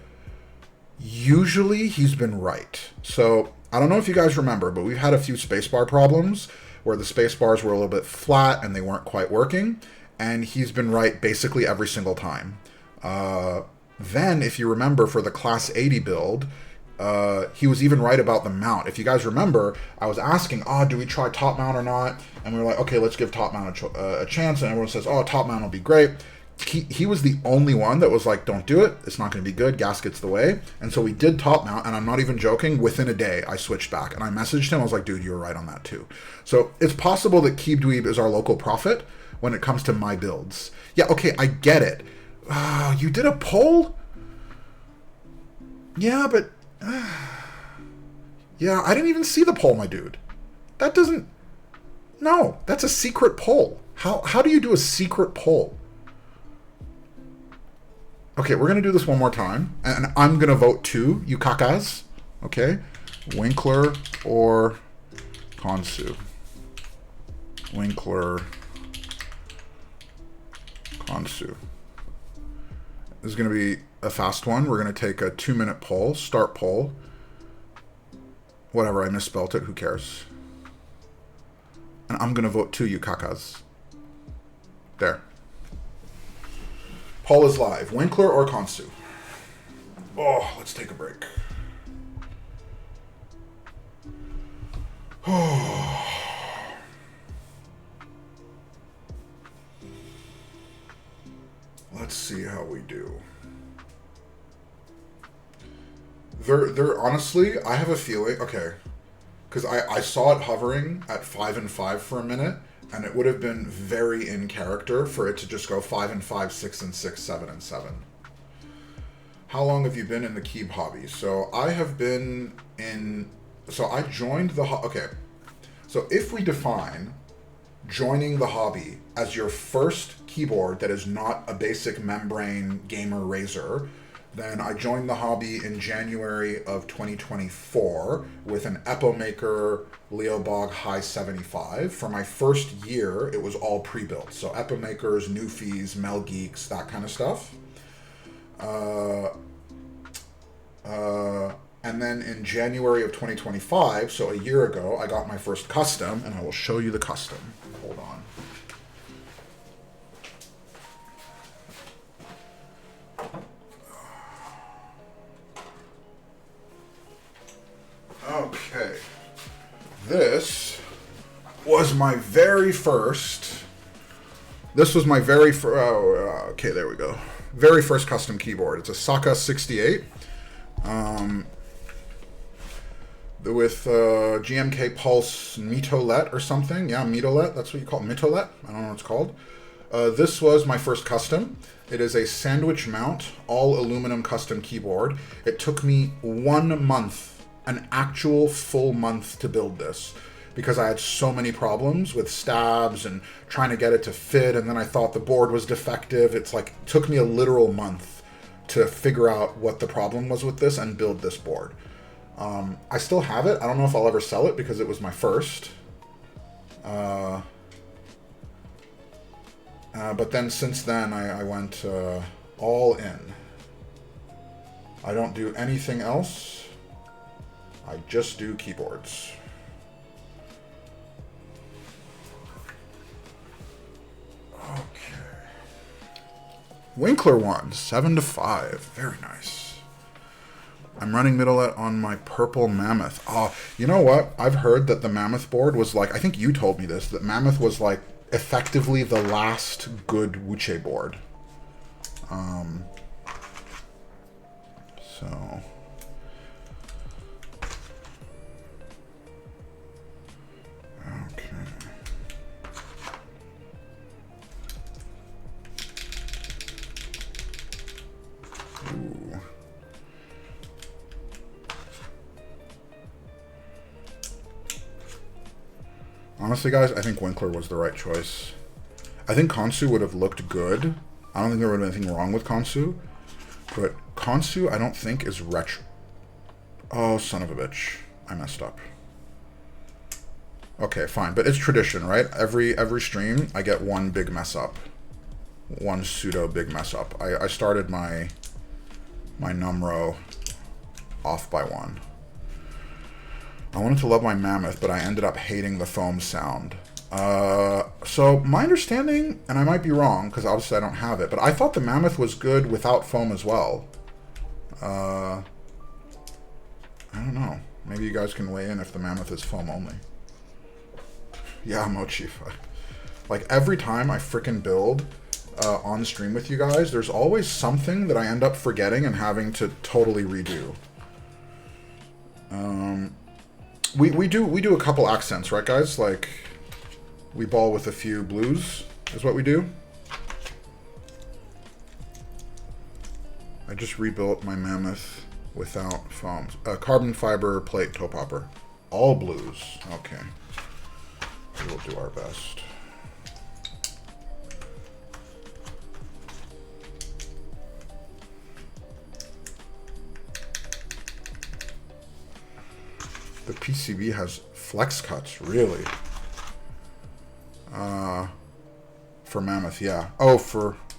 usually he's been right. So I don't know if you guys remember, but we've had a few spacebar problems where the spacebars were a little bit flat and they weren't quite working. And he's been right basically every single time. Then, if you remember, for the Class 80 build, he was even right about the mount. If you guys remember, I was asking, do we try top mount or not? And we were like, okay, let's give top mount a chance. And everyone says, top mount will be great. He was the only one that was like, don't do it. It's not going to be good. Gasket's the way. And so we did top mount, and I'm not even joking. Within a day, I switched back. And I messaged him. I was like, dude, you were right on that too. So it's possible that Keeb Dweeb is our local prophet when it comes to my builds. Yeah, okay, I get it. You did a poll? Yeah, but... yeah, I didn't even see the poll, my dude. That doesn't... No, that's a secret poll. How do you do a secret poll? Okay, we're going to do this one more time. And I'm going to vote too, you kakas. Okay? Winkler or Khonsu. Winkler, Khonsu. This is going to be a fast one. We're going to take a 2-minute poll, start poll. Whatever, I misspelled it, who cares? And I'm going to vote too, you kakas. There. Poll is live. Winkler or Khonsu? Oh, let's take a break. Let's see how we do. They're honestly, I have a feeling, okay, because I saw it hovering at 5 and 5 for a minute, and it would have been very in character for it to just go 5 and 5, 6 and 6, 7 and 7. How long have you been in the Keeb hobby? So I have been in, so I joined the, okay, so if we define joining the hobby as your first keyboard that is not a basic membrane gamer Razer, then I joined the hobby in January of 2024 with an Epomaker Leobog High 75. For my first year, it was all pre-built. So Epomakers, Newfies, Mel Geeks, that kind of stuff. And then in January of 2025, so a year ago, I got my first custom, and I will show you the custom. Hold on. Okay, this was my very first This was my very first, okay, there we go. Very first custom keyboard. It's a Class65 V3. With GMK Pulse Mitolet or something. Yeah, Mitolet, that's what you call it. Mitolet, I don't know what it's called. This was my first custom. It is a sandwich mount, all aluminum custom keyboard. It took me 1 month, an actual full month to build this, because I had so many problems with stabs and trying to get it to fit, and then I thought the board was defective. It's like, it took me a literal month to figure out what the problem was with this and build this board. I still have it. I don't know if I'll ever sell it because it was my first. But then since then, I went all in. I don't do anything else. I just do keyboards. Okay. Winkler one, 7 to 5. Very nice. I'm running Mitolet on my purple Mammoth. Oh, you know what? I've heard that the Mammoth board was like, I think you told me this, that Mammoth was like effectively the last good Wuche board. So... Okay. Ooh. Honestly, guys, I think Winkler was the right choice. I think Konsu would have looked good. I don't think there would have been anything wrong with Konsu. But Konsu, I don't think, is retro... Oh, son of a bitch. I messed up. Okay, fine. But it's tradition, right? Every stream, I get one big mess up. One pseudo big mess up. I started my Numro off by 1. I wanted to love my Mammoth, but I ended up hating the foam sound. So my understanding, and I might be wrong, because obviously I don't have it, but I thought the Mammoth was good without foam as well. I don't know. Maybe you guys can weigh in if the Mammoth is foam only. Yeah, Mochi. Like, every time I frickin' build on stream with you guys, there's always something that I end up forgetting and having to totally redo. We do a couple accents, right, guys? Like, we ball with a few blues is what we do. I just rebuilt my Mammoth without foams. Carbon fiber plate toe popper. All blues. Okay. We will do our best. The PCB has flex cuts, really? For Mammoth, yeah. Oh,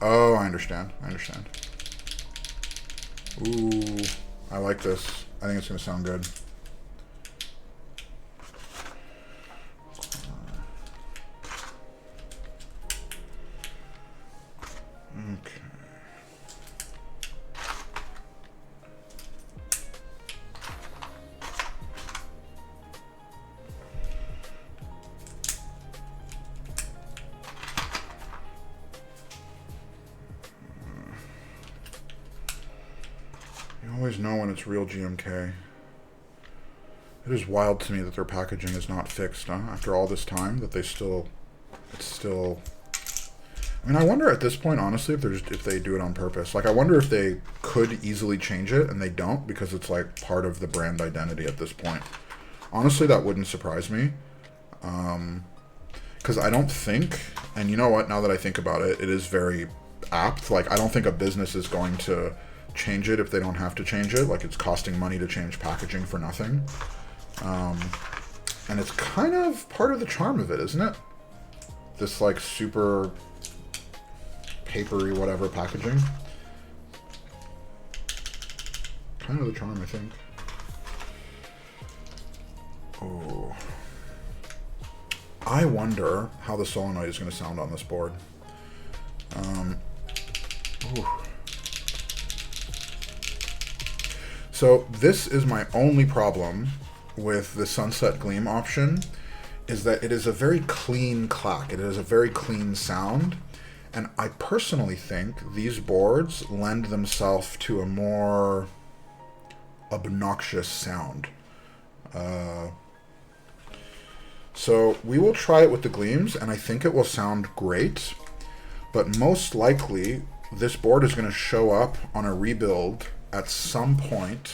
I understand. Ooh, I like this. I think it's gonna sound good. Okay. You always know when it's real GMK. It is wild to me that their packaging is not fixed, huh? After all this time, that it's still... I mean, I wonder at this point, honestly, if they do it on purpose. Like, I wonder if they could easily change it, and they don't, because it's, like, part of the brand identity at this point. Honestly, that wouldn't surprise me. Because I don't think, and you know what, now that I think about it, it is very apt. Like, I don't think a business is going to change it if they don't have to change it. Like, it's costing money to change packaging for nothing. And it's kind of part of the charm of it, isn't it? This, like, super papery whatever packaging. Kind of the charm, I think. Oh. I wonder how the solenoid is going to sound on this board. So this is my only problem with the Sunset Gleam option, is that it is a very clean clack. It is a very clean sound. And I personally think these boards lend themselves to a more obnoxious sound. So we will try it with the Gleams, and I think it will sound great. But most likely, this board is going to show up on a rebuild at some point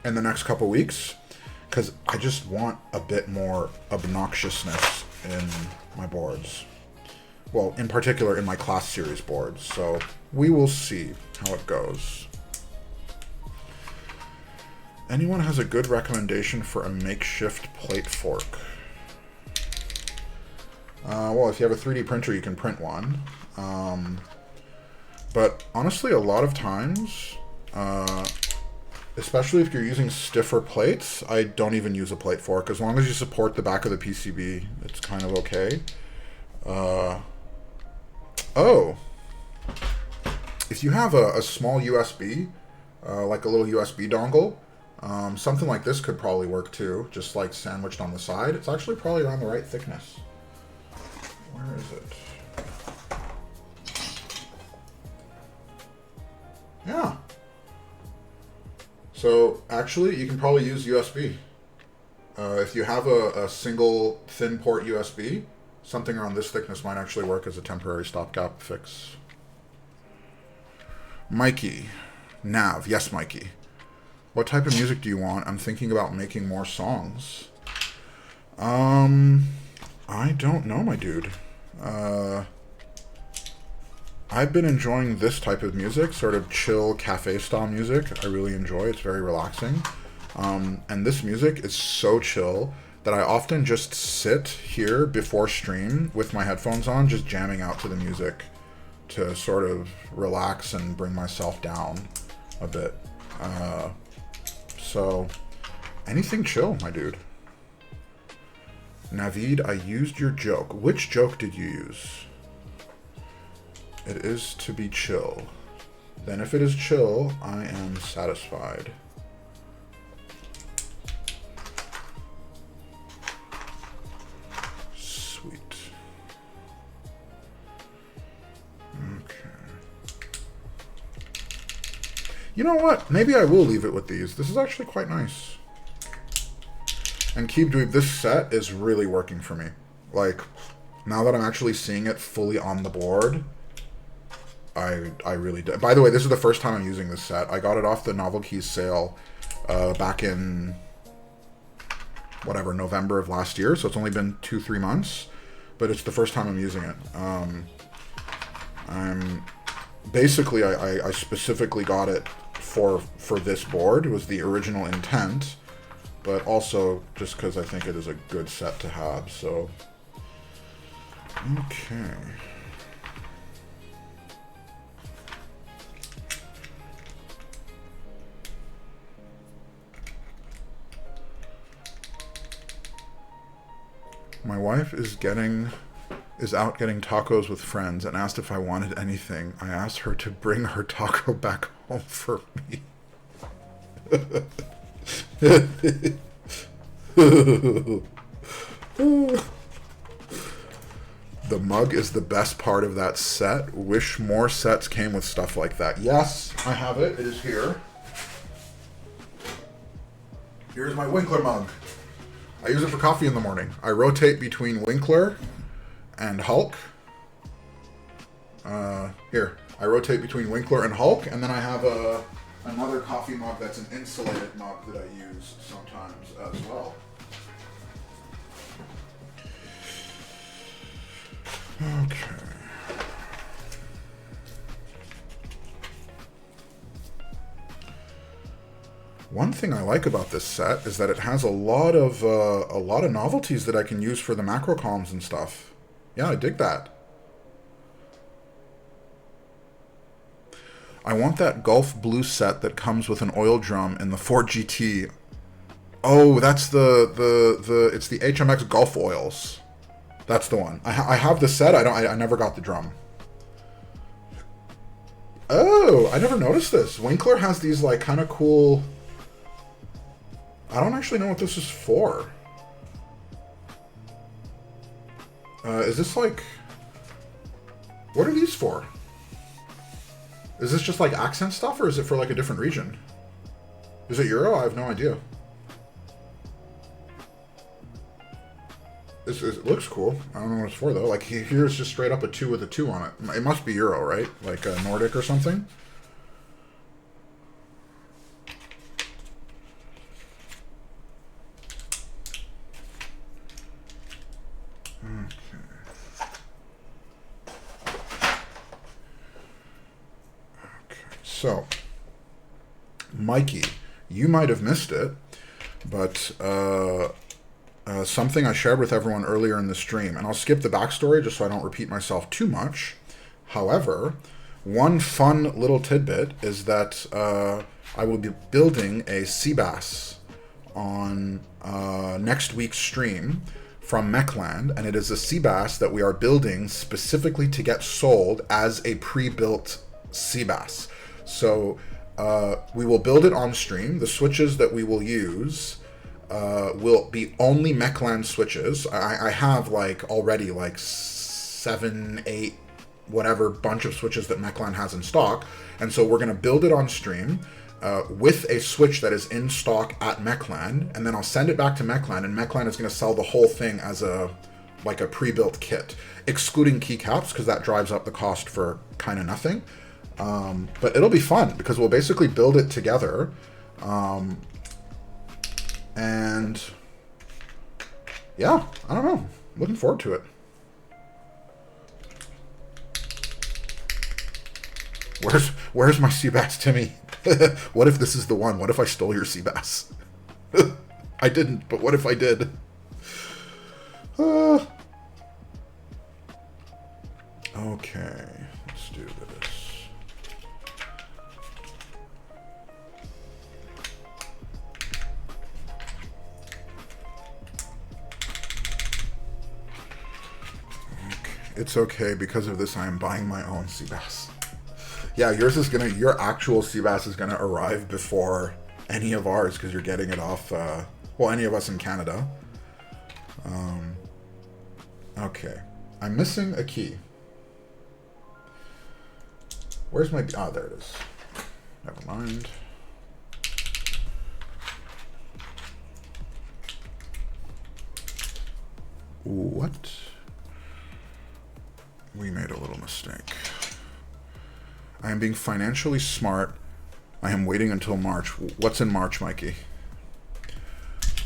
in the next couple weeks, because I just want a bit more obnoxiousness in my boards. Well, in particular in my Class Series boards. So we will see how it goes. Anyone has a good recommendation for a makeshift plate fork? Well, if you have a 3D printer, you can print one. But honestly, a lot of times, especially if you're using stiffer plates, I don't even use a plate fork. As long as you support the back of the PCB, it's kind of okay. Oh! If you have a small USB, like a little USB dongle, something like this could probably work too, just like sandwiched on the side. It's actually probably around the right thickness. Where is it? Yeah. So actually, you can probably use USB. If you have a single thin port USB, something around this thickness might actually work as a temporary stopgap fix. Mikey. Nav. Yes, Mikey. What type of music do you want? I'm thinking about making more songs. I don't know, my dude. I've been enjoying this type of music, sort of chill cafe style music. I really enjoy. It's very relaxing. And this music is so chill that I often just sit here before stream with my headphones on, just jamming out to the music to sort of relax and bring myself down a bit. So anything chill, my dude. Navid, I used your joke. Which joke did you use? It is to be chill. Then if it is chill, I am satisfied. Sweet. Okay. You know what? Maybe I will leave it with these. This is actually quite nice. And Keep Dweeb, this set is really working for me. Like, now that I'm actually seeing it fully on the board, I really do. By the way, this is the first time I'm using this set. I got it off the Novel Keys sale back in, whatever, November of last year. So it's only been 2-3 months. But it's the first time I'm using it. Basically, I specifically got it for this board. It was the original intent. But also just because I think it is a good set to have. So, okay. My wife is out getting tacos with friends and asked if I wanted anything. I asked her to bring her taco back home for me. The mug is the best part of that set. Wish more sets came with stuff like that. Yes, I have it. It is here. Here's my Winkler mug. I use it for coffee in the morning. I rotate between Winkler and Hulk. Here. I rotate between Winkler and Hulk, and then I have another coffee mug that's an insulated mug that I use sometimes as well. Okay. One thing I like about this set is that it has a lot of novelties that I can use for the macro columns and stuff. Yeah, I dig that. I want that Gulf Blue set that comes with an oil drum in the Ford GT. Oh, that's it's the HMX Gulf Oils. That's the one. I have the set. I never got the drum. Oh, I never noticed this. Winkler has these like kind of cool. I don't actually know what this is for. Is this like... What are these for? Is this just like accent stuff, or is it for like a different region? Is it Euro? I have no idea. It looks cool. I don't know what it's for though. Like here's just straight up a 2 with a 2 on it. It must be Euro, right? Like Nordic or something. So, Mikey, you might have missed it, but something I shared with everyone earlier in the stream, and I'll skip the backstory just so I don't repeat myself too much. However, one fun little tidbit is that I will be building a sea bass on next week's stream from Mechland, and it is a sea bass that we are building specifically to get sold as a pre-built sea bass. So we will build it on stream. The switches that we will use will be only Mechland switches. I have like already like 7, 8, whatever bunch of switches that Mechland has in stock. And so we're going to build it on stream with a switch that is in stock at Mechland. And then I'll send it back to Mechland, and Mechland is going to sell the whole thing as a pre-built kit, excluding keycaps, because that drives up the cost for kind of nothing. But it'll be fun because we'll basically build it together. And yeah, I don't know. Looking forward to it. Where's my sea bass, Timmy? What if this is the one? What if I stole your sea bass? I didn't, but what if I did? Okay, let's do this. It's okay, because of this I am buying my own sea bass. Yeah, your actual sea bass is gonna arrive before any of ours, because you're getting it off, well, any of us in Canada. Okay. I'm missing a key. Where's my... Ah, there it is. Never mind. What? We made a little mistake. I am being financially smart. I am waiting until March. What's in March, Mikey?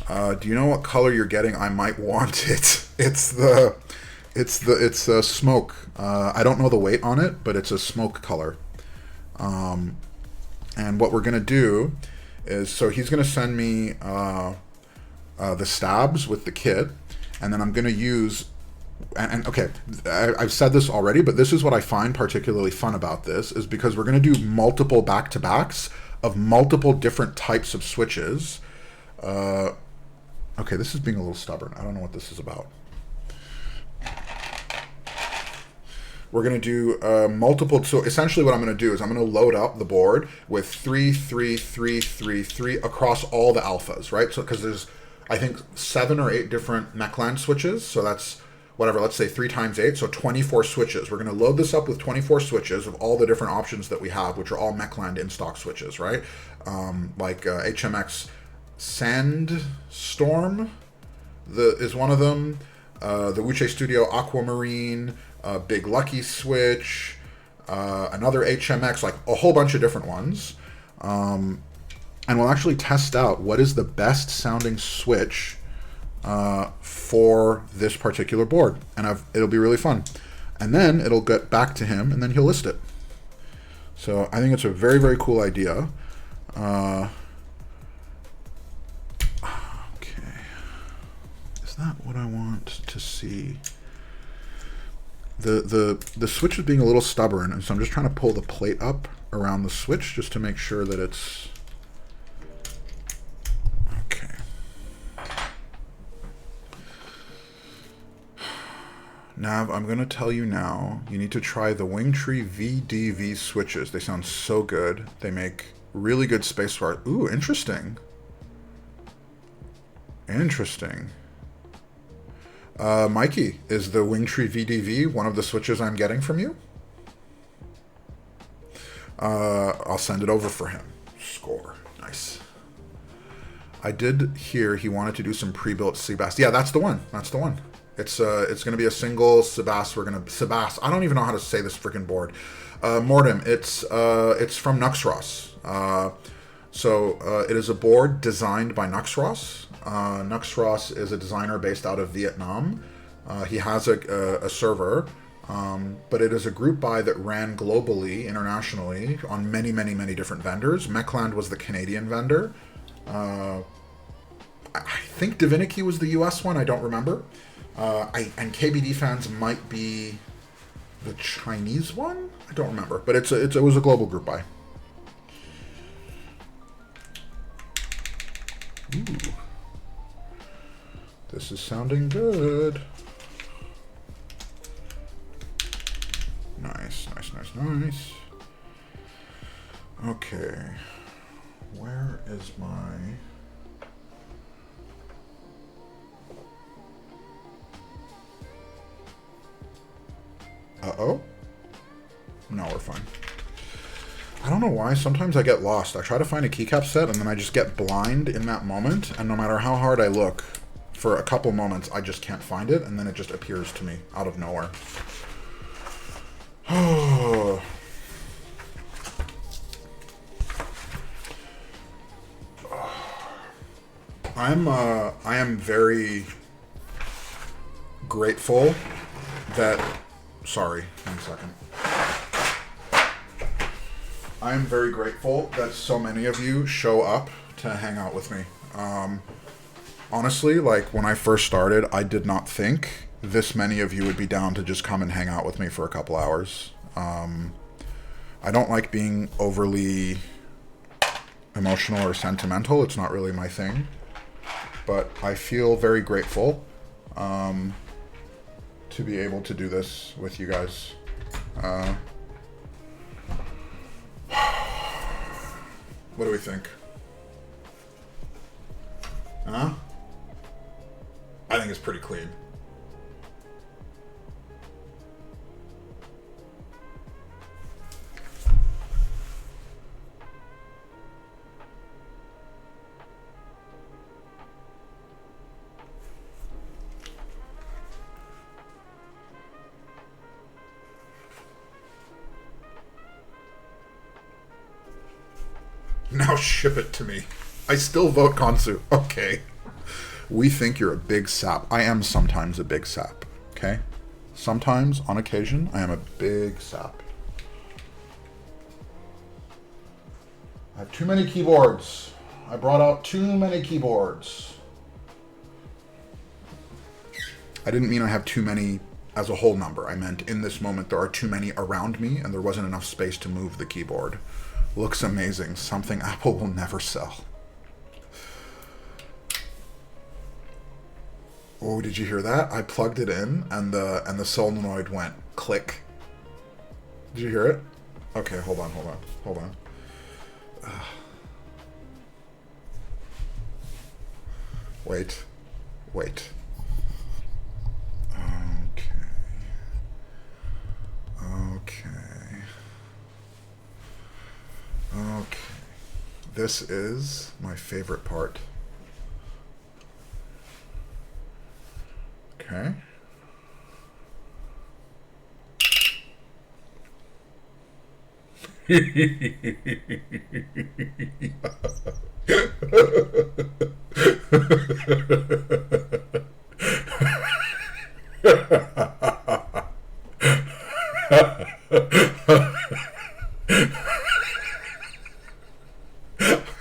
Do you know what color you're getting? I might want it. It's a smoke. I don't know the weight on it, but it's a smoke color. And what we're gonna do is, so he's gonna send me the stabs with the kit, and then I'm gonna use. And okay, I've said this already, but this is what I find particularly fun about this, is because we're going to do multiple back-to-backs of multiple different types of switches. Okay, this is being a little stubborn. I don't know what this is about. We're going to do multiple... So essentially what I'm going to do is I'm going to load up the board with 3, 3, 3, 3, 3 across all the alphas, right? So because there's, I think, 7 or 8 different Mechland switches, so that's... whatever, let's say 3 times 8, so 24 switches. We're going to load this up with 24 switches of all the different options that we have, which are all Mechland in-stock switches, right? Like HMX Sandstorm is one of them. The Wuche Studio Aquamarine, Big Lucky Switch, another HMX, like a whole bunch of different ones. And we'll actually test out what is the best sounding switch for this particular board, and it'll be really fun. And then it'll get back to him, and then he'll list it. So I think it's a very, very cool idea. Okay, is that what I want to see? The switch is being a little stubborn, and so I'm just trying to pull the plate up around the switch just to make sure that it's okay. Nav, I'm going to tell you now, you need to try the Wingtree VDV switches. They sound so good. They make really good space bar. Ooh, interesting. Interesting. Mikey, is the Wingtree VDV one of the switches I'm getting from you? I'll send it over for him. Score. Nice. I did hear he wanted to do some pre-built Seabass. Yeah, that's the one. That's the one. It's going to be a single Seabass. Seabass. I don't even know how to say this freaking board. Mortem. It's from Nuxross. It is a board designed by Nuxross. Nuxross is a designer based out of Vietnam. He has a server, but it is a group buy that ran globally, internationally, on many, many, many different vendors. Mechland was the Canadian vendor. I think Divinity was the US one. I don't remember. And KBD fans might be the Chinese one. I don't remember, but it was a global group buy. Ooh. This is sounding good. Nice, nice, nice, nice. Okay. Where is my... Uh-oh? No, we're fine. I don't know why. Sometimes I get lost. I try to find a keycap set, and then I just get blind in that moment, and no matter how hard I look, for a couple moments, I just can't find it, and then it just appears to me out of nowhere. I am very grateful that... Sorry, 1 second. I am very grateful that so many of you show up to hang out with me. Honestly, like, when I first started, I did not think this many of you would be down to just come and hang out with me for a couple hours. I don't like being overly emotional or sentimental. It's not really my thing. But I feel very grateful to be able to do this with you guys. What do we think? Huh? I think it's pretty clean. Now ship it to me. I still vote Konsu. Okay. We think you're a big sap. I am sometimes a big sap. Okay? Sometimes, on occasion, I am a big sap. I have too many keyboards. I brought out too many keyboards. I didn't mean I have too many as a whole number. I meant in this moment there are too many around me and there wasn't enough space to move the keyboard. Looks amazing. Something Apple will never sell. Oh, did you hear that? I plugged it in and the solenoid went click. Did you hear it? Okay, hold on. Wait. Okay. This is my favorite part. Okay.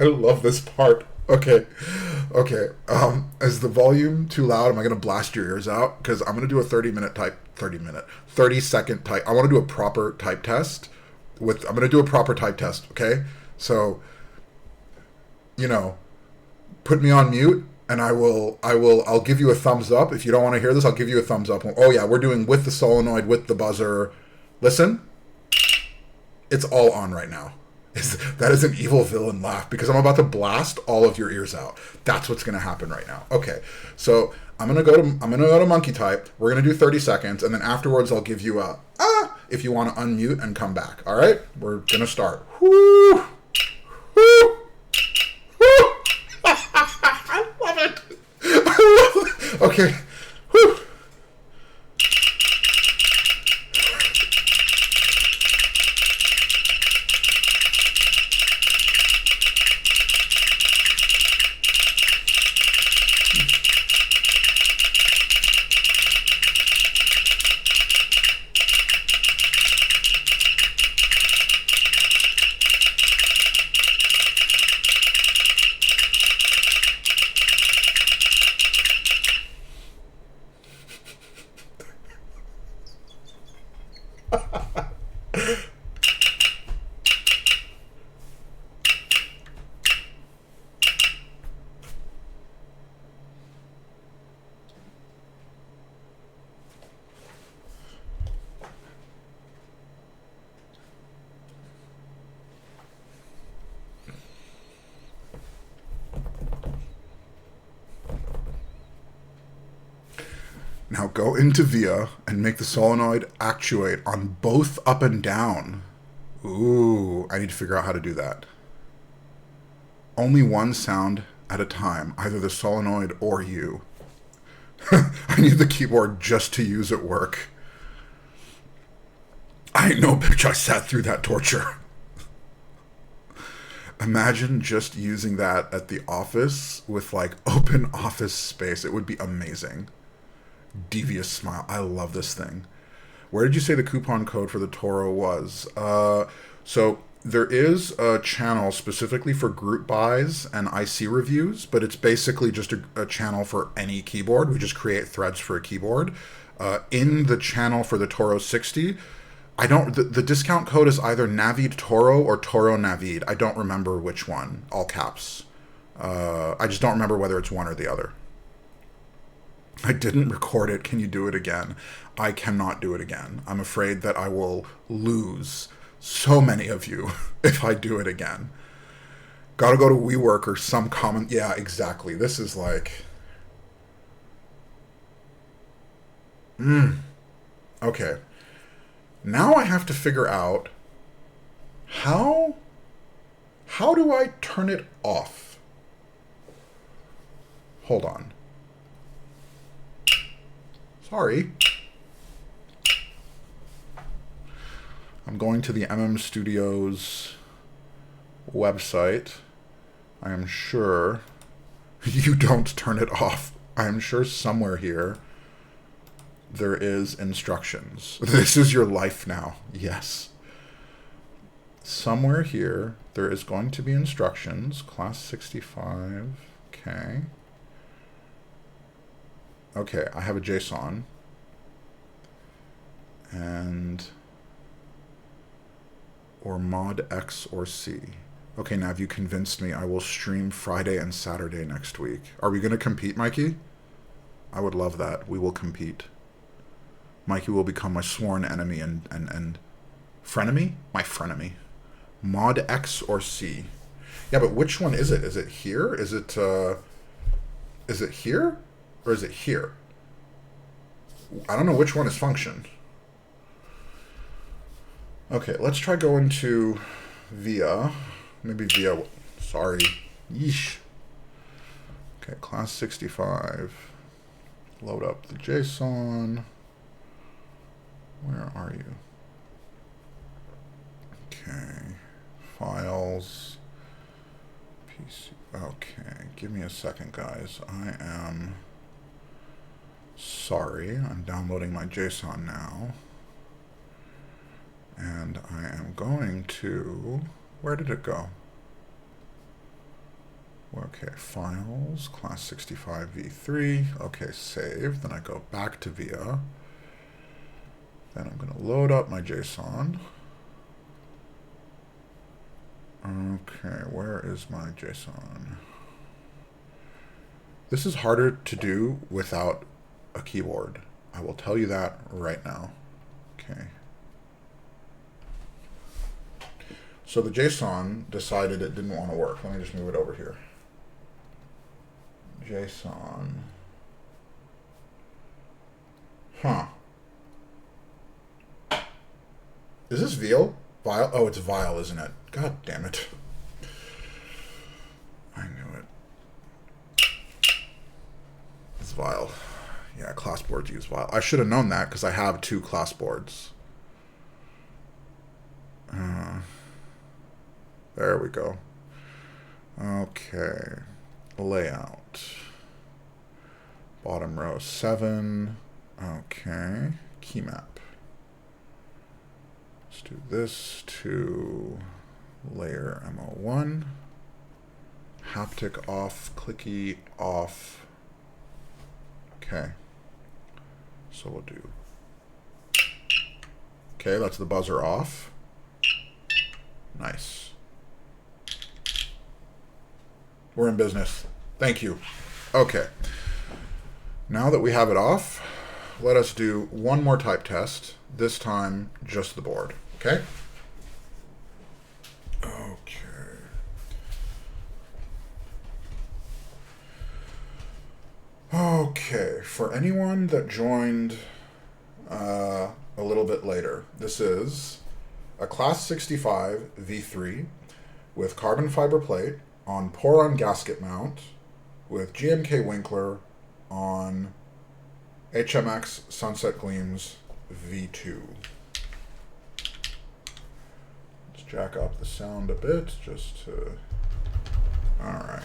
I love this part. Okay. Is the volume too loud? Am I going to blast your ears out? Because I'm going to do a 30 second type. I want to do a proper type test. I'm going to do a proper type test, okay? So, put me on mute and I'll give you a thumbs up. If you don't want to hear this, I'll give you a thumbs up. Oh yeah, we're doing with the solenoid, with the buzzer. Listen. It's all on right now. That is an evil villain laugh because I'm about to blast all of your ears out. That's what's going to happen right now. Okay, so I'm gonna go to monkey type. We're gonna do 30 seconds, and then afterwards I'll give you a if you want to unmute and come back. All right, we're gonna start. Woo! Woo! Woo! I love it. I love it. Okay. Woo! Now go into VIA and make the solenoid actuate on both up and down. Ooh, I need to figure out how to do that. Only one sound at a time, either the solenoid or you. I need the keyboard just to use at work. I ain't no bitch, I sat through that torture. Imagine just using that at the office with like open office space. It would be amazing. Devious smile. I love this thing. Where did you say the coupon code for the Toro was? So there is a channel specifically for group buys and IC reviews, but it's basically just a channel for any keyboard. We just create threads for a keyboard. In the channel for the Toro 60, the discount code is either Navid Toro or Toro Navid. I don't remember which one, all caps. I just don't remember whether it's one or the other. I didn't record it. Can you do it again? I cannot do it again. I'm afraid that I will lose so many of you if I do it again. Gotta go to WeWork or some common... Yeah, exactly. This is like... Okay. Now I have to figure out how do I turn it off? Hold on. Sorry. I'm going to the MM Studios website. I am sure you don't turn it off. I am sure somewhere here there is instructions. This is your life now. Yes. Somewhere here there is going to be instructions. Class65. Okay. Okay, I have a JSON. And... or mod X or C. Okay, now have you convinced me? I will stream Friday and Saturday next week. Are we going to compete, Mikey? I would love that. We will compete. Mikey will become my sworn enemy and frenemy? My frenemy. Mod X or C. Yeah, but which one is it? Is it here? Is it here? Or is it here? I don't know which one is function. Okay, let's try going to VIA. Maybe VIA. Sorry. Yeesh. Okay, Class65. Load up the JSON. Where are you? Okay. Files. PC. Okay, give me a second, guys. I am sorry. I'm downloading my JSON now. And I am going to... Where did it go? Okay, files, Class65 V3. Okay, save. Then I go back to VIA. Then I'm going to load up my JSON. Okay, where is my JSON? This is harder to do without a keyboard. I will tell you that right now. Okay. So the JSON decided it didn't want to work. Let me just move it over here. JSON. Huh. Is this veal? Vile? Oh, it's vile, isn't it? God damn it. I knew it. It's vile. Yeah, class boards use vile. I should have known that because I have 2 class boards. There we go. Okay. Layout. Bottom row 7. Okay. Key map. Let's do this to layer MO1. Haptic off, clicky off. Okay. So we'll do. Okay, that's the buzzer off. Nice. We're in business. Thank you. Okay. Now that we have it off, let us do one more type test. This time, just the board. Okay? Okay. Okay. For anyone that joined a little bit later, this is a Class65 V3 with carbon fiber plate on pour-on gasket mount with GMK Winkler on HMX Sunset Gleams V2. Let's jack up the sound a bit just to... Alright.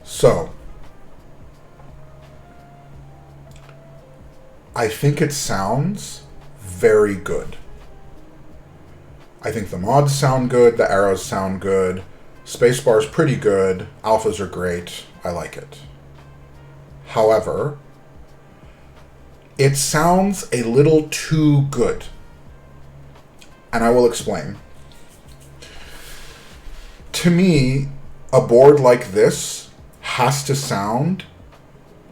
So, I think it sounds very good. I think the mods sound good, the arrows sound good, spacebar's pretty good, alphas are great, I like it. However, it sounds a little too good. And I will explain. To me, a board like this has to sound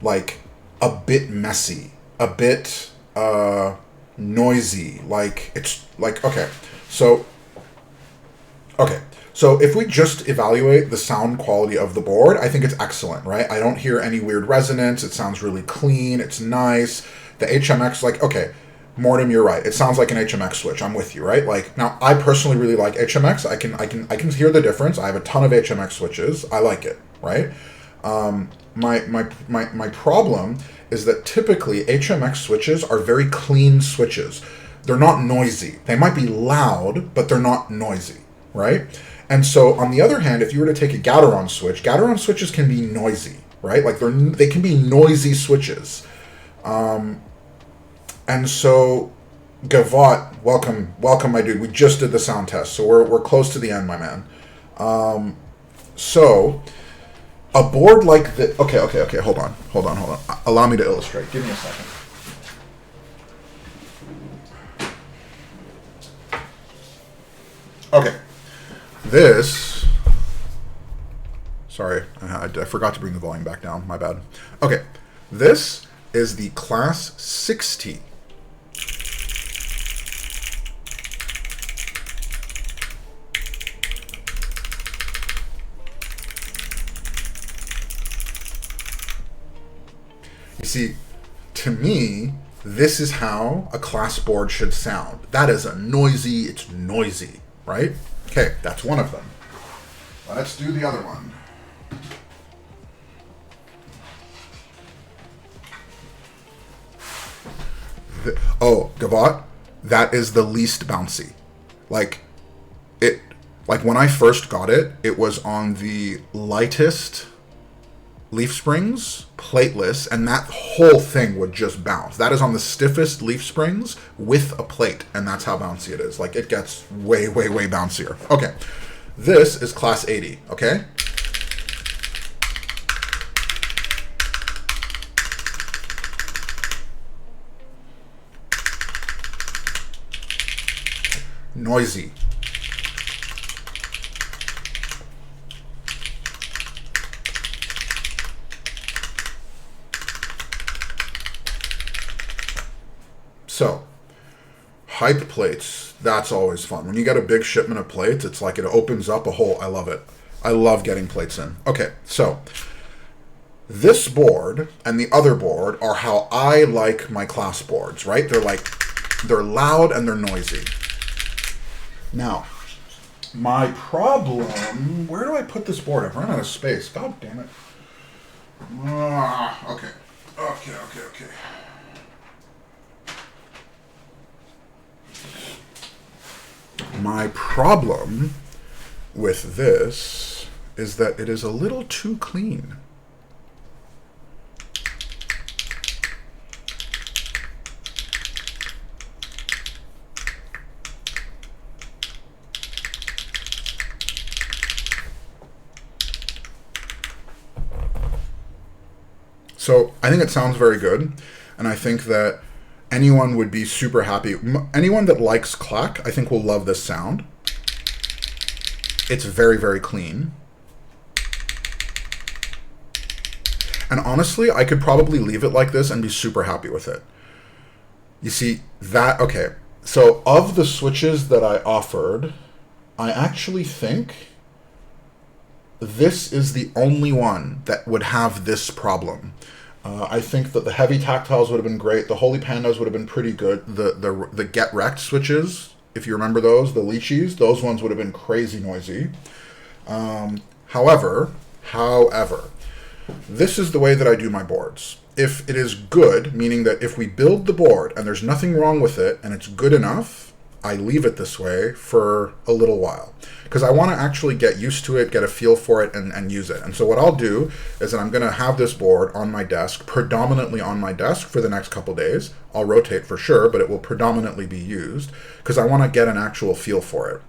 like a bit messy, a bit noisy, like it's like, okay, so if we just evaluate the sound quality of the board, I think it's excellent, right? I don't hear any weird resonance, it sounds really clean, it's nice. The HMX, like, okay, Mortem, you're right. It sounds like an HMX switch. I'm with you, right? Like, now I personally really like HMX. I can hear the difference. I have a ton of HMX switches. I like it, right? My problem is that typically HMX switches are very clean switches. They're not noisy. They might be loud, but they're not noisy, right? And so on the other hand, if you were to take a Gateron switches can be noisy, right? Like they can be noisy switches. And so, Gavot, welcome, my dude. We just did the sound test, so we're close to the end, my man. So, a board like this... Okay, hold on. Allow me to illustrate. Give me a second. Okay. This... Sorry, I forgot to bring the volume back down. My bad. Okay. This is the Class60. You see, to me, this is how a class board should sound. That is a noisy, it's noisy, right? Okay, that's one of them. Let's do the other one. Oh, Gavat, that is the least bouncy. Like when I first got it, it was on the lightest leaf springs, plateless, and that whole thing would just bounce. That is on the stiffest leaf springs with a plate, and that's how bouncy it is. Like, it gets way, way, way bouncier. Okay, this is Class 80, okay? Noisy. So, hype plates, that's always fun. When you get a big shipment of plates, it's like it opens up a whole, I love it. I love getting plates in. Okay, so this board and the other board are how I like my class boards, right? They're loud and they're noisy. Now, my problem, where do I put this board? I've run out of space. God damn it. Okay. My problem with this is that it is a little too clean. So I think it sounds very good, and I think that anyone would be super happy. Anyone that likes clack, I think will love this sound. It's very, very clean. And honestly, I could probably leave it like this and be super happy with it. You see, that, okay. So of the switches that I offered, I actually think this is the only one that would have this problem. I think that the heavy tactiles would have been great. The Holy Pandas would have been pretty good. The Get Wrecked switches, if you remember those, the lychees, those ones would have been crazy noisy. However, this is the way that I do my boards. If it is good, meaning that if we build the board and there's nothing wrong with it and it's good enough, I leave it this way for a little while. Because I want to actually get used to it, get a feel for it, and use it. And so what I'll do is that I'm going to have this board on my desk, predominantly on my desk for the next couple days. I'll rotate for sure, but it will predominantly be used because I want to get an actual feel for it.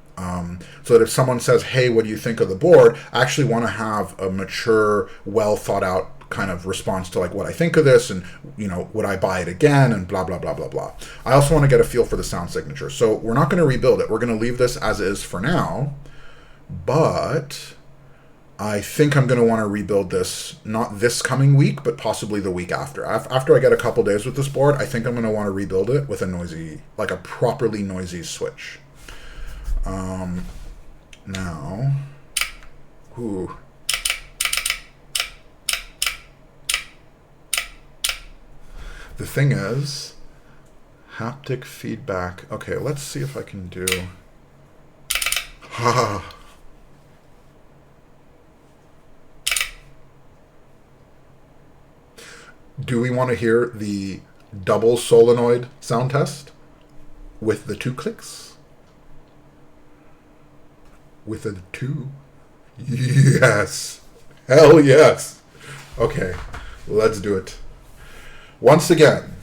So that if someone says, hey, what do you think of the board? I actually want to have a mature, well thought out kind of response to like what I think of this and, you know, would I buy it again and blah, blah, blah, blah, blah. I also want to get a feel for the sound signature. So we're not going to rebuild it. We're going to leave this as is for now, but I think I'm going to want to rebuild this, not this coming week, but possibly the week after. After I get a couple days with this board, I think I'm going to want to rebuild it with a noisy, like a properly noisy switch. Now, ooh. The thing is, haptic feedback. Okay, let's see if I can do. Do we want to hear the double solenoid sound test with the 2 clicks? With a 2? Yes. Hell yes. Okay, let's do it. Once again,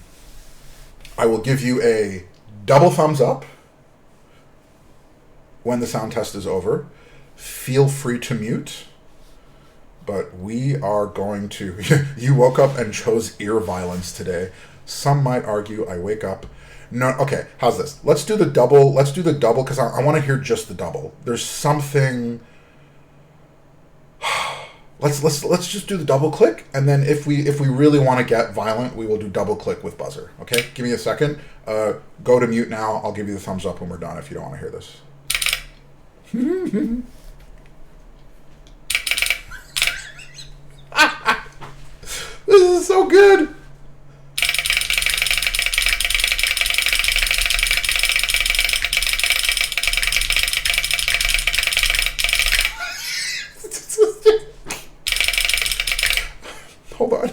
I will give you a double thumbs up when the sound test is over. Feel free to mute, but we are going to... You woke up and chose ear violence today. Some might argue I wake up... No, okay, how's this? Let's do the double because I want to hear just the double. There's something... Let's just do the double click, and then if we really want to get violent, we will do double click with buzzer. Okay, give me a second. Go to mute now. I'll give you the thumbs up when we're done if you don't want to hear this. This is so good. Hold on.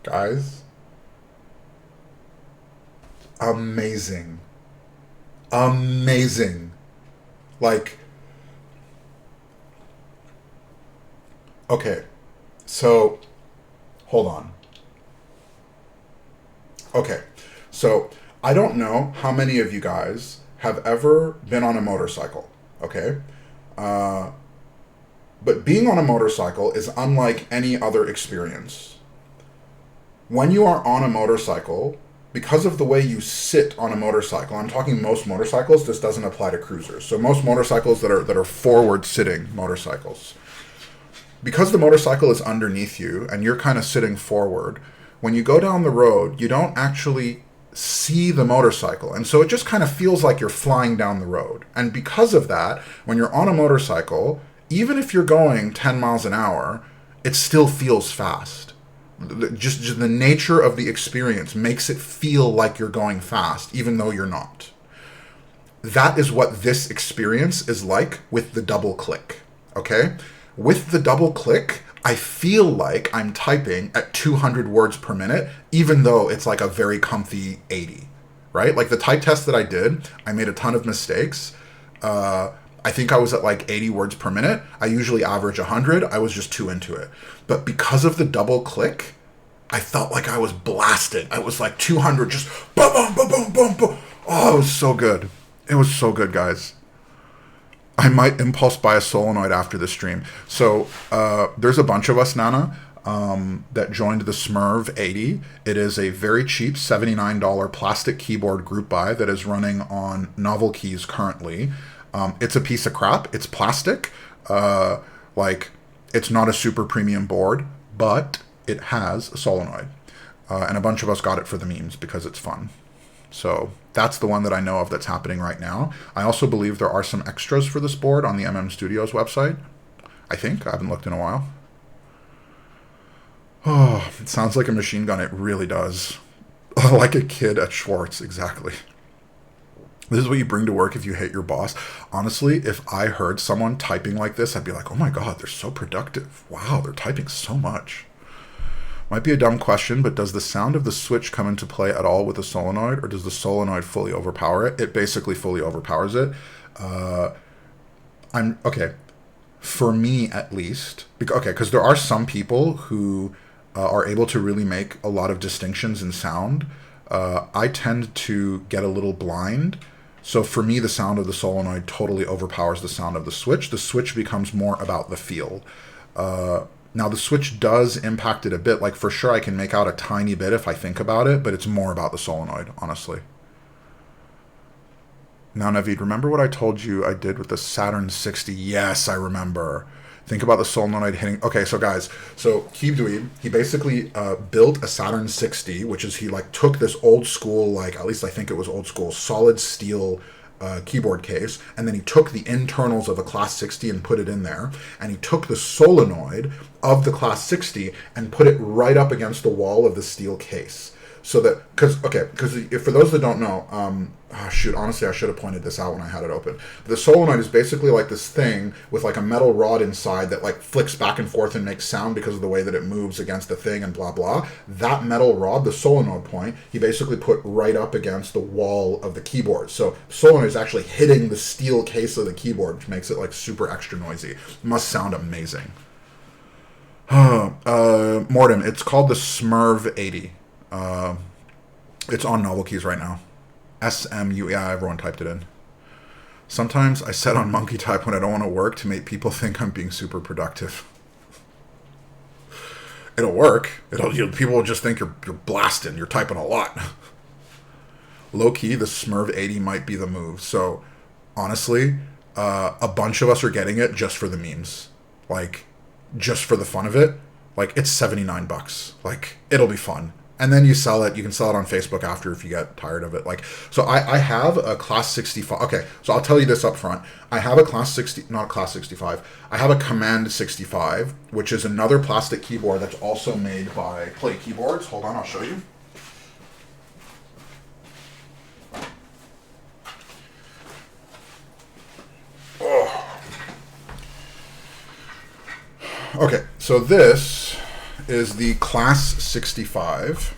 Guys, amazing. Amazing. Like, okay, so hold on. Okay, so I don't know how many of you guys have ever been on a motorcycle, okay? Uh, but being on a motorcycle is unlike any other experience. When you are on a motorcycle, because of the way you sit on a motorcycle, I'm talking most motorcycles, this doesn't apply to cruisers. So most motorcycles that are forward sitting motorcycles. Because the motorcycle is underneath you and you're kind of sitting forward, when you go down the road, you don't actually see the motorcycle. And so it just kind of feels like you're flying down the road. And because of that, when you're on a motorcycle, even if you're going 10 miles an hour, it still feels fast. Just the nature of the experience makes it feel like you're going fast, even though you're not. That is what this experience is like with the double click, okay? With the double click, I feel like I'm typing at 200 words per minute, even though it's like a very comfy 80, right? Like the type test that I did, I made a ton of mistakes. I think I was at like 80 words per minute. I usually average 100. I was just too into it. But because of the double click, I felt like I was blasting. I was like 200, just boom, boom, boom, boom, boom, boom. Oh, it was so good. It was so good, guys. I might impulse buy a solenoid after the stream. So there's a bunch of us, Nana, that joined the Smurv 80. It is a very cheap $79 plastic keyboard group buy that is running on Novel Keys currently. It's a piece of crap. It's plastic. It's not a super premium board, but it has a solenoid. And a bunch of us got it for the memes because it's fun. So that's the one that I know of that's happening right now. I also believe there are some extras for this board on the MM Studios website. I think. I haven't looked in a while. Oh, it sounds like a machine gun. It really does. Like a kid at Schwartz, exactly. This is what you bring to work if you hate your boss. Honestly, if I heard someone typing like this, I'd be like, oh my God, they're so productive. Wow, they're typing so much. Might be a dumb question, but does the sound of the switch come into play at all with the solenoid, or does the solenoid fully overpower it? It basically fully overpowers it. Okay. For me, at least, because there are some people who are able to really make a lot of distinctions in sound. I tend to get a little blind. So for me, the sound of the solenoid totally overpowers the sound of the switch. The switch becomes more about the feel. Now, the switch does impact it a bit. Like, for sure, I can make out a tiny bit if I think about it, but it's more about the solenoid, honestly. Now, Naveed, remember what I told you I did with the Saturn 60? Yes, I remember. Think about the solenoid hitting... Okay, so guys, so Keebdweeb, he basically built a Saturn 60, which is he, like, took this old school, like, at least I think it was old school, solid steel keyboard case, and then he took the internals of a Class 60 and put it in there, and he took the solenoid of the Class 60 and put it right up against the wall of the steel case. So that, because for those that don't know, honestly, I should have pointed this out when I had it open. The solenoid is basically like this thing with like a metal rod inside that like flicks back and forth and makes sound because of the way that it moves against the thing and blah, blah. That metal rod, the solenoid point, he basically put right up against the wall of the keyboard. So the solenoid is actually hitting the steel case of the keyboard, which makes it like super extra noisy. It must sound amazing. Mortem, it's called the Smurv 80. It's on Novel Keys right now. SMU, yeah, everyone typed it in. Sometimes I set on monkey type when I don't want to work to make people think I'm being super productive. It'll work. People will just think you're blasting, you're typing a lot. low key, the Smurv 80 might be the move. So honestly, a bunch of us are getting it just for the memes, like just for the fun of it. Like it's $79. Like it'll be fun. And then you sell it. You can sell it on Facebook after if you get tired of it. Like, so I have a Class 65. Okay, so I'll tell you this up front. I have a Class 60, not Class 65. I have a Command 65, which is another plastic keyboard that's also made by Play Keyboards. Hold on, I'll show you. Oh. Okay, so this is the Class 65.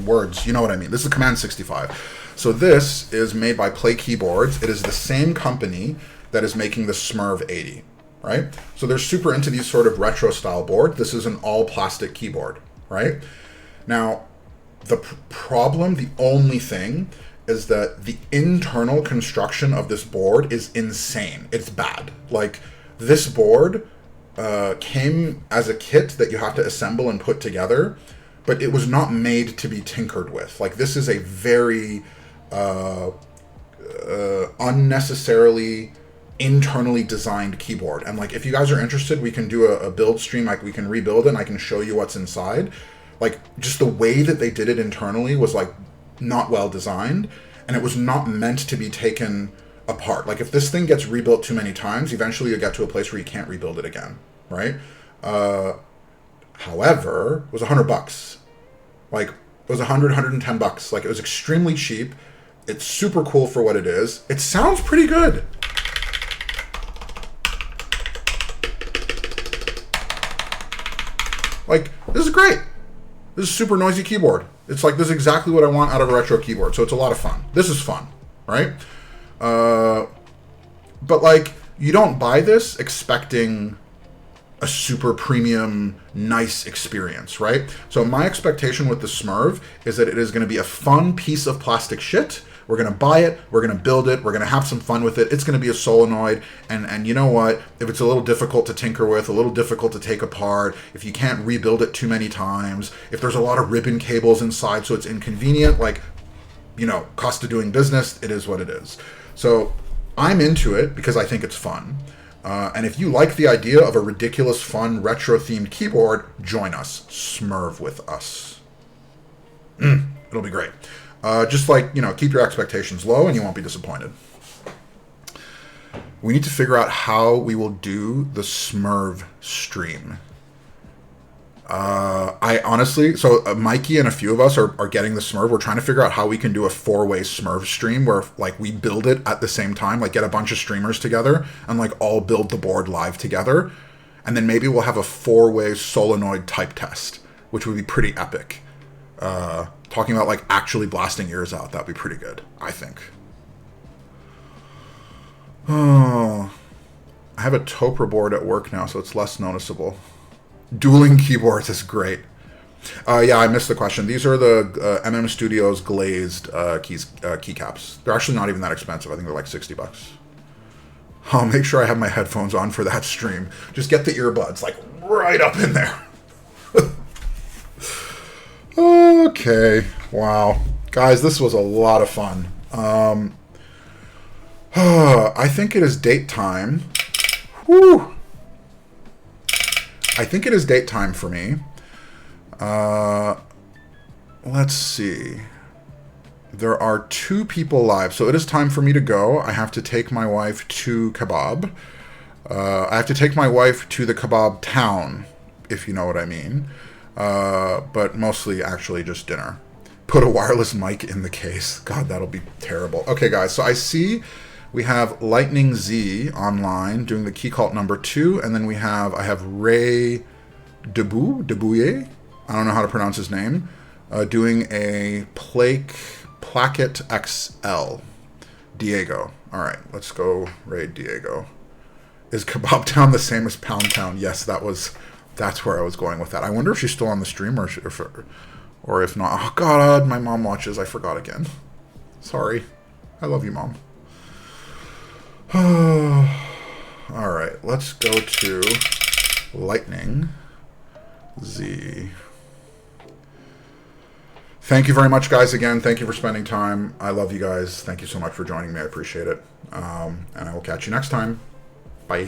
Words, you know what I mean. This is the Command 65. So this is made by Play Keyboards. It is the same company that is making the Smurv 80, right? So they're super into these sort of retro style board. This is an all plastic keyboard, right? Now, the problem, the only thing, is that the internal construction of this board is insane. It's bad. Like, this board came as a kit that you have to assemble and put together, but it was not made to be tinkered with. Like, this is a very unnecessarily internally designed keyboard. And like, if you guys are interested, we can do a build stream. Like, we can rebuild it and I can show you what's inside. Like, just the way that they did it internally was like not well designed, and it was not meant to be taken apart. Like, if this thing gets rebuilt too many times, eventually you'll get to a place where you can't rebuild it again, right? However, it was $100. Like, it was $110. Like, it was extremely cheap. It's super cool for what it is. It sounds pretty good. Like, this is great. This is a super noisy keyboard. It's like, this is exactly what I want out of a retro keyboard. So it's a lot of fun. This is fun, right? But like, you don't buy this expecting a super premium, nice experience, right? So my expectation with the Smurv is that it is going to be a fun piece of plastic shit. We're going to buy it, we're going to build it, we're going to have some fun with it. It's going to be a solenoid, and you know what? If it's a little difficult to tinker with, a little difficult to take apart, if you can't rebuild it too many times, if there's a lot of ribbon cables inside so it's inconvenient, like, you know, cost of doing business, it is what it is. So I'm into it because I think it's fun. And if you like the idea of a ridiculous, fun, retro-themed keyboard, join us. Smurv with us. It'll be great. Just like, you know, keep your expectations low and you won't be disappointed. We need to figure out how we will do the Smurv stream. I honestly, so Mikey and a few of us are getting the Smurv. We're trying to figure out how we can do a 4-way Smurv stream where like we build it at the same time, like get a bunch of streamers together and like all build the board live together. And then maybe we'll have a 4-way solenoid type test, which would be pretty epic. Talking about like actually blasting ears out, that'd be pretty good, I think. Oh, I have a Topra board at work now, so it's less noticeable. Dueling keyboards is great. Yeah, I missed the question. These are the MM Studios glazed keycaps. They're actually not even that expensive. I think they're like $60. I'll make sure I have my headphones on for that stream. Just get the earbuds, like, right up in there. Okay. Wow. Guys, this was a lot of fun. I think it is date time. Woo! I think it is date time for me. Let's see. There are 2 people live, so it is time for me to go. I have to take my wife to kebab. I have to take my wife to the kebab town, if you know what I mean. But mostly actually just dinner. Put a wireless mic in the case. God, that'll be terrible. Okay, guys, so I see we have Lightning Z online doing the key cult number 2, and then I have Ray Debouye, I don't know how to pronounce his name, doing a Placket XL. Diego. All right, let's go Ray Diego. Is Kebab Town the same as Pound Town? Yes, that's where I was going with that. I wonder if she's still on the stream or if not. Oh, God, my mom watches. I forgot again. Sorry. I love you, Mom. All right, let's go to Lightning Z. Thank you very much, guys. Again, thank you for spending time. I love you guys. Thank you so much for joining me. I appreciate it. And I will catch you next time. Bye.